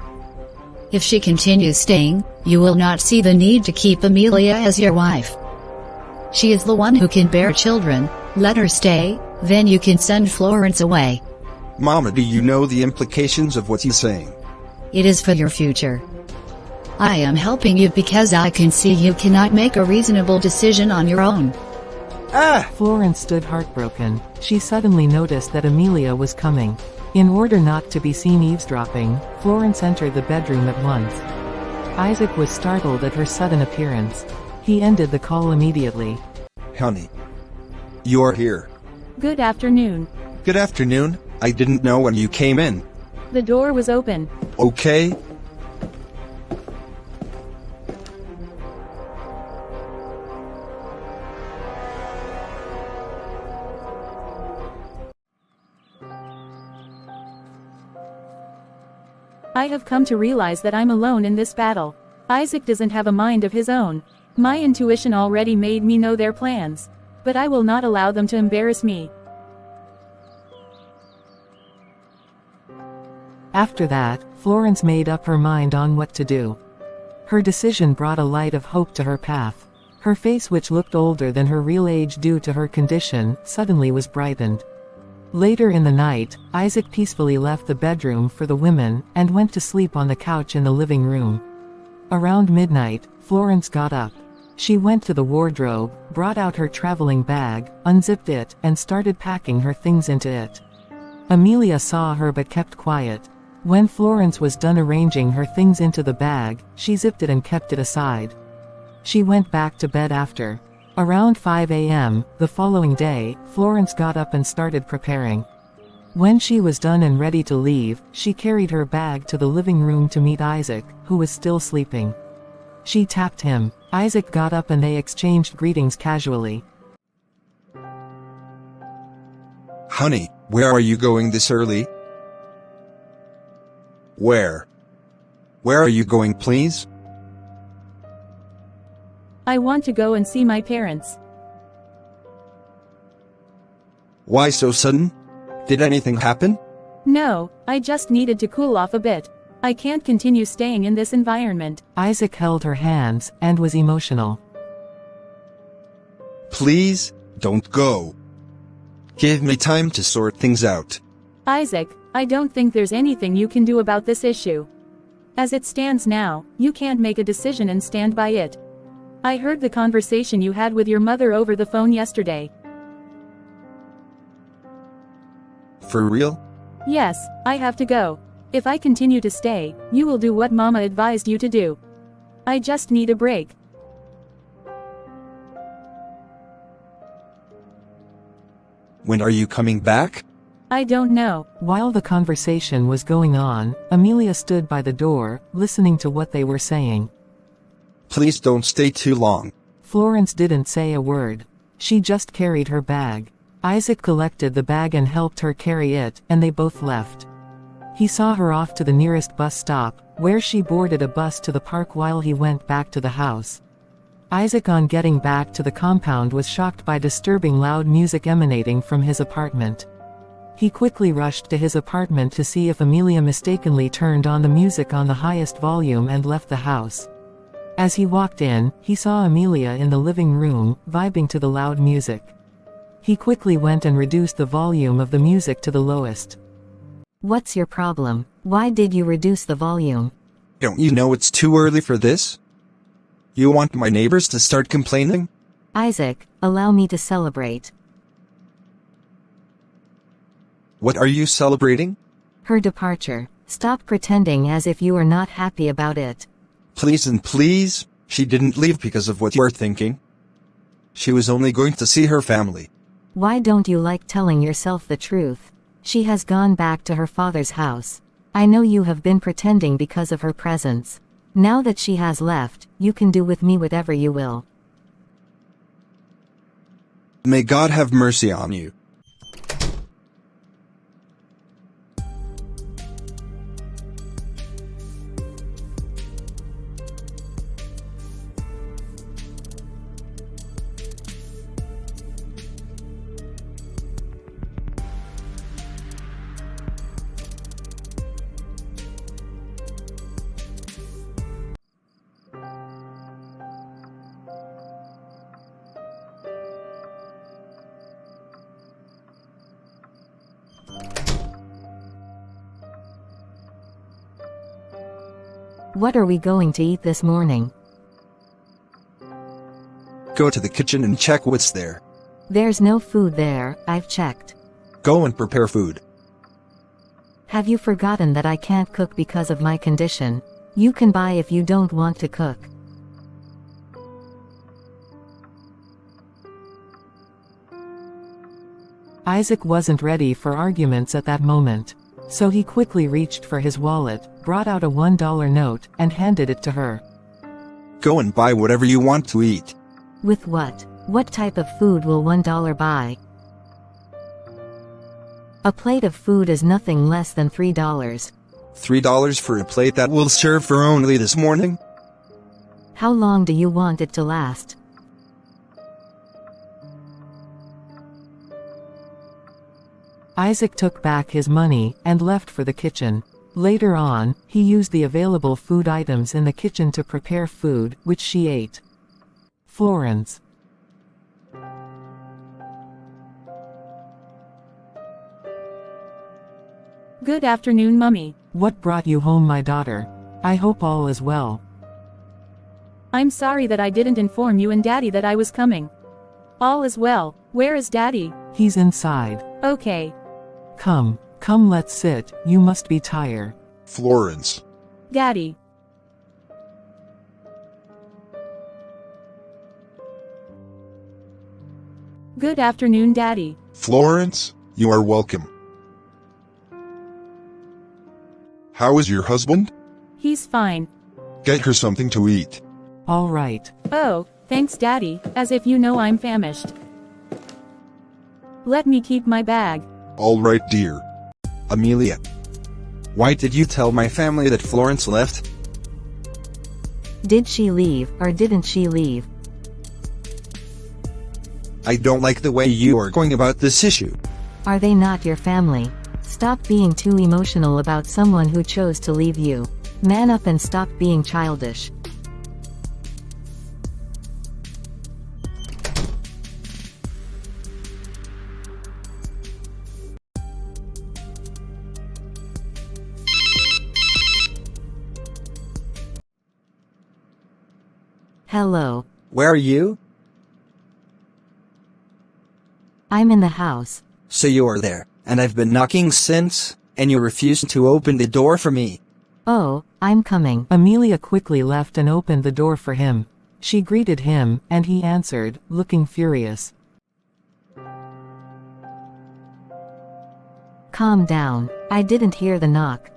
If she continues staying, you will not see the need to keep Amelia as your wife. She is the one who can bear children. Let her stay, then you can send Florence away. Mama, do you know the implications of what you're saying? It is for your future. I am helping you because I can see you cannot make a reasonable decision on your own. Florence stood heartbroken. She suddenly noticed that Amelia was coming. In order not to be seen eavesdropping, Florence entered the bedroom at once. Isaac was startled at her sudden appearance. He ended the call immediately. Honey. You are here. Good afternoon. Good afternoon. I didn't know when you came in. The door was open. Okay. I have come to realize that I'm alone in this battle. Isaac doesn't have a mind of his own. My intuition already made me know their plans. But I will not allow them to embarrass me. After that, Florence made up her mind on what to do. Her decision brought a light of hope to her path. Her face, which looked older than her real age due to her condition, suddenly was brightened. Later in the night, Isaac peacefully left the bedroom for the women, and went to sleep on the couch in the living room. Around midnight, Florence got up. She went to the wardrobe, brought out her traveling bag, unzipped it, and started packing her things into it. Amelia saw her but kept quiet. When Florence was done arranging her things into the bag, she zipped it and kept it aside. She went back to bed after. Around 5 a.m., the following day, Florence got up and started preparing. When she was done and ready to leave, she carried her bag to the living room to meet Isaac, who was still sleeping. She tapped him. Isaac got up and they exchanged greetings casually. Honey, where are you going this early? Where? Where are you going, please? I want to go and see my parents. Why so sudden? Did anything happen? No, I just needed to cool off a bit. I can't continue staying in this environment. Isaac held her hands, and was emotional. Please, don't go. Give me time to sort things out. Isaac, I don't think there's anything you can do about this issue. As it stands now, you can't make a decision and stand by it. I heard the conversation you had with your mother over the phone yesterday. For real? Yes, I have to go. If I continue to stay, you will do what Mama advised you to do. I just need a break. When are you coming back? I don't know. While the conversation was going on, Amelia stood by the door, listening to what they were saying. Please don't stay too long. Florence didn't say a word. She just carried her bag. Isaac collected the bag and helped her carry it, and they both left. He saw her off to the nearest bus stop, where she boarded a bus to the park while he went back to the house. Isaac, on getting back to the compound, was shocked by disturbing loud music emanating from his apartment. He quickly rushed to his apartment to see if Amelia mistakenly turned on the music on the highest volume and left the house. As he walked in, he saw Amelia in the living room, vibing to the loud music. He quickly went and reduced the volume of the music to the lowest. What's your problem? Why did you reduce the volume? Don't you know it's too early for this? You want my neighbors to start complaining? Isaac, allow me to celebrate. What are you celebrating? Her departure. Stop pretending as if you are not happy about it. Please and please, she didn't leave because of what you're thinking. She was only going to see her family. Why don't you like telling yourself the truth? She has gone back to her father's house. I know you have been pretending because of her presence. Now that she has left, you can do with me whatever you will. May God have mercy on you. What are we going to eat this morning? Go to the kitchen and check what's there. There's no food there, I've checked. Go and prepare food. Have you forgotten that I can't cook because of my condition? You can buy if you don't want to cook. Isaac wasn't ready for arguments at that moment. So he quickly reached for his wallet, brought out a $1 note, and handed it to her. Go and buy whatever you want to eat. With what? What type of food will $1 buy? A plate of food is nothing less than $3. $3 for a plate that will serve for only this morning? How long do you want it to last? Isaac took back his money, and left for the kitchen. Later on, he used the available food items in the kitchen to prepare food, which she ate. Florence. Good afternoon, Mummy. What brought you home, my daughter? I hope all is well. I'm sorry that I didn't inform you and Daddy that I was coming. All is well. Where is Daddy? He's inside. Okay. Come, let's sit, you must be tired. Florence. Daddy. Good afternoon, Daddy. Florence, you are welcome. How is your husband? He's fine. Get her something to eat. All right. Oh, thanks, Daddy, as if you know I'm famished. Let me keep my bag. All right, dear. Amelia. Why did you tell my family that Florence left? Did she leave, or didn't she leave? I don't like the way you are going about this issue. Are they not your family? Stop being too emotional about someone who chose to leave you. Man up and stop being childish. Hello. Where are you? I'm in the house. So you are there, and I've been knocking since, and you refused to open the door for me. Oh, I'm coming. Amelia quickly left and opened the door for him. She greeted him, and he answered, looking furious. Calm down. I didn't hear the knock.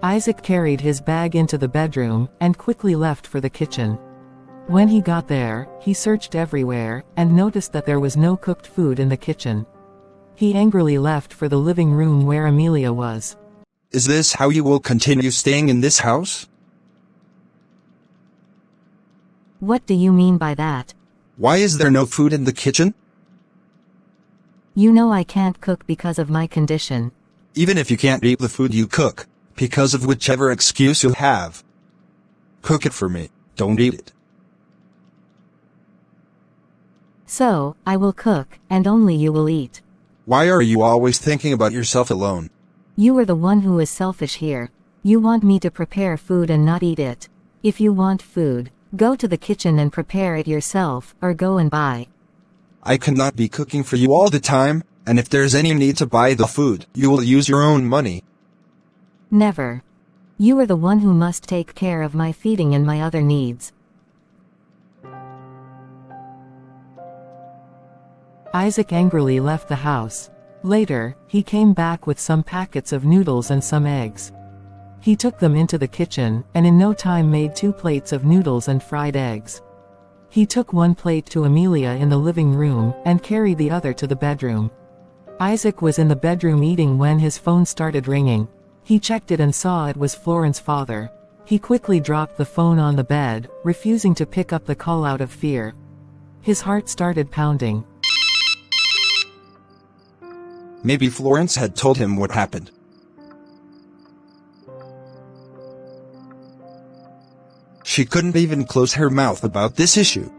Isaac carried his bag into the bedroom, and quickly left for the kitchen. When he got there, he searched everywhere, and noticed that there was no cooked food in the kitchen. He angrily left for the living room where Amelia was. Is this how you will continue staying in this house? What do you mean by that? Why is there no food in the kitchen? You know I can't cook because of my condition. Even if you can't eat the food you cook, because of whichever excuse you have, cook it for me, don't eat it. So, I will cook, and only you will eat. Why are you always thinking about yourself alone? You are the one who is selfish here. You want me to prepare food and not eat it. If you want food, go to the kitchen and prepare it yourself, or go and buy. I cannot be cooking for you all the time, and if there's any need to buy the food, you will use your own money. Never. You are the one who must take care of my feeding and my other needs. Isaac angrily left the house. Later, he came back with some packets of noodles and some eggs. He took them into the kitchen, and in no time made 2 plates of noodles and fried eggs. He took 1 plate to Amelia in the living room, and carried the other to the bedroom. Isaac was in the bedroom eating when his phone started ringing. He checked it and saw it was Florence's father. He quickly dropped the phone on the bed, refusing to pick up the call out of fear. His heart started pounding. Maybe Florence had told him what happened. She couldn't even close her mouth about this issue.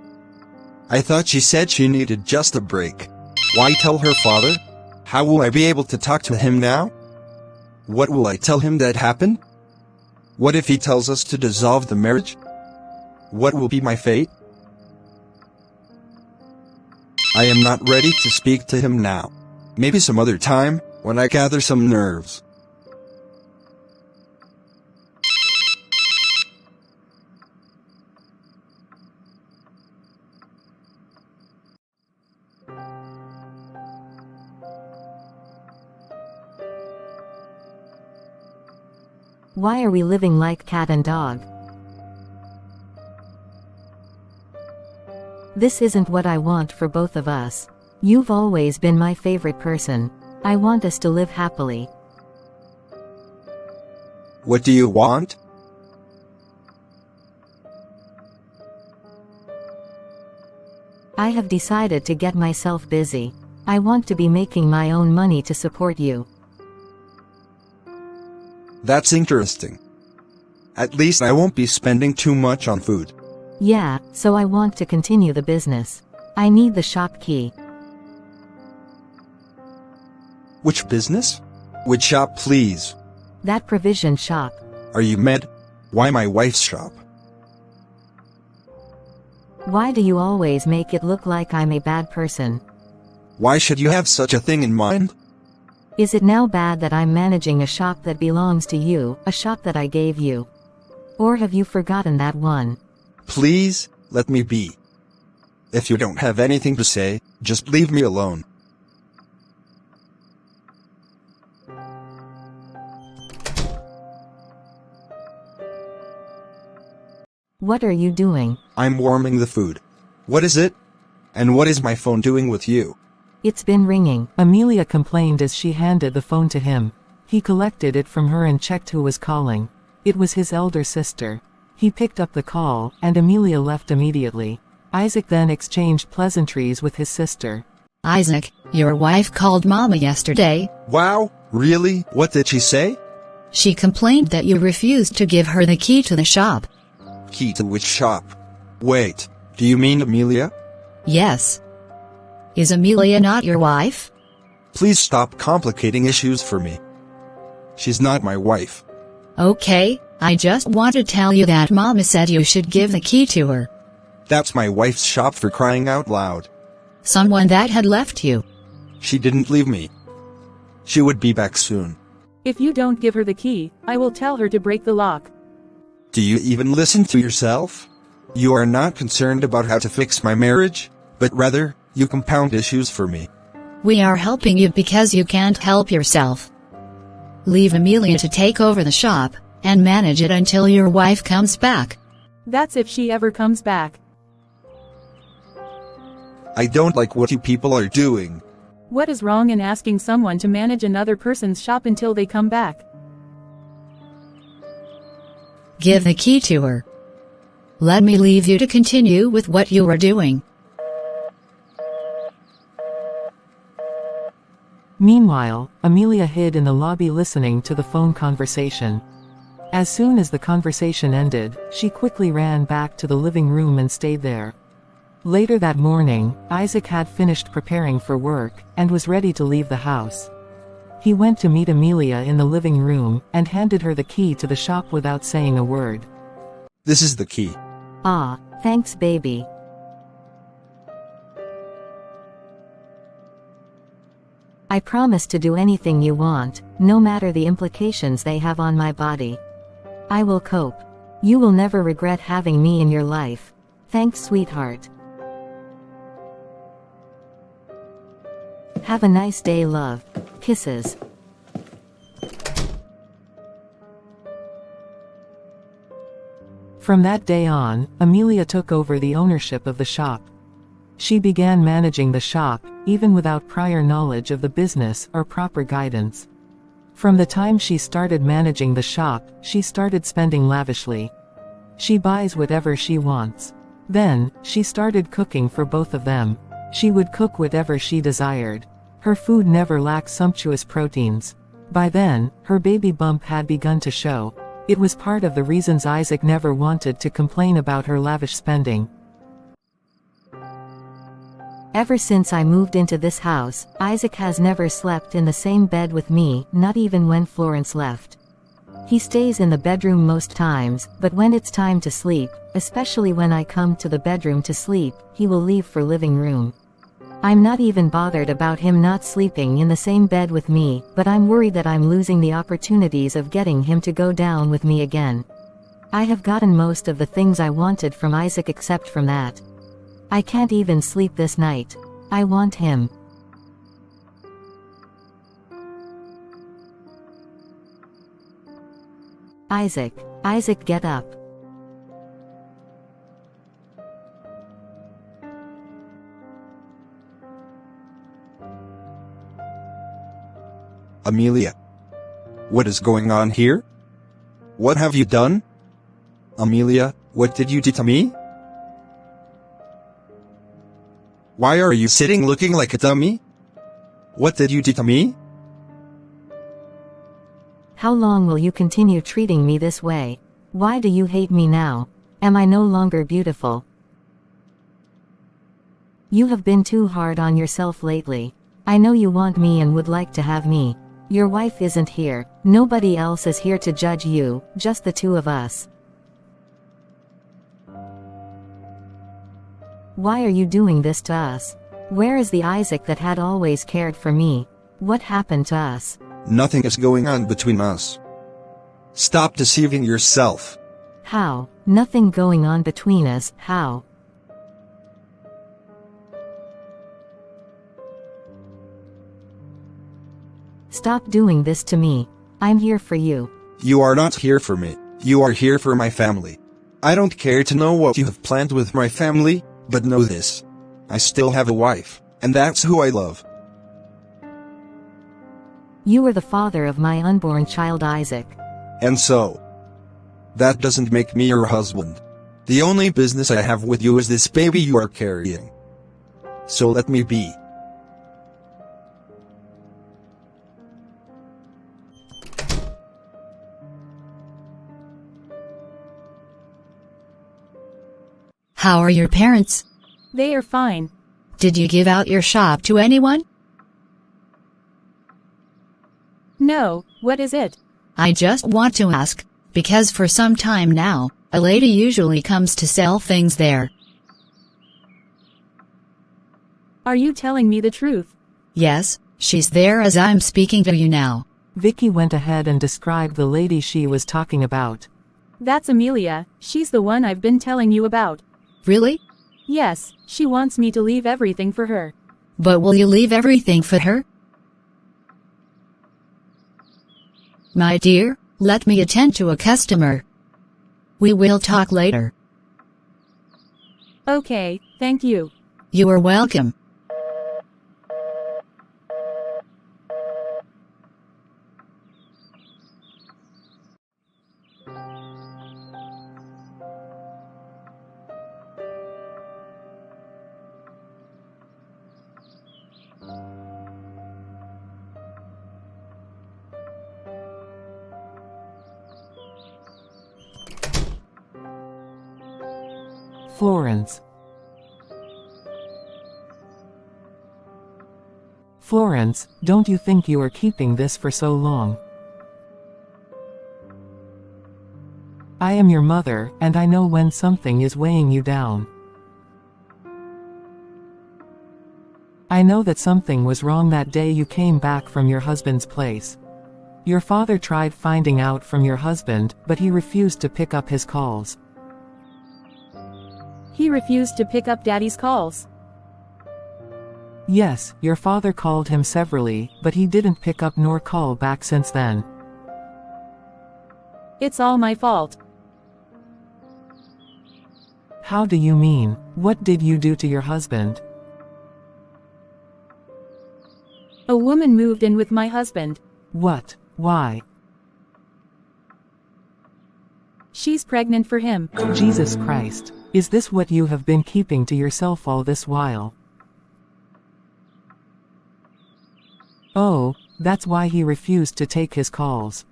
I thought she said she needed just a break. Why tell her father? How will I be able to talk to him now? What will I tell him that happened? What if he tells us to dissolve the marriage? What will be my fate? I am not ready to speak to him now. Maybe some other time, when I gather some nerves. Why are we living like cat and dog? This isn't what I want for both of us. You've always been my favorite person. I want us to live happily. What do you want? I have decided to get myself busy. I want to be making my own money to support you. That's interesting. At least I won't be spending too much on food. Yeah, so I want to continue the business. I need the shop key. Which business? Which shop, please? That provision shop. Are you mad? Why my wife's shop? Why do you always make it look like I'm a bad person? Why should you have such a thing in mind? Is it now bad that I'm managing a shop that belongs to you, a shop that I gave you? Or have you forgotten that one? Please, let me be. If you don't have anything to say, just leave me alone. What are you doing? I'm warming the food. What is it? And what is my phone doing with you? It's been ringing. Amelia complained as she handed the phone to him. He collected it from her and checked who was calling. It was his elder sister. He picked up the call, and Amelia left immediately. Isaac then exchanged pleasantries with his sister. Isaac, your wife called Mama yesterday. Wow, really? What did she say? She complained that you refused to give her the key to the shop. Key to which shop? Wait, do you mean Amelia? Yes. Is Amelia not your wife? Please stop complicating issues for me. She's not my wife. Okay, I just want to tell you that Mama said you should give the key to her. That's my wife's shop, for crying out loud. Someone that had left you. She didn't leave me. She would be back soon. If you don't give her the key, I will tell her to break the lock. Do you even listen to yourself? You are not concerned about how to fix my marriage, but rather, you compound issues for me. We are helping you because you can't help yourself. Leave Amelia to take over the shop, and manage it until your wife comes back. That's if she ever comes back. I don't like what you people are doing. What is wrong in asking someone to manage another person's shop until they come back? Give the key to her. Let me leave you to continue with what you are doing. Meanwhile, Amelia hid in the lobby listening to the phone conversation. As soon as the conversation ended, she quickly ran back to the living room and stayed there. Later that morning, Isaac had finished preparing for work, and was ready to leave the house. He went to meet Amelia in the living room, and handed her the key to the shop without saying a word. This is the key. Ah, thanks baby. I promise to do anything you want, no matter the implications they have on my body. I will cope. You will never regret having me in your life. Thanks, sweetheart. Have a nice day, love. Kisses. From that day on, Amelia took over the ownership of the shop. She began managing the shop, even without prior knowledge of the business or proper guidance. From the time she started managing the shop, she started spending lavishly. She buys whatever she wants. Then, she started cooking for both of them. She would cook whatever she desired. Her food never lacked sumptuous proteins. By then, her baby bump had begun to show. It was part of the reasons Isaac never wanted to complain about her lavish spending. Ever since I moved into this house, Isaac has never slept in the same bed with me, not even when Florence left. He stays in the bedroom most times, but when it's time to sleep, especially when I come to the bedroom to sleep, he will leave for living room. I'm not even bothered about him not sleeping in the same bed with me, but I'm worried that I'm losing the opportunities of getting him to go down with me again. I have gotten most of the things I wanted from Isaac except from that. I can't even sleep this night. I want him. Isaac, get up. Amelia. What is going on here? What have you done? Amelia, what did you do to me? Why are you sitting looking like a dummy? What did you do to me? How long will you continue treating me this way? Why do you hate me now? Am I no longer beautiful? You have been too hard on yourself lately. I know you want me and would like to have me. Your wife isn't here. Nobody else is here to judge you, just the two of us. Why are you doing this to us? Where is the Isaac that had always cared for me? What happened to us? Nothing is going on between us. Stop deceiving yourself. How? Nothing going on between us, how? Stop doing this to me. I'm here for you. You are not here for me. You are here for my family. I don't care to know what you have planned with my family, but know this. I still have a wife, and that's who I love. You are the father of my unborn child Isaac. And so, that doesn't make me your husband. The only business I have with you is this baby you are carrying. So let me be. How are your parents? They are fine. Did you give out your shop to anyone? No, what is it? I just want to ask, because for some time now, a lady usually comes to sell things there. Are you telling me the truth? Yes, she's there as I'm speaking to you now. Vicky went ahead and described the lady she was talking about. That's Amelia, she's the one I've been telling you about. Really? Yes, she wants me to leave everything for her. But will you leave everything for her? My dear, let me attend to a customer. We will talk later. Okay, thank you. You are welcome. Florence. Florence, don't you think you are keeping this for so long? I am your mother, and I know when something is weighing you down. I know that something was wrong that day you came back from your husband's place. Your father tried finding out from your husband, but he refused to pick up his calls. He refused to pick up Daddy's calls. Yes, your father called him severally, but he didn't pick up nor call back since then. It's all my fault. How do you mean? What did you do to your husband? A woman moved in with my husband. What? Why? She's pregnant for him. Jesus Christ. Is this what you have been keeping to yourself all this while? Oh, that's why he refused to take his calls.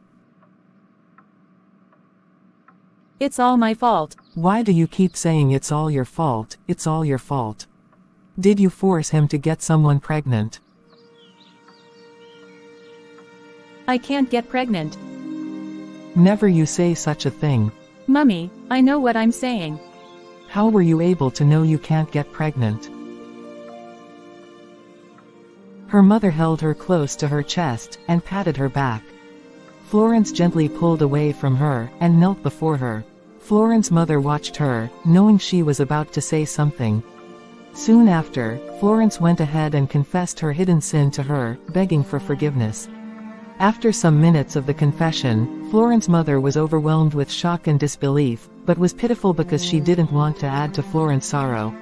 It's all my fault. Why do you keep saying it's all your fault, it's all your fault? Did you force him to get someone pregnant? I can't get pregnant. Never you say such a thing. Mummy, I know what I'm saying. How were you able to know you can't get pregnant? Her mother held her close to her chest, and patted her back. Florence gently pulled away from her, and knelt before her. Florence's mother watched her, knowing she was about to say something. Soon after, Florence went ahead and confessed her hidden sin to her, begging for forgiveness. After some minutes of the confession, Florence's mother was overwhelmed with shock and disbelief, but was pitiful because she didn't want to add to Florence's sorrow.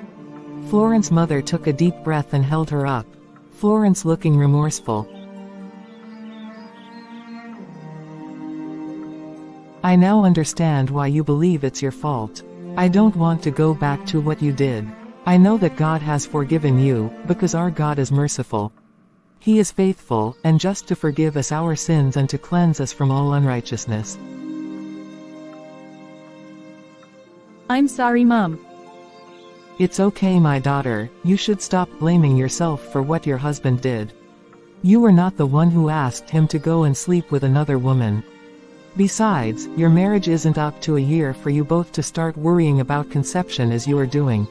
Florence's mother took a deep breath and held her up. Florence looking remorseful. I now understand why you believe it's your fault. I don't want to go back to what you did. I know that God has forgiven you, because our God is merciful. He is faithful and just to forgive us our sins and to cleanse us from all unrighteousness. I'm sorry, Mom. It's okay, my daughter, you should stop blaming yourself for what your husband did. You were not the one who asked him to go and sleep with another woman. Besides, your marriage isn't up to a year for you both to start worrying about conception as you are doing.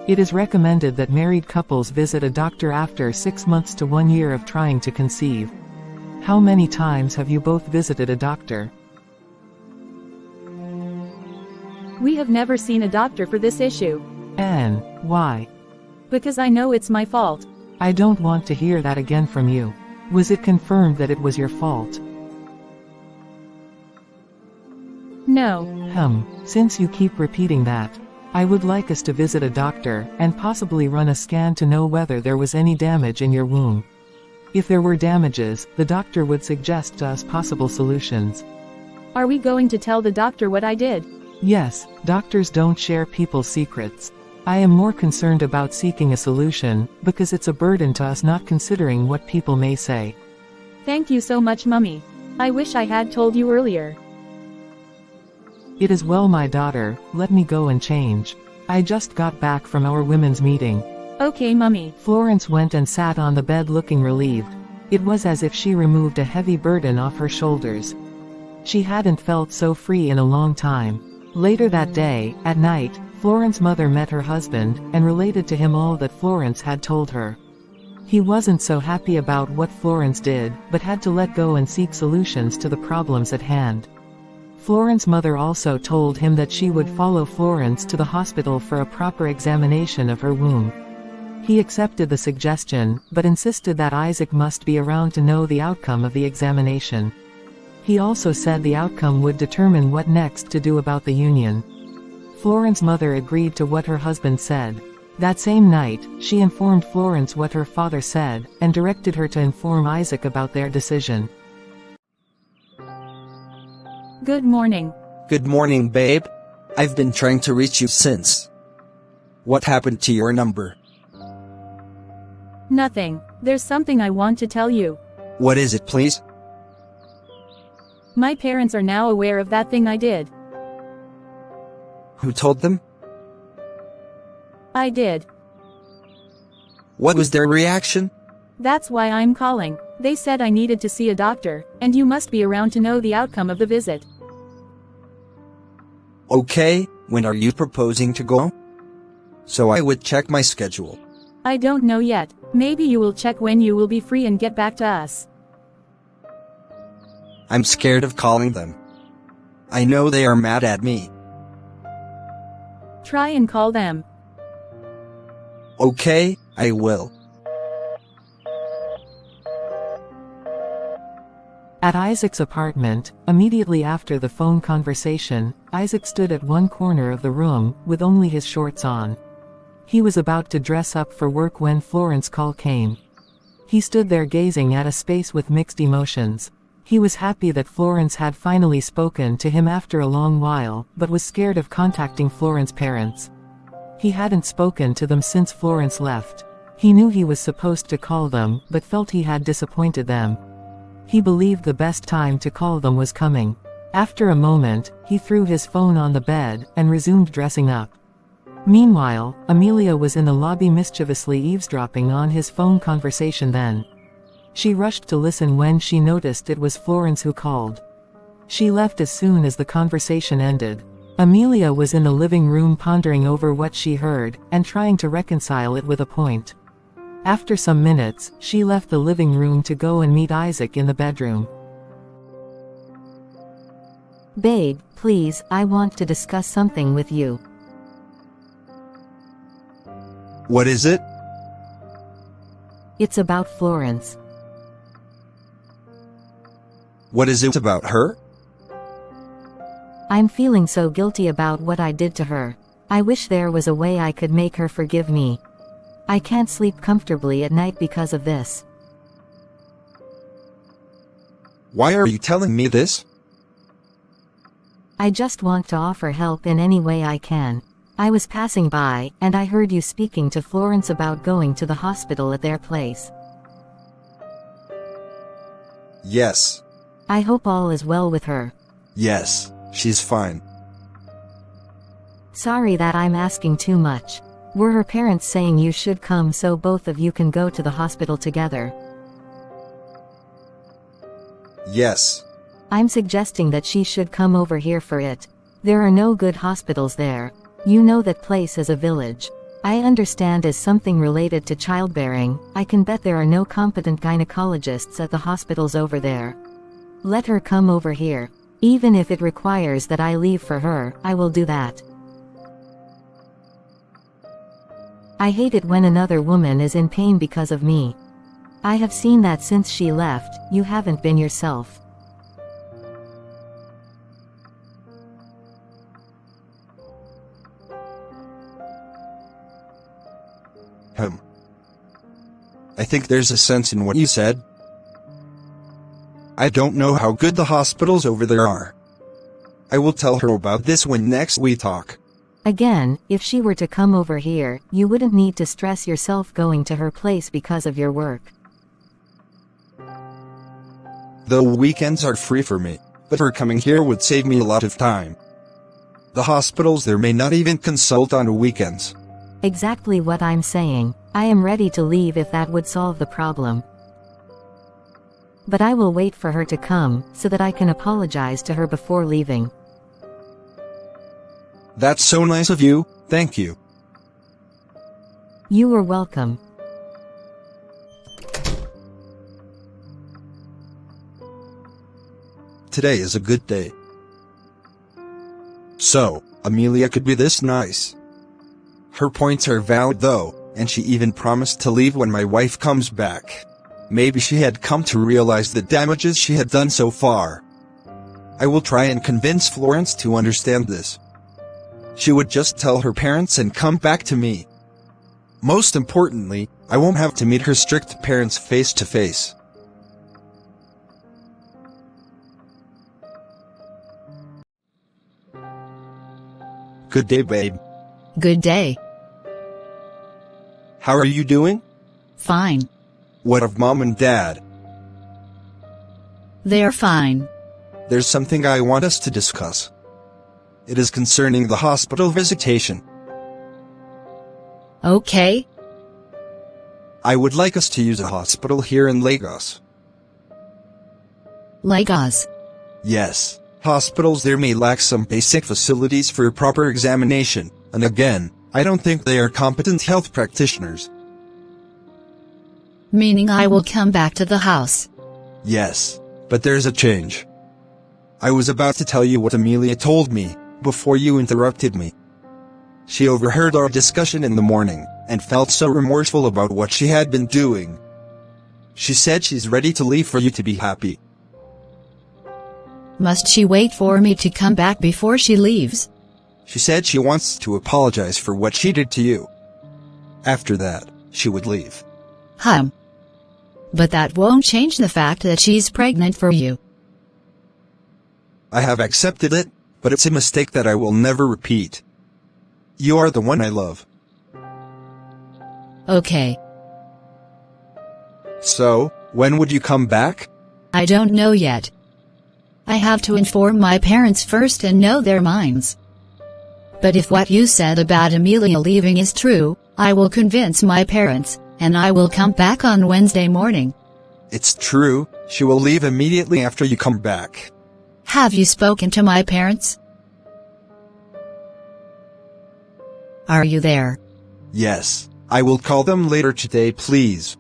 It is recommended that married couples visit a doctor after 6 months to 1 year of trying to conceive. How many times have you both visited a doctor? We have never seen a doctor for this issue. And why? Because I know it's my fault. I don't want to hear that again from you. Was it confirmed that it was your fault? No. Since you keep repeating that, I would like us to visit a doctor, and possibly run a scan to know whether there was any damage in your womb. If there were damages, the doctor would suggest to us possible solutions. Are we going to tell the doctor what I did? Yes, doctors don't share people's secrets. I am more concerned about seeking a solution, because it's a burden to us not considering what people may say. Thank you so much, Mummy. I wish I had told you earlier. It is well, my daughter, let me go and change. I just got back from our women's meeting. Okay, Mummy. Florence went and sat on the bed looking relieved. It was as if she removed a heavy burden off her shoulders. She hadn't felt so free in a long time. Later that day, at night, Florence's mother met her husband, and related to him all that Florence had told her. He wasn't so happy about what Florence did, but had to let go and seek solutions to the problems at hand. Florence's mother also told him that she would follow Florence to the hospital for a proper examination of her womb. He accepted the suggestion, but insisted that Isaac must be around to know the outcome of the examination. He also said the outcome would determine what next to do about the union. Florence's mother agreed to what her husband said. That same night, she informed Florence what her father said, and directed her to inform Isaac about their decision. Good morning. Good morning, babe. I've been trying to reach you since. What happened to your number? Nothing. There's something I want to tell you. What is it, please? My parents are now aware of that thing I did. Who told them? I did. What was their reaction? That's why I'm calling. They said I needed to see a doctor, and you must be around to know the outcome of the visit. Okay, when are you proposing to go? So I would check my schedule. I don't know yet. Maybe you will check when you will be free and get back to us. I'm scared of calling them. I know they are mad at me. Try and call them. Okay, I will. At Isaac's apartment, immediately after the phone conversation, Isaac stood at one corner of the room, with only his shorts on. He was about to dress up for work when Florence's call came. He stood there gazing at a space with mixed emotions. He was happy that Florence had finally spoken to him after a long while, but was scared of contacting Florence's parents. He hadn't spoken to them since Florence left. He knew he was supposed to call them, but felt he had disappointed them. He believed the best time to call them was coming. After a moment, he threw his phone on the bed, and resumed dressing up. Meanwhile, Amelia was in the lobby mischievously eavesdropping on his phone conversation then. She rushed to listen when she noticed it was Florence who called. She left as soon as the conversation ended. Amelia was in the living room pondering over what she heard, and trying to reconcile it with a point. After some minutes, she left the living room to go and meet Isaac in the bedroom. Babe, please, I want to discuss something with you. What is it? It's about Florence. What is it about her? I'm feeling so guilty about what I did to her. I wish there was a way I could make her forgive me. I can't sleep comfortably at night because of this. Why are you telling me this? I just want to offer help in any way I can. I was passing by, and I heard you speaking to Florence about going to the hospital at their place. Yes. I hope all is well with her. Yes, she's fine. Sorry that I'm asking too much. Were her parents saying you should come so both of you can go to the hospital together? Yes. I'm suggesting that she should come over here for it. There are no good hospitals there. You know that place is a village. I understand as something related to childbearing. I can bet there are no competent gynecologists at the hospitals over there. Let her come over here. Even if it requires that I leave for her, I will do that. I hate it when another woman is in pain because of me. I have seen that since she left, you haven't been yourself. I think there's a sense in what you said. I don't know how good the hospitals over there are. I will tell her about this when next we talk. Again, if she were to come over here, you wouldn't need to stress yourself going to her place because of your work. The weekends are free for me, but her coming here would save me a lot of time. The hospitals there may not even consult on weekends. Exactly what I'm saying. I am ready to leave if that would solve the problem. But I will wait for her to come, so that I can apologize to her before leaving. That's so nice of you, thank you. You are welcome. Today is a good day. So, Amelia could be this nice. Her points are valid though, and she even promised to leave when my wife comes back. Maybe she had come to realize the damages she had done so far. I will try and convince Florence to understand this. She would just tell her parents and come back to me. Most importantly, I won't have to meet her strict parents face to face. Good day, babe. Good day. How are you doing? Fine. What of mom and dad? They're fine. There's something I want us to discuss. It is concerning the hospital visitation. Okay. I would like us to use a hospital here in Lagos. Lagos. Yes, hospitals there may lack some basic facilities for proper examination, and again, I don't think they are competent health practitioners. Meaning I will come back to the house. Yes, but there's a change. I was about to tell you what Amelia told me, before you interrupted me. She overheard our discussion in the morning, and felt so remorseful about what she had been doing. She said she's ready to leave for you to be happy. Must she wait for me to come back before she leaves? She said she wants to apologize for what she did to you. After that, she would leave. But that won't change the fact that she's pregnant for you. I have accepted it, but it's a mistake that I will never repeat. You are the one I love. Okay. So, when would you come back? I don't know yet. I have to inform my parents first and know their minds. But if what you said about Amelia leaving is true, I will convince my parents, and I will come back on Wednesday morning. It's true, she will leave immediately after you come back. Have you spoken to my parents? Are you there? Yes, I will call them later today, please.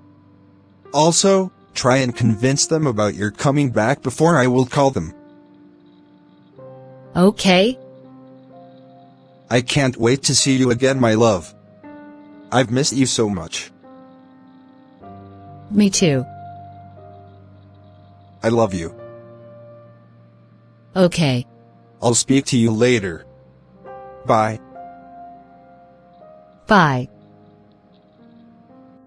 Also, try and convince them about your coming back before I will call them. Okay. I can't wait to see you again, my love. I've missed you so much. Me too. I love you. Okay. I'll speak to you later. Bye. Bye.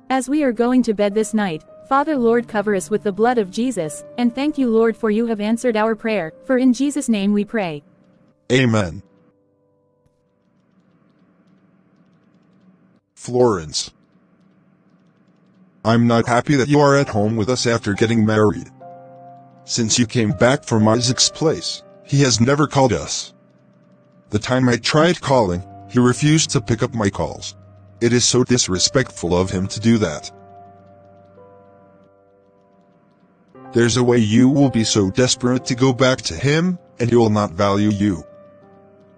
As we are going to bed this night, Father Lord, cover us with the blood of Jesus, and thank you, Lord, for you have answered our prayer, for in Jesus' name we pray. Amen. Florence. I'm not happy that you are at home with us after getting married. Since you came back from Isaac's place, he has never called us. The time I tried calling, he refused to pick up my calls. It is so disrespectful of him to do that. There's a way you will be so desperate to go back to him, and he will not value you.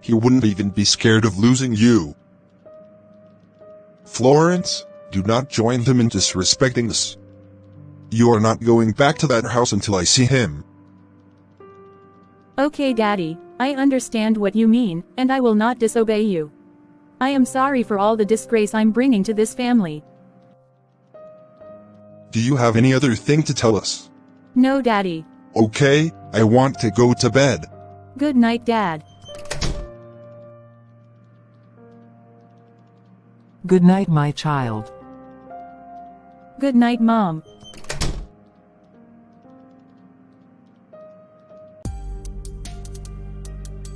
He wouldn't even be scared of losing you. Florence, do not join him in disrespecting us. You are not going back to that house until I see him. Okay, Daddy, I understand what you mean, and I will not disobey you. I am sorry for all the disgrace I'm bringing to this family. Do you have any other thing to tell us? No, Daddy. Okay, I want to go to bed. Good night, Dad. Good night, my child. Good night, Mom.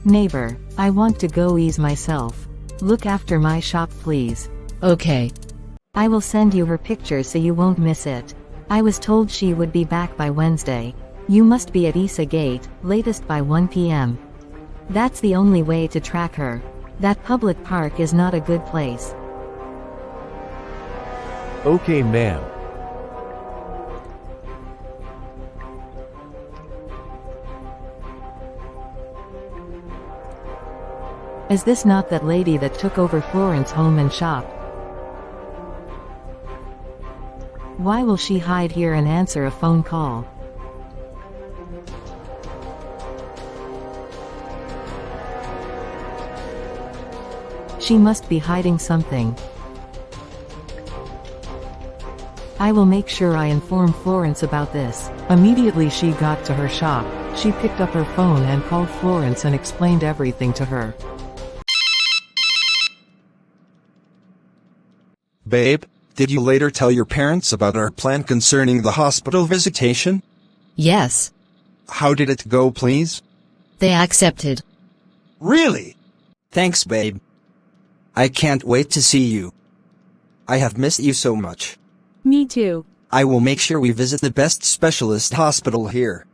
Neighbor, I want to go ease myself. Look after my shop, please. Okay. I will send you her picture so you won't miss it. I was told she would be back by Wednesday. You must be at Isa Gate, latest by 1 p.m. That's the only way to track her. That public park is not a good place. Okay, ma'am. Is this not that lady that took over Florence home and shop? Why will she hide here and answer a phone call? She must be hiding something. I will make sure I inform Florence about this. Immediately she got to her shop, she picked up her phone and called Florence and explained everything to her. Babe, did you later tell your parents about our plan concerning the hospital visitation? Yes. How did it go, please? They accepted. Really? Thanks, babe. I can't wait to see you. I have missed you so much. Me too. I will make sure we visit the best specialist hospital here.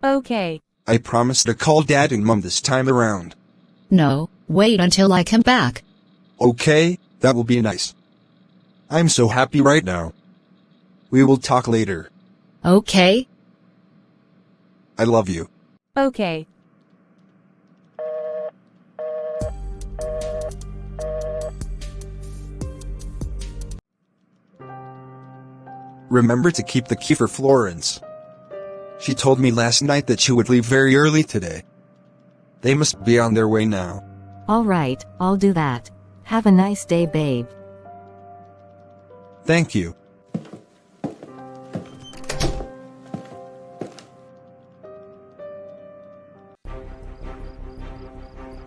Okay. I promise to call Dad and Mom this time around. No, wait until I come back. Okay, that will be nice. I'm so happy right now. We will talk later. Okay. I love you. Okay. Remember to keep the key for Florence. She told me last night that she would leave very early today. They must be on their way now. Alright, I'll do that. Have a nice day, babe. Thank you.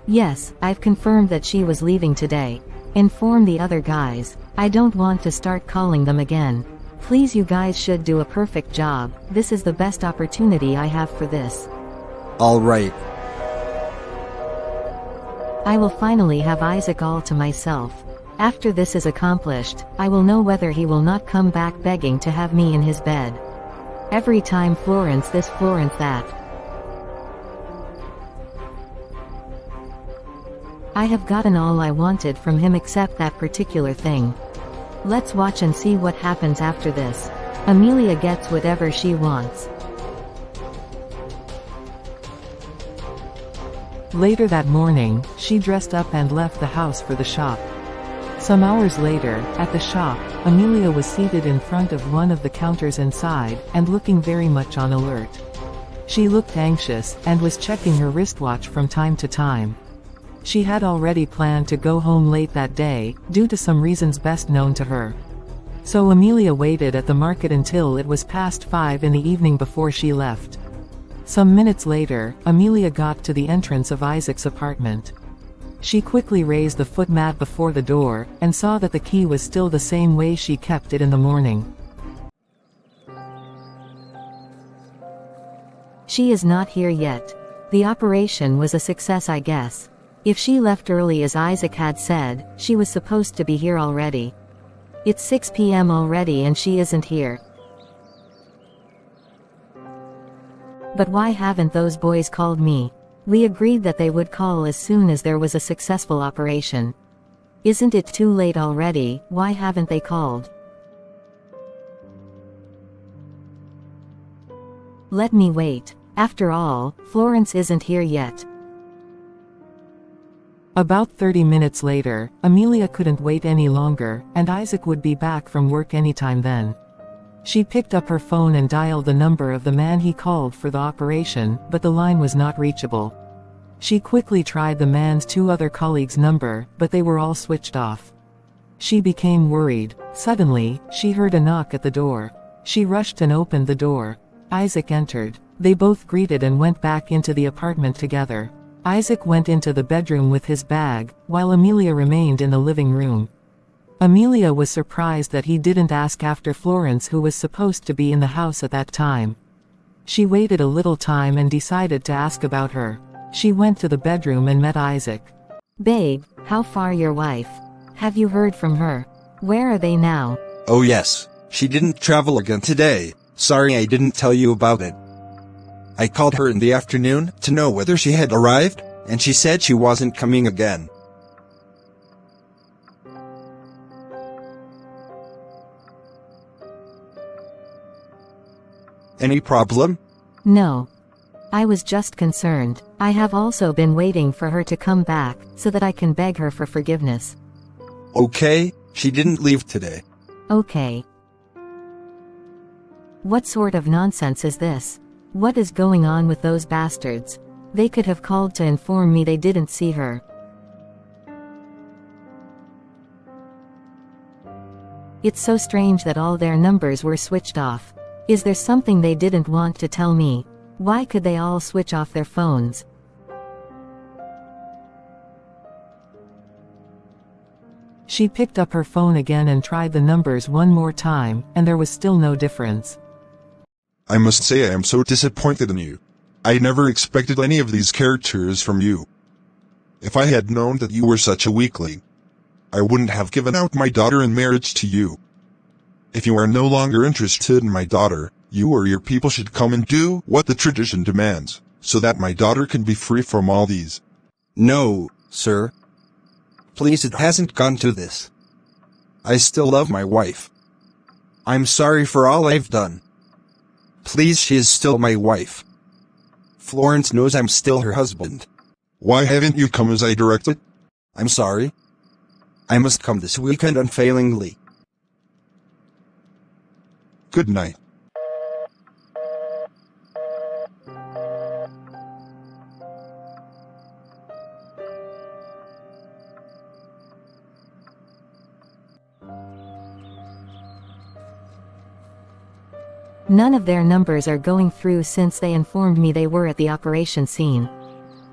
Yes, I've confirmed that she was leaving today. Inform the other guys. I don't want to start calling them again. Please, you guys should do a perfect job. This is the best opportunity I have for this. All right. I will finally have Isaac all to myself. After this is accomplished, I will know whether he will not come back begging to have me in his bed. Every time Florence this, Florence that. I have gotten all I wanted from him except that particular thing. Let's watch and see what happens after this. Amelia gets whatever she wants. Later that morning, she dressed up and left the house for the shop. Some hours later, at the shop, Amelia was seated in front of one of the counters inside, and looking very much on alert. She looked anxious, and was checking her wristwatch from time to time. She had already planned to go home late that day, due to some reasons best known to her. So Amelia waited at the market until it was past 5 in the evening before she left. Some minutes later, Amelia got to the entrance of Isaac's apartment. She quickly raised the footmat before the door, and saw that the key was still the same way she kept it in the morning. She is not here yet. The operation was a success, I guess. If she left early as Isaac had said, she was supposed to be here already. It's 6 p.m. already and she isn't here. But why haven't those boys called me? We agreed that they would call as soon as there was a successful operation. Isn't it too late already? Why haven't they called? Let me wait. After all, Florence isn't here yet. About 30 minutes later, Amelia couldn't wait any longer, and Isaac would be back from work anytime then. She picked up her phone and dialed the number of the man he called for the operation, but the line was not reachable. She quickly tried the man's 2 other colleagues' number, but they were all switched off. She became worried. Suddenly, she heard a knock at the door. She rushed and opened the door. Isaac entered. They both greeted and went back into the apartment together. Isaac went into the bedroom with his bag, while Amelia remained in the living room. Amelia was surprised that he didn't ask after Florence, who was supposed to be in the house at that time. She waited a little time and decided to ask about her. She went to the bedroom and met Isaac. Babe, how far your wife? Have you heard from her? Where are they now? Oh yes, she didn't travel again today. Sorry I didn't tell you about it. I called her in the afternoon to know whether she had arrived, and she said she wasn't coming again. Any problem? No. I was just concerned. I have also been waiting for her to come back, so that I can beg her for forgiveness. Okay, she didn't leave today. Okay. What sort of nonsense is this? What is going on with those bastards? They could have called to inform me they didn't see her. It's so strange that all their numbers were switched off. Is there something they didn't want to tell me? Why could they all switch off their phones? She picked up her phone again and tried the numbers one more time, and there was still no difference. I must say I am so disappointed in you. I never expected any of these characters from you. If I had known that you were such a weakling, I wouldn't have given out my daughter in marriage to you. If you are no longer interested in my daughter, you or your people should come and do what the tradition demands, so that my daughter can be free from all these. No, sir. Please, it hasn't gone to this. I still love my wife. I'm sorry for all I've done. Please, she is still my wife. Florence knows I'm still her husband. Why haven't you come as I directed? I'm sorry. I must come this weekend unfailingly. Good night. None of their numbers are going through since they informed me they were at the operation scene.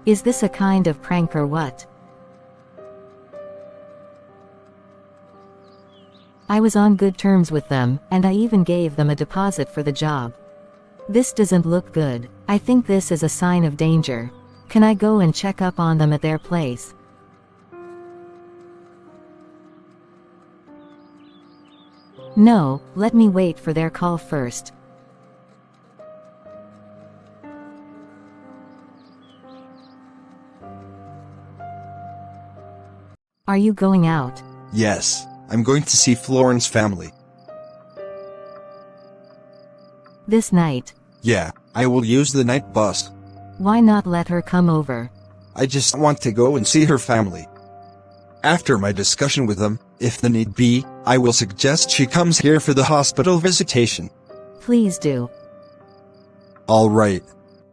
Is this a kind of prank or what? I was on good terms with them, and I even gave them a deposit for the job. This doesn't look good. I think this is a sign of danger. Can I go and check up on them at their place? No, let me wait for their call first. Are you going out? Yes, I'm going to see Florence's family. This night? Yeah, I will use the night bus. Why not let her come over? I just want to go and see her family. After my discussion with them, if the need be, I will suggest she comes here for the hospital visitation. Please do. All right.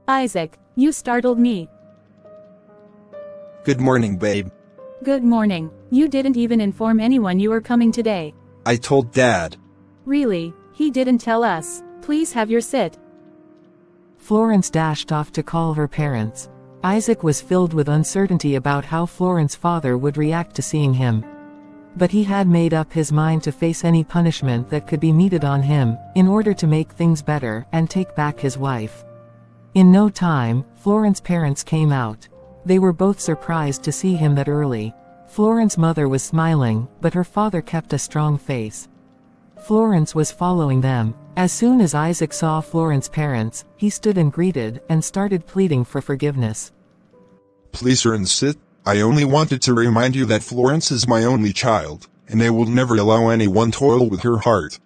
Isaac, you startled me. Good morning, babe. Good morning. You didn't even inform anyone you were coming today. I told Dad. Really? He didn't tell us. Please have your sit. Florence dashed off to call her parents. Isaac was filled with uncertainty about how Florence's father would react to seeing him. But he had made up his mind to face any punishment that could be meted on him, in order to make things better and take back his wife. In no time, Florence's parents came out. They were both surprised to see him that early. Florence's mother was smiling, but her father kept a strong face. Florence was following them. As soon as Isaac saw Florence's parents, he stood and greeted, and started pleading for forgiveness. Please, sir, and sit. I only wanted to remind you that Florence is my only child, and I will never allow anyone toil with her heart.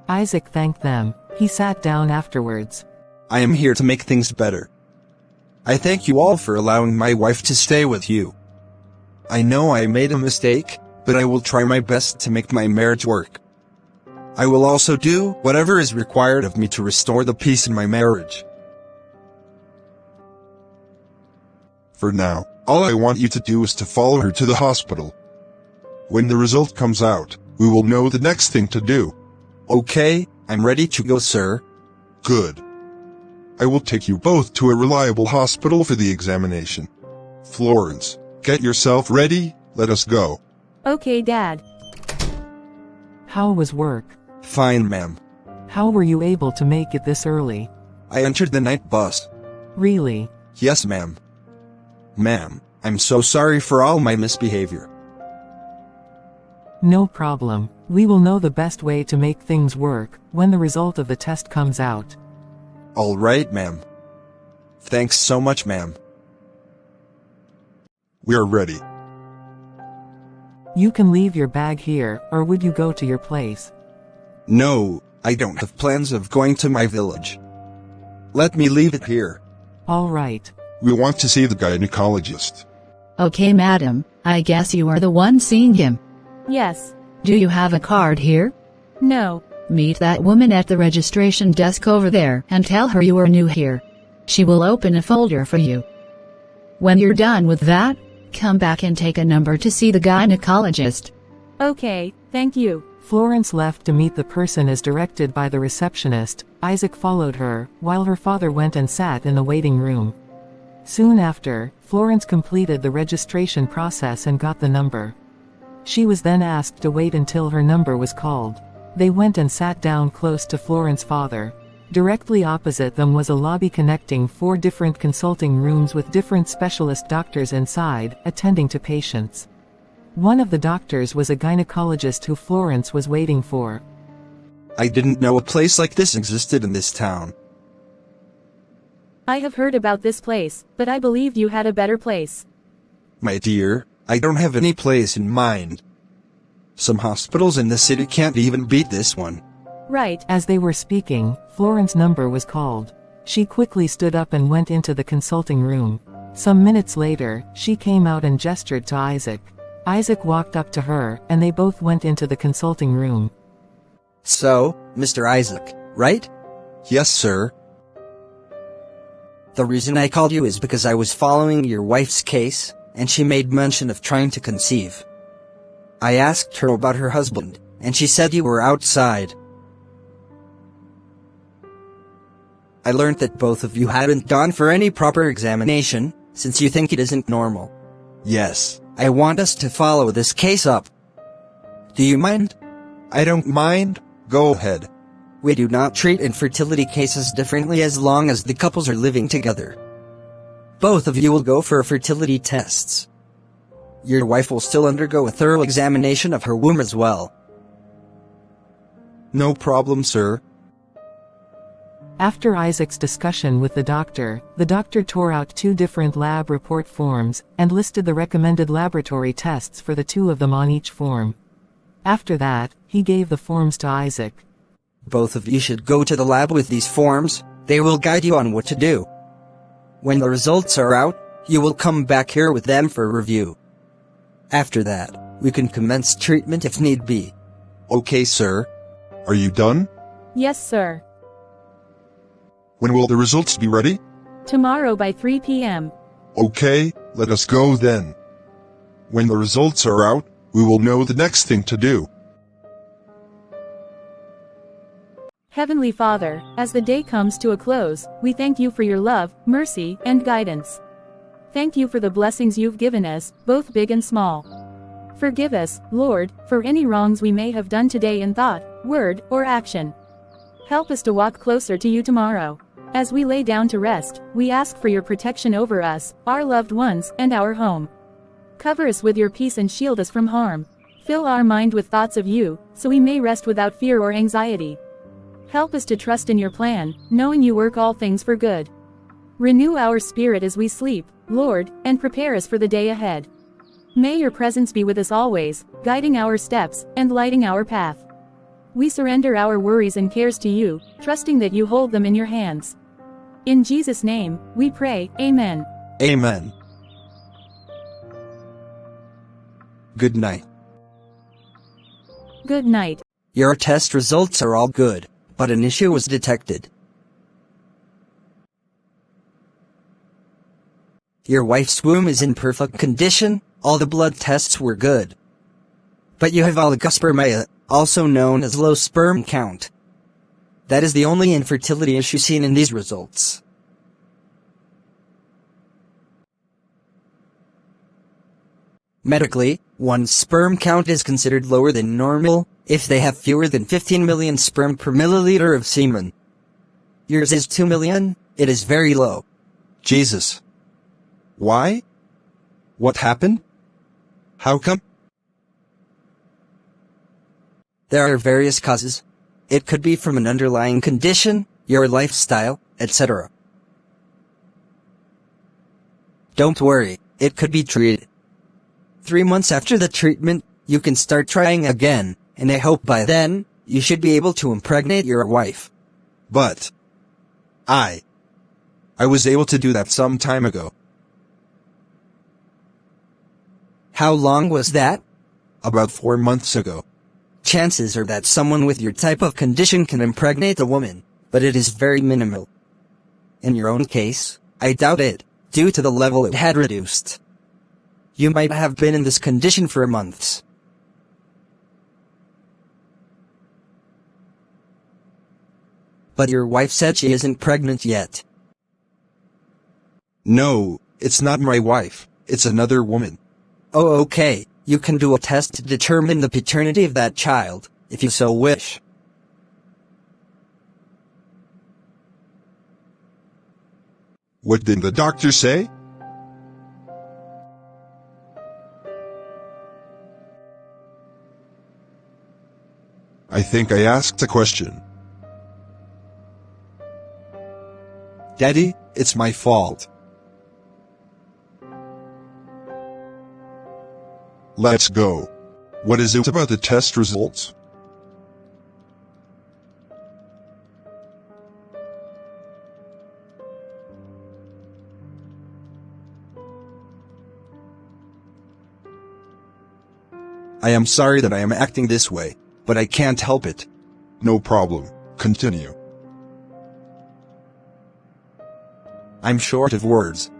Isaac thanked them. He sat down afterwards. I am here to make things better. I thank you all for allowing my wife to stay with you. I know I made a mistake, but I will try my best to make my marriage work. I will also do whatever is required of me to restore the peace in my marriage. For now, all I want you to do is to follow her to the hospital. When the result comes out, we will know the next thing to do. Okay, I'm ready to go, sir. Good. I will take you both to a reliable hospital for the examination. Florence, get yourself ready, let us go. Okay, Dad. How was work? Fine, ma'am. How were you able to make it this early? I entered the night bus. Really? Yes, ma'am. Ma'am, I'm so sorry for all my misbehavior. No problem. We will know the best way to make things work when the result of the test comes out. All right, ma'am. Thanks so much, ma'am. We are ready. You can leave your bag here, or would you go to your place? No, I don't have plans of going to my village. Let me leave it here. All right. We want to see the gynecologist. Okay, madam, I guess you are the one seeing him. Yes. Do you have a card here? No. Meet that woman at the registration desk over there and tell her you are new here. She will open a folder for you. When you're done with that, come back and take a number to see the gynecologist. Okay, thank you. Florence left to meet the person as directed by the receptionist. Isaac followed her, while her father went and sat in the waiting room. Soon after, Florence completed the registration process and got the number. She was then asked to wait until her number was called. They went and sat down close to Florence's father. Directly opposite them was a lobby connecting 4 different consulting rooms with different specialist doctors inside, attending to patients. One of the doctors was a gynecologist who Florence was waiting for. I didn't know a place like this existed in this town. I have heard about this place, but I believed you had a better place. My dear, I don't have any place in mind. Some hospitals in the city can't even beat this one. Right. As they were speaking, Florence's number was called. She quickly stood up and went into the consulting room. Some minutes later, she came out and gestured to Isaac. Isaac walked up to her, and they both went into the consulting room. So, Mr. Isaac, right? Yes, sir. The reason I called you is because I was following your wife's case, and she made mention of trying to conceive. I asked her about her husband, and she said you were outside. I learned that both of you hadn't gone for any proper examination, since you think it isn't normal. Yes. I want us to follow this case up. Do you mind? I don't mind. Go ahead. We do not treat infertility cases differently as long as the couples are living together. Both of you will go for fertility tests. Your wife will still undergo a thorough examination of her womb as well. No problem, sir. After Isaac's discussion with the doctor tore out 2 different lab report forms, and listed the recommended laboratory tests for the 2 of them on each form. After that, he gave the forms to Isaac. Both of you should go to the lab with these forms. They will guide you on what to do. When the results are out, you will come back here with them for review. After that, we can commence treatment if need be. Okay, sir. Are you done? Yes, sir. When will the results be ready? Tomorrow by 3 p.m. Okay, let us go then. When the results are out, we will know the next thing to do. Heavenly Father, as the day comes to a close, we thank you for your love, mercy, and guidance. Thank you for the blessings you've given us, both big and small. Forgive us, Lord, for any wrongs we may have done today in thought, word, or action. Help us to walk closer to you tomorrow. As we lay down to rest, we ask for your protection over us, our loved ones, and our home. Cover us with your peace and shield us from harm. Fill our mind with thoughts of you, so we may rest without fear or anxiety. Help us to trust in your plan, knowing you work all things for good. Renew our spirit as we sleep, Lord, and prepare us for the day ahead. May your presence be with us always, guiding our steps, and lighting our path. We surrender our worries and cares to you, trusting that you hold them in your hands. In Jesus' name, we pray, Amen. Amen. Good night. Good night. Your test results are all good, but an issue was detected. Your wife's womb is in perfect condition, all the blood tests were good. But you have oligospermia, also known as low sperm count. That is the only infertility issue seen in these results. Medically, one's sperm count is considered lower than normal if they have fewer than 15 million sperm per milliliter of semen. Yours is 2 million, it is very low. Jesus. Why? What happened? How come? There are various causes. It could be from an underlying condition, your lifestyle, etc. Don't worry, it could be treated. 3 months after the treatment, you can start trying again, and I hope by then, you should be able to impregnate your wife. But I was able to do that some time ago. How long was that? About 4 months ago. Chances are that someone with your type of condition can impregnate a woman, but it is very minimal. In your own case, I doubt it, due to the level it had reduced. You might have been in this condition for months. But your wife said she isn't pregnant yet. No, it's not my wife, it's another woman. Oh, okay. You can do a test to determine the paternity of that child, if you so wish. What did the doctor say? I think I asked a question. Daddy, it's my fault. Let's go. What is it about the test results? I am sorry that I am acting this way, but I can't help it. No problem. Continue. I'm short of words.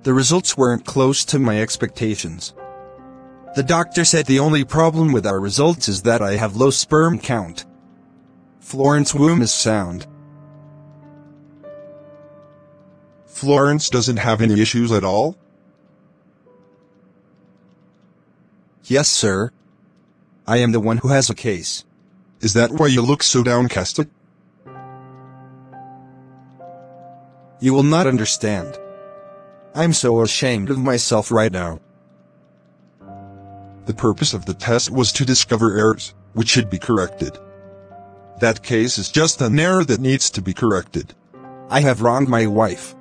The results weren't close to my expectations. The doctor said the only problem with our results is that I have low sperm count. Florence's womb is sound. Florence doesn't have any issues at all? Yes, sir. I am the one who has a case. Is that why you look so downcast? You will not understand. I'm so ashamed of myself right now. The purpose of the test was to discover errors, which should be corrected. That case is just an error that needs to be corrected. I have wronged my wife.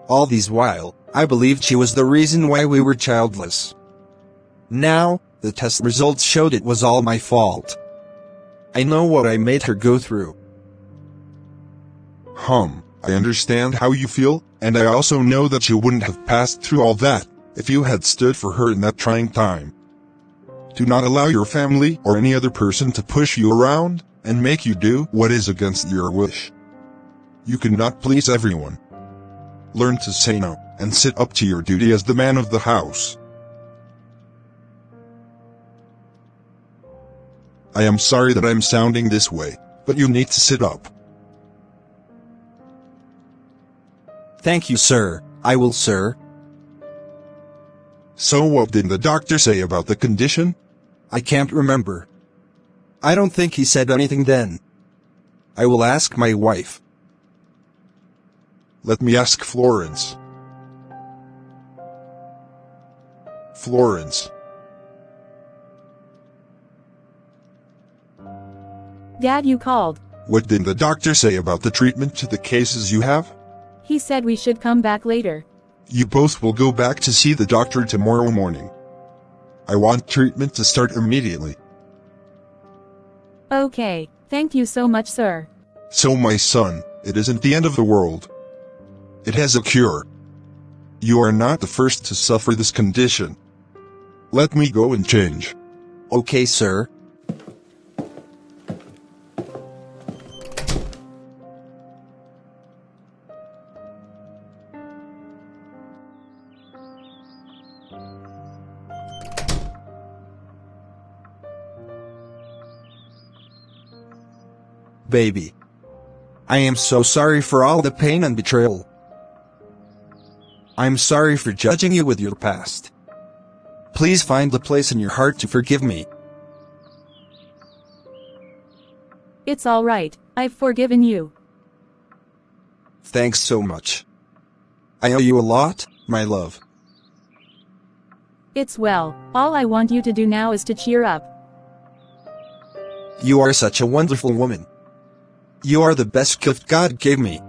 All these while, I believed she was the reason why we were childless. Now, the test results showed it was all my fault. I know what I made her go through. I understand how you feel, and I also know that you wouldn't have passed through all that if you had stood for her in that trying time. Do not allow your family or any other person to push you around and make you do what is against your wish. You cannot please everyone. Learn to say no and sit up to your duty as the man of the house. I am sorry that I'm sounding this way, but you need to sit up. Thank you, sir. I will, sir. So what did the doctor say about the condition? I can't remember. I don't think he said anything then. I will ask my wife. Let me ask Florence. Florence. Dad, you called. What did the doctor say about the treatment to the cases you have? He said we should come back later. You both will go back to see the doctor tomorrow morning. I want treatment to start immediately. Okay, thank you so much, sir. So my son, it isn't the end of the world. It has a cure. You are not the first to suffer this condition. Let me go and change. Okay, sir. Baby. I am so sorry for all the pain and betrayal. I'm sorry for judging you with your past. Please find the place in your heart to forgive me. It's all right. I've forgiven you. Thanks so much. I owe you a lot, my love. It's well. All I want you to do now is to cheer up. You are such a wonderful woman. You are the best gift God gave me.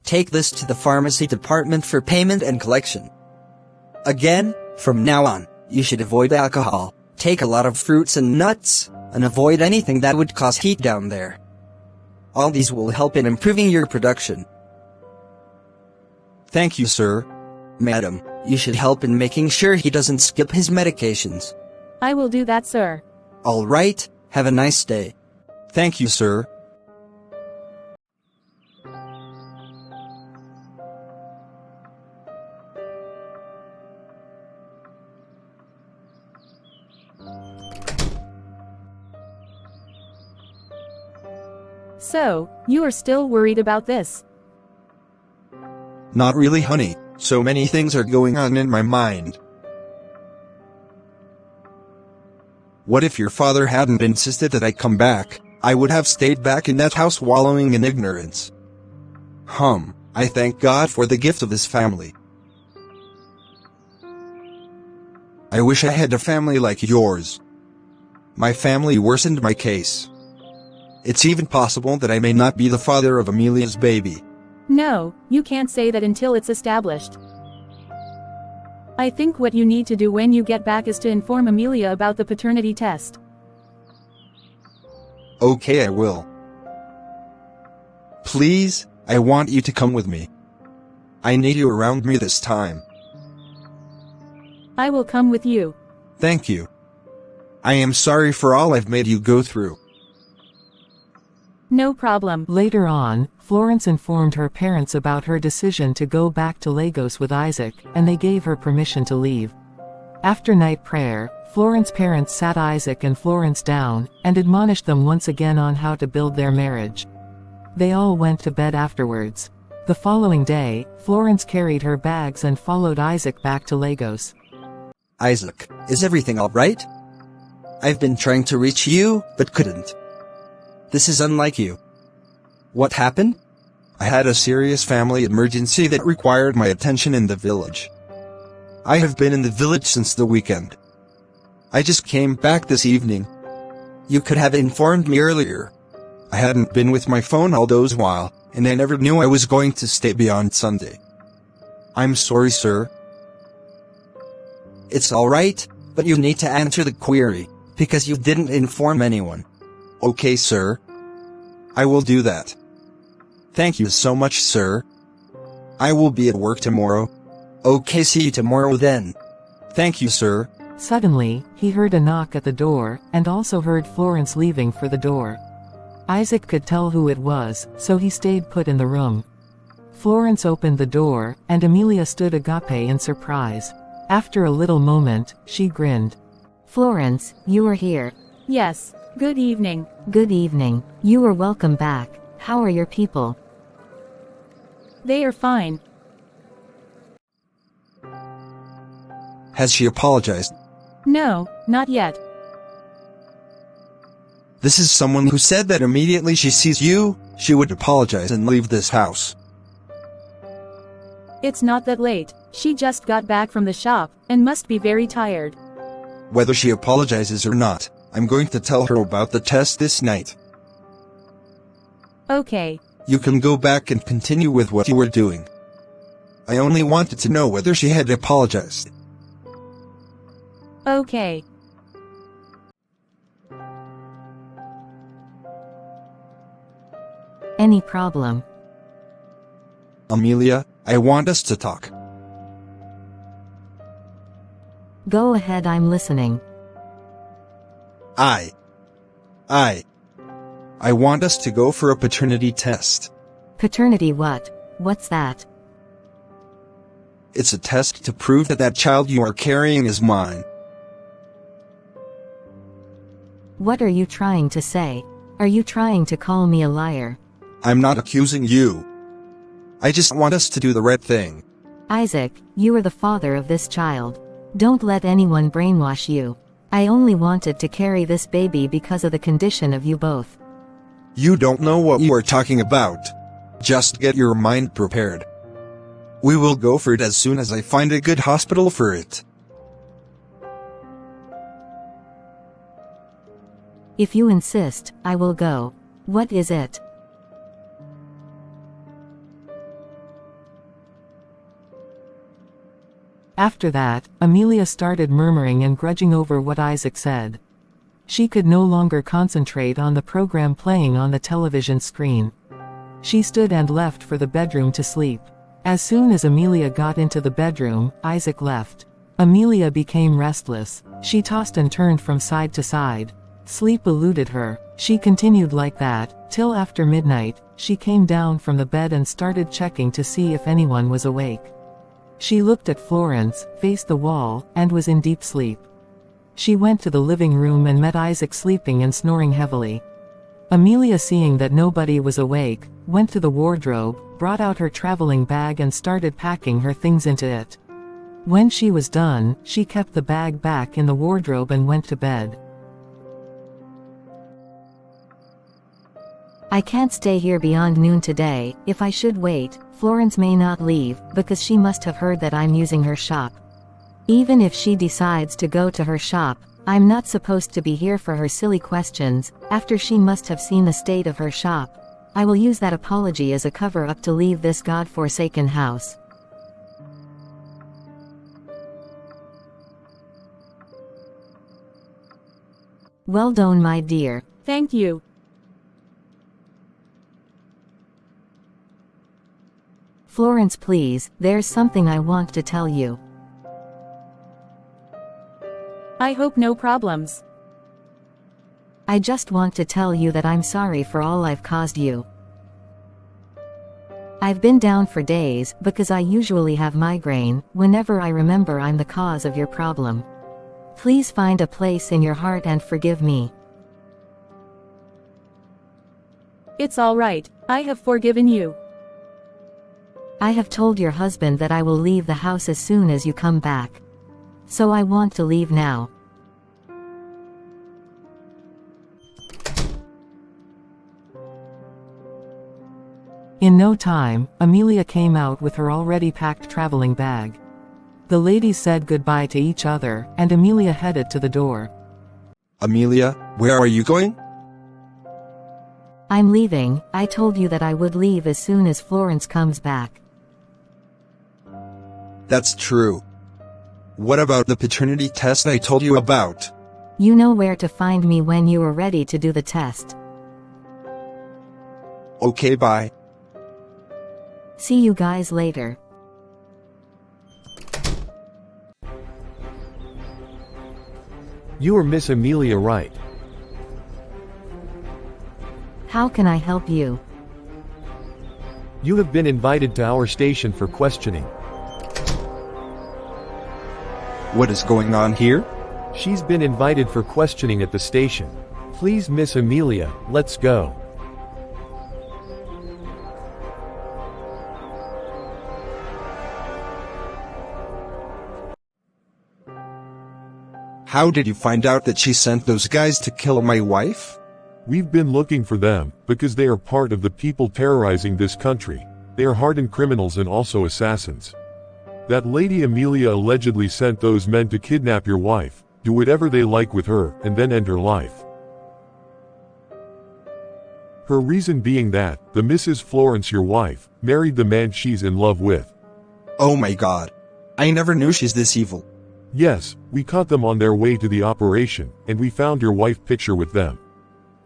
Take this to the pharmacy department for payment and collection. Again, from now on, you should avoid alcohol, take a lot of fruits and nuts, and avoid anything that would cause heat down there. All these will help in improving your production. Thank you, sir. Madam, you should help in making sure he doesn't skip his medications. I will do that, sir. All right, have a nice day. Thank you, sir. So, you are still worried about this? Not really, honey. So many things are going on in my mind. What if your father hadn't insisted that I come back? I would have stayed back in that house wallowing in ignorance. I thank God for the gift of this family. I wish I had a family like yours. My family worsened my case. It's even possible that I may not be the father of Amelia's baby. No, you can't say that until it's established. I think what you need to do when you get back is to inform Amelia about the paternity test. Okay, I will. Please, I want you to come with me. I need you around me this time. I will come with you. Thank you. I am sorry for all I've made you go through. No problem. Later on, Florence informed her parents about her decision to go back to Lagos with Isaac, and they gave her permission to leave. After night prayer, Florence's parents sat Isaac and Florence down, and admonished them once again on how to build their marriage. They all went to bed afterwards. The following day, Florence carried her bags and followed Isaac back to Lagos. Isaac, is everything alright? I've been trying to reach you, but couldn't. This is unlike you. What happened? I had a serious family emergency that required my attention in the village. I have been in the village since the weekend. I just came back this evening. You could have informed me earlier. I hadn't been with my phone all those while, and I never knew I was going to stay beyond Sunday. I'm sorry, sir. It's alright, but you need to answer the query, because you didn't inform anyone. Okay, sir. I will do that. Thank you so much, sir. I will be at work tomorrow. Okay, see you tomorrow then. Thank you, sir. Suddenly, he heard a knock at the door, and also heard Florence leaving for the door. Isaac could tell who it was, so he stayed put in the room. Florence opened the door, and Amelia stood agape in surprise. After a little moment, she grinned. Florence, you are here. Yes. Good evening. Good evening. You are welcome back. How are your people? They are fine. Has she apologized? No, not yet. This is someone who said that immediately she sees you, she would apologize and leave this house. It's not that late. She just got back from the shop, and must be very tired. Whether she apologizes or not, I'm going to tell her about the test this night. Okay. You can go back and continue with what you were doing. I only wanted to know whether she had apologized. Okay. Any problem? Amelia, I want us to talk. Go ahead, I'm listening. I want us to go for a paternity test. Paternity what? What's that? It's a test to prove that that child you are carrying is mine. What are you trying to say? Are you trying to call me a liar? I'm not accusing you. I just want us to do the right thing. Isaac, you are the father of this child. Don't let anyone brainwash you. I only wanted to carry this baby because of the condition of you both. You don't know what you are talking about. Just get your mind prepared. We will go for it as soon as I find a good hospital for it. If you insist, I will go. What is it? After that, Amelia started murmuring and grudging over what Isaac said. She could no longer concentrate on the program playing on the television screen. She stood and left for the bedroom to sleep. As soon as Amelia got into the bedroom, Isaac left. Amelia became restless. She tossed and turned from side to side. Sleep eluded her. She continued like that, till after midnight. She came down from the bed and started checking to see if anyone was awake. She looked at Florence, faced the wall, and was in deep sleep. She went to the living room and met Isaac sleeping and snoring heavily. Amelia, seeing that nobody was awake, went to the wardrobe, brought out her traveling bag and started packing her things into it. When she was done, she kept the bag back in the wardrobe and went to bed. I can't stay here beyond noon today. If I should wait, Florence may not leave, because she must have heard that I'm using her shop. Even if she decides to go to her shop, I'm not supposed to be here for her silly questions. After she must have seen the state of her shop, I will use that apology as a cover-up to leave this God-forsaken house. Well done, my dear. Thank you. Florence, please, there's something I want to tell you. I hope no problems. I just want to tell you that I'm sorry for all I've caused you. I've been down for days, because I usually have migraine. Whenever I remember I'm the cause of your problem. Please find a place in your heart and forgive me. It's all right. I have forgiven you. I have told your husband that I will leave the house as soon as you come back. So I want to leave now. In no time, Amelia came out with her already packed traveling bag. The ladies said goodbye to each other, and Amelia headed to the door. Amelia, where are you going? I'm leaving. I told you that I would leave as soon as Florence comes back. That's true. What about the paternity test I told you about? You know where to find me when you are ready to do the test. Okay, bye. See you guys later. You are Miss Amelia Wright. How can I help you? You have been invited to our station for questioning. What is going on here? She's been invited for questioning at the station. Please, Miss Amelia, let's go. How did you find out that she sent those guys to kill my wife? We've been looking for them, because they are part of the people terrorizing this country. They are hardened criminals and also assassins. That lady Amelia allegedly sent those men to kidnap your wife, do whatever they like with her, and then end her life. Her reason being that, the Mrs. Florence, your wife, married the man she's in love with. Oh my god. I never knew she's this evil. Yes, we caught them on their way to the operation, and we found your wife picture with them.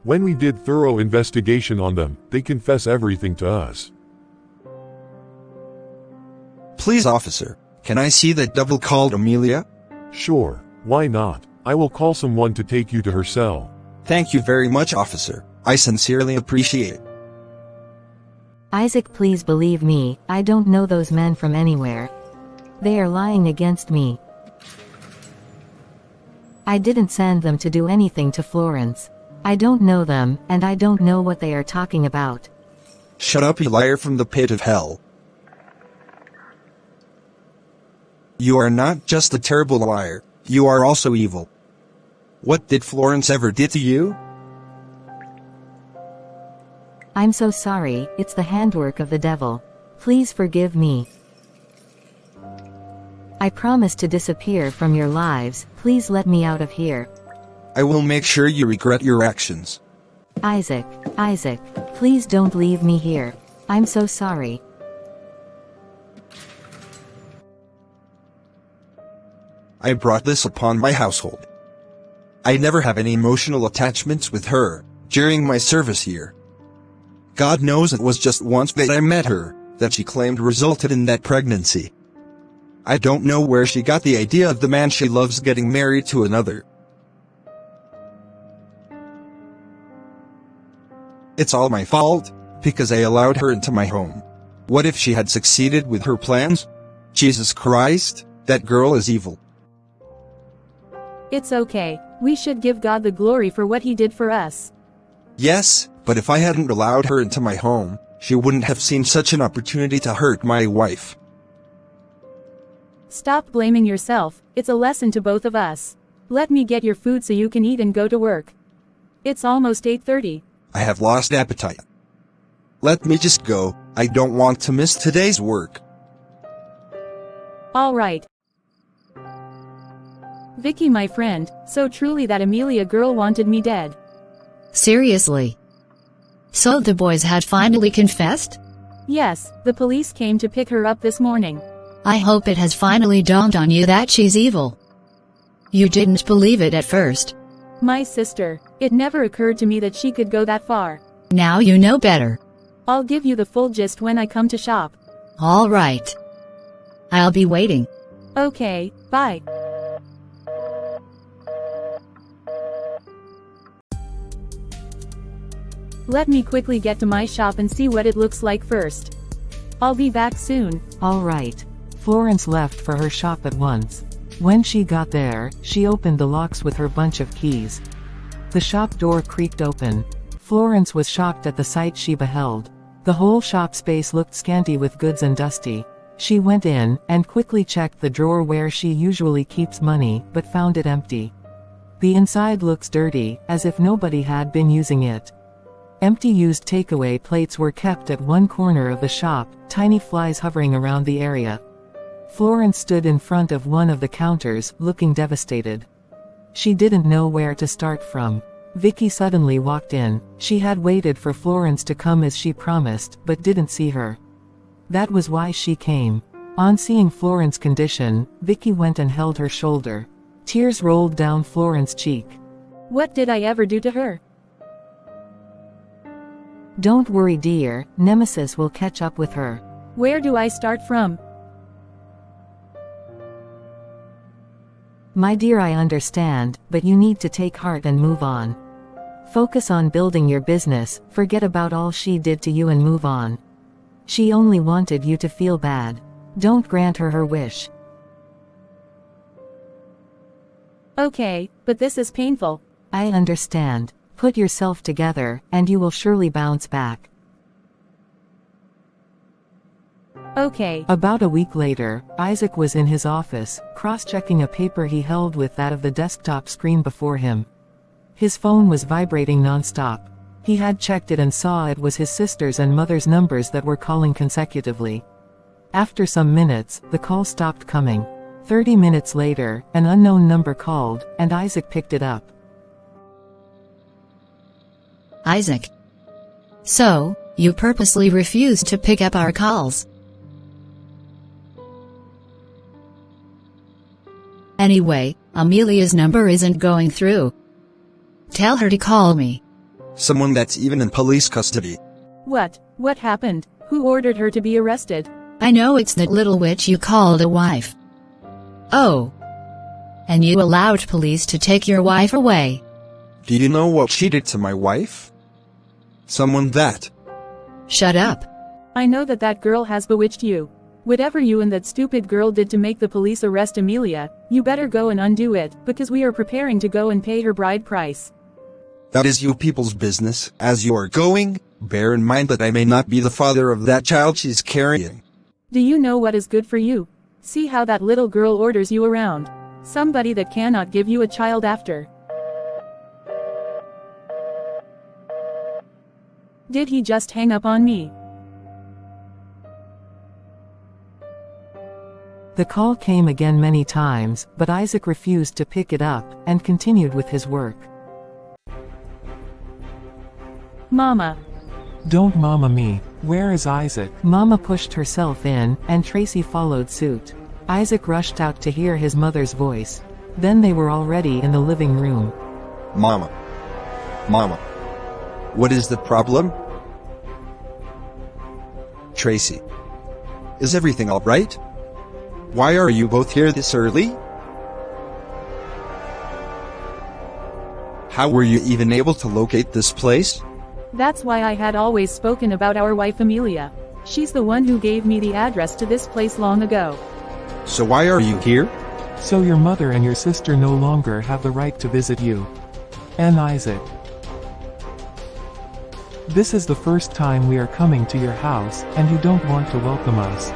When we did thorough investigation on them, they confess everything to us. Please, officer, can I see that devil called Amelia? Sure, why not? I will call someone to take you to her cell. Thank you very much, officer. I sincerely appreciate it. Isaac, please believe me, I don't know those men from anywhere. They are lying against me. I didn't send them to do anything to Florence. I don't know them, and I don't know what they are talking about. Shut up, you liar from the pit of hell. You are not just a terrible liar, you are also evil. What did Florence ever did to you? I'm so sorry, it's the handwork of the devil. Please forgive me. I promise to disappear from your lives, please let me out of here. I will make sure you regret your actions. Isaac, please don't leave me here. I'm so sorry. I brought this upon my household. I never have any emotional attachments with her, during my service here. God knows it was just once that I met her, that she claimed resulted in that pregnancy. I don't know where she got the idea of the man she loves getting married to another. It's all my fault, because I allowed her into my home. What if she had succeeded with her plans? Jesus Christ, that girl is evil. It's okay. We should give God the glory for what he did for us. Yes, But if I hadn't allowed her into my home, she wouldn't have seen such an opportunity to hurt my wife. Stop blaming yourself, it's a lesson to both of us. Let me get your food so you can eat and go to work. It's almost 8:30. I have lost appetite. Let me just go, I don't want to miss today's work. Alright. Vicky, my friend, so truly that Amelia girl wanted me dead. Seriously? So the boys had finally confessed? Yes, the police came to pick her up this morning. I hope it has finally dawned on you that she's evil. You didn't believe it at first. My sister, it never occurred to me that she could go that far. Now you know better. I'll give you the full gist when I come to shop. All right. I'll be waiting. Okay, bye. Let me quickly get to my shop and see what it looks like first. I'll be back soon. All right. Florence left for her shop at once. When she got there, she opened the locks with her bunch of keys. The shop door creaked open. Florence was shocked at the sight she beheld. The whole shop space looked scanty with goods and dusty. She went in, and quickly checked the drawer where she usually keeps money, but found it empty. The inside looks dirty, as if nobody had been using it. Empty used takeaway plates were kept at one corner of the shop, tiny flies hovering around the area. Florence stood in front of one of the counters, looking devastated. She didn't know where to start from. Vicky suddenly walked in. She had waited for Florence to come as she promised, but didn't see her. That was why she came. On seeing Florence's condition, Vicky went and held her shoulder. Tears rolled down Florence's cheek. What did I ever do to her? Don't worry, dear, Nemesis will catch up with her. Where do I start from? My dear, I understand, but you need to take heart and move on. Focus on building your business, forget about all she did to you and move on. She only wanted you to feel bad. Don't grant her her wish. Okay, but this is painful. I understand. Put yourself together, and you will surely bounce back. Okay. About a week later, Isaac was in his office, cross-checking a paper he held with that of the desktop screen before him. His phone was vibrating non-stop. He had checked it and saw it was his sister's and mother's numbers that were calling consecutively. After some minutes, the call stopped coming. 30 minutes later, an unknown number called, and Isaac picked it up. Isaac. So, you purposely refused to pick up our calls. Anyway, Amelia's number isn't going through. Tell her to call me. Someone that's even in police custody. What? What happened? Who ordered her to be arrested? I know it's that little witch you called a wife. Oh. And you allowed police to take your wife away. Do you know what she did to my wife? Someone that. Shut up. I know that that girl has bewitched you. Whatever you and that stupid girl did to make the police arrest Amelia, you better go and undo it, because we are preparing to go and pay her bride price. That is you people's business. As you are going, bear in mind that I may not be the father of that child she's carrying. Do you know what is good for you? See how that little girl orders you around. Somebody that cannot give you a child after. Did he just hang up on me? The call came again many times, but Isaac refused to pick it up, and continued with his work. Mama. Don't mama me. Where is Isaac? Mama pushed herself in, and Tracy followed suit. Isaac rushed out to hear his mother's voice. Then they were already in the living room. Mama. Mama. What is the problem? Tracy. Is everything alright? Why are you both here this early? How were you even able to locate this place? That's why I had always spoken about our wife Amelia. She's the one who gave me the address to this place long ago. So why are you here? So your mother and your sister no longer have the right to visit you. And Isaac. This is the first time we are coming to your house, and you don't want to welcome us.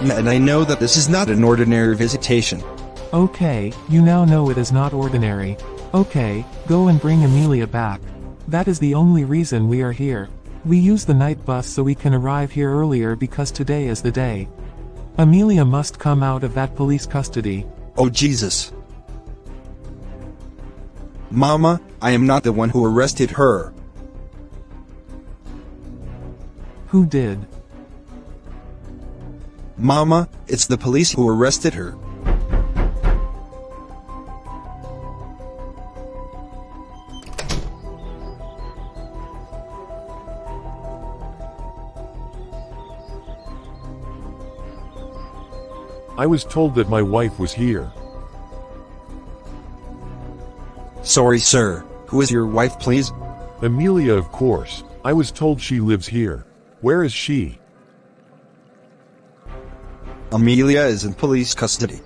Yeah, and I know that this is not an ordinary visitation. Okay, you now know it is not ordinary. Okay, go and bring Amelia back. That is the only reason we are here. We use the night bus so we can arrive here earlier because today is the day. Amelia must come out of that police custody. Oh Jesus. Mama, I am not the one who arrested her. Who did? Mama, it's the police who arrested her. I was told that my wife was here. Sorry, sir. Who is your wife, please? Amelia, of course. I was told she lives here. Where is she? Amelia is in police custody.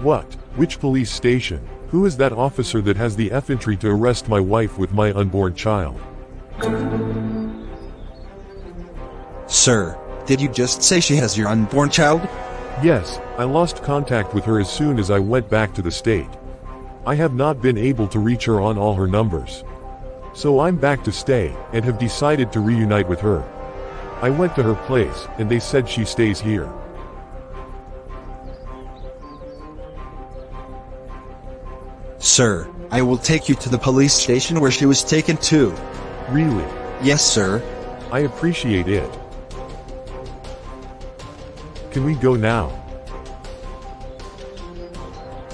What? Which police station? Who is that officer that has the effrontery to arrest my wife with my unborn child? Sir, did you just say she has your unborn child? Yes, I lost contact with her as soon as I went back to the state. I have not been able to reach her on all her numbers. So I'm back to stay, and have decided to reunite with her. I went to her place, and they said she stays here. Sir, I will take you to the police station where she was taken to. Really? Yes, sir. I appreciate it. Can we go now?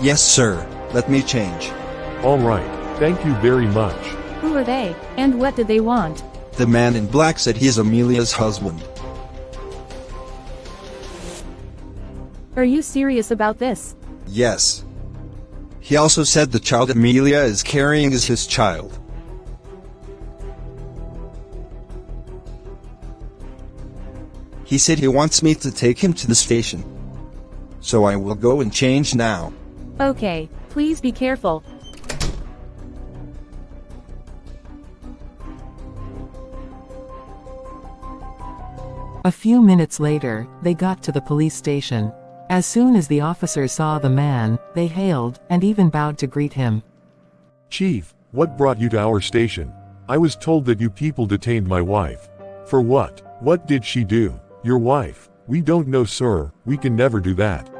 Yes, sir. Let me change. All right. Thank you very much. Who are they, and what did they want? The man in black said he is Amelia's husband. Are you serious about this? Yes. He also said the child Amelia is carrying is his child. He said he wants me to take him to the station. So I will go and change now. Okay, please be careful. A few minutes later, they got to the police station. As soon as the officers saw the man, they hailed, and even bowed to greet him. Chief, what brought you to our station? I was told that you people detained my wife. For what? What did she do? Your wife? We don't know, sir. We can never do that.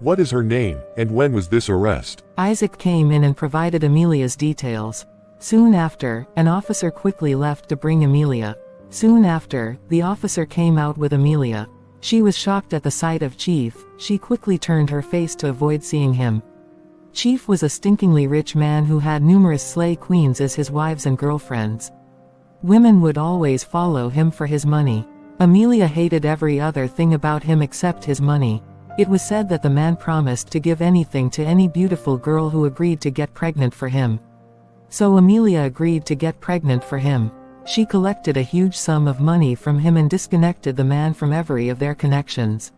What is her name, and when was this arrest? Isaac came in and provided Amelia's details. Soon after, an officer quickly left to bring Amelia. Soon after, the officer came out with Amelia. She was shocked at the sight of Chief. She quickly turned her face to avoid seeing him. Chief was a stinkingly rich man who had numerous slay queens as his wives and girlfriends. Women would always follow him for his money. Amelia hated every other thing about him except his money. It was said that the man promised to give anything to any beautiful girl who agreed to get pregnant for him. So Amelia agreed to get pregnant for him. She collected a huge sum of money from him and disconnected the man from every of their connections.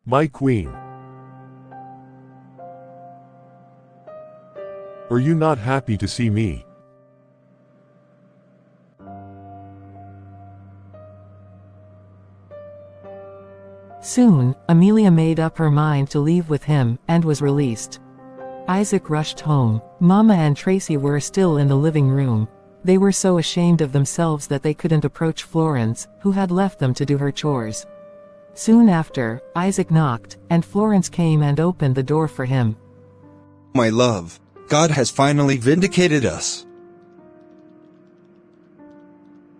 My queen. Are you not happy to see me? Soon, Amelia made up her mind to leave with him, and was released. Isaac rushed home. Mama and Tracy were still in the living room. They were so ashamed of themselves that they couldn't approach Florence, who had left them to do her chores. Soon after, Isaac knocked, and Florence came and opened the door for him. My love, God has finally vindicated us.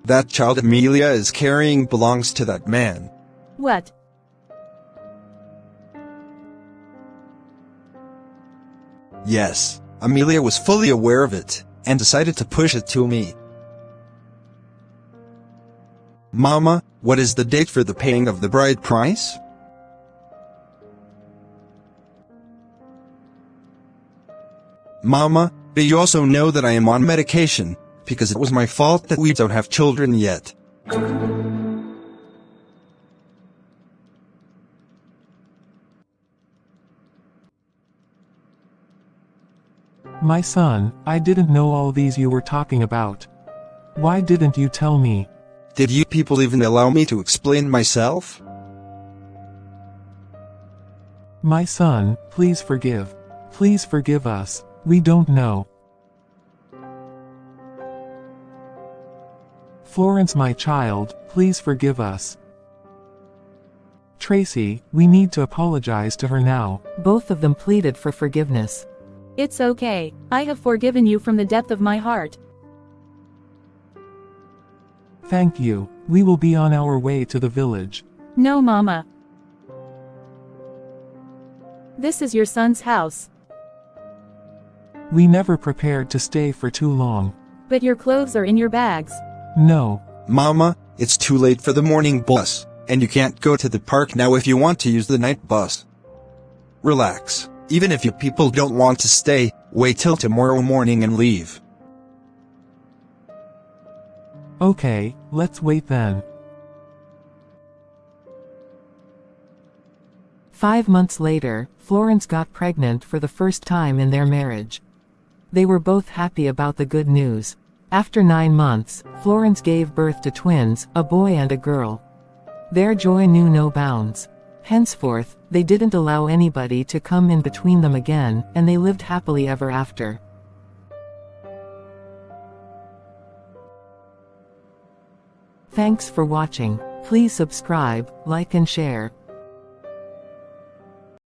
That child Amelia is carrying belongs to that man. What? Yes, Amelia was fully aware of it, and decided to push it to me. Mama, what is the date for the paying of the bride price? Mama, but you also know that I am on medication, because it was my fault that we don't have children yet. My son, I didn't know all these you were talking about. Why didn't you tell me? Did you people even allow me to explain myself? My son, please forgive. Please forgive us. We don't know. Florence, my child, please forgive us. Tracy, we need to apologize to her now. Both of them pleaded for forgiveness. It's okay. I have forgiven you from the depth of my heart. Thank you. We will be on our way to the village. No, Mama. This is your son's house. We never prepared to stay for too long. But your clothes are in your bags. No. Mama, it's too late for the morning bus, and you can't go to the park now if you want to use the night bus. Relax. Even if you people don't want to stay, wait till tomorrow morning and leave. Okay, let's wait then. 5 months later, Florence got pregnant for the first time in their marriage. They were both happy about the good news. After 9 months, Florence gave birth to twins, a boy and a girl. Their joy knew no bounds. Henceforth, they didn't allow anybody to come in between them again, and they lived happily ever after. Thanks for watching. Please subscribe, like and share.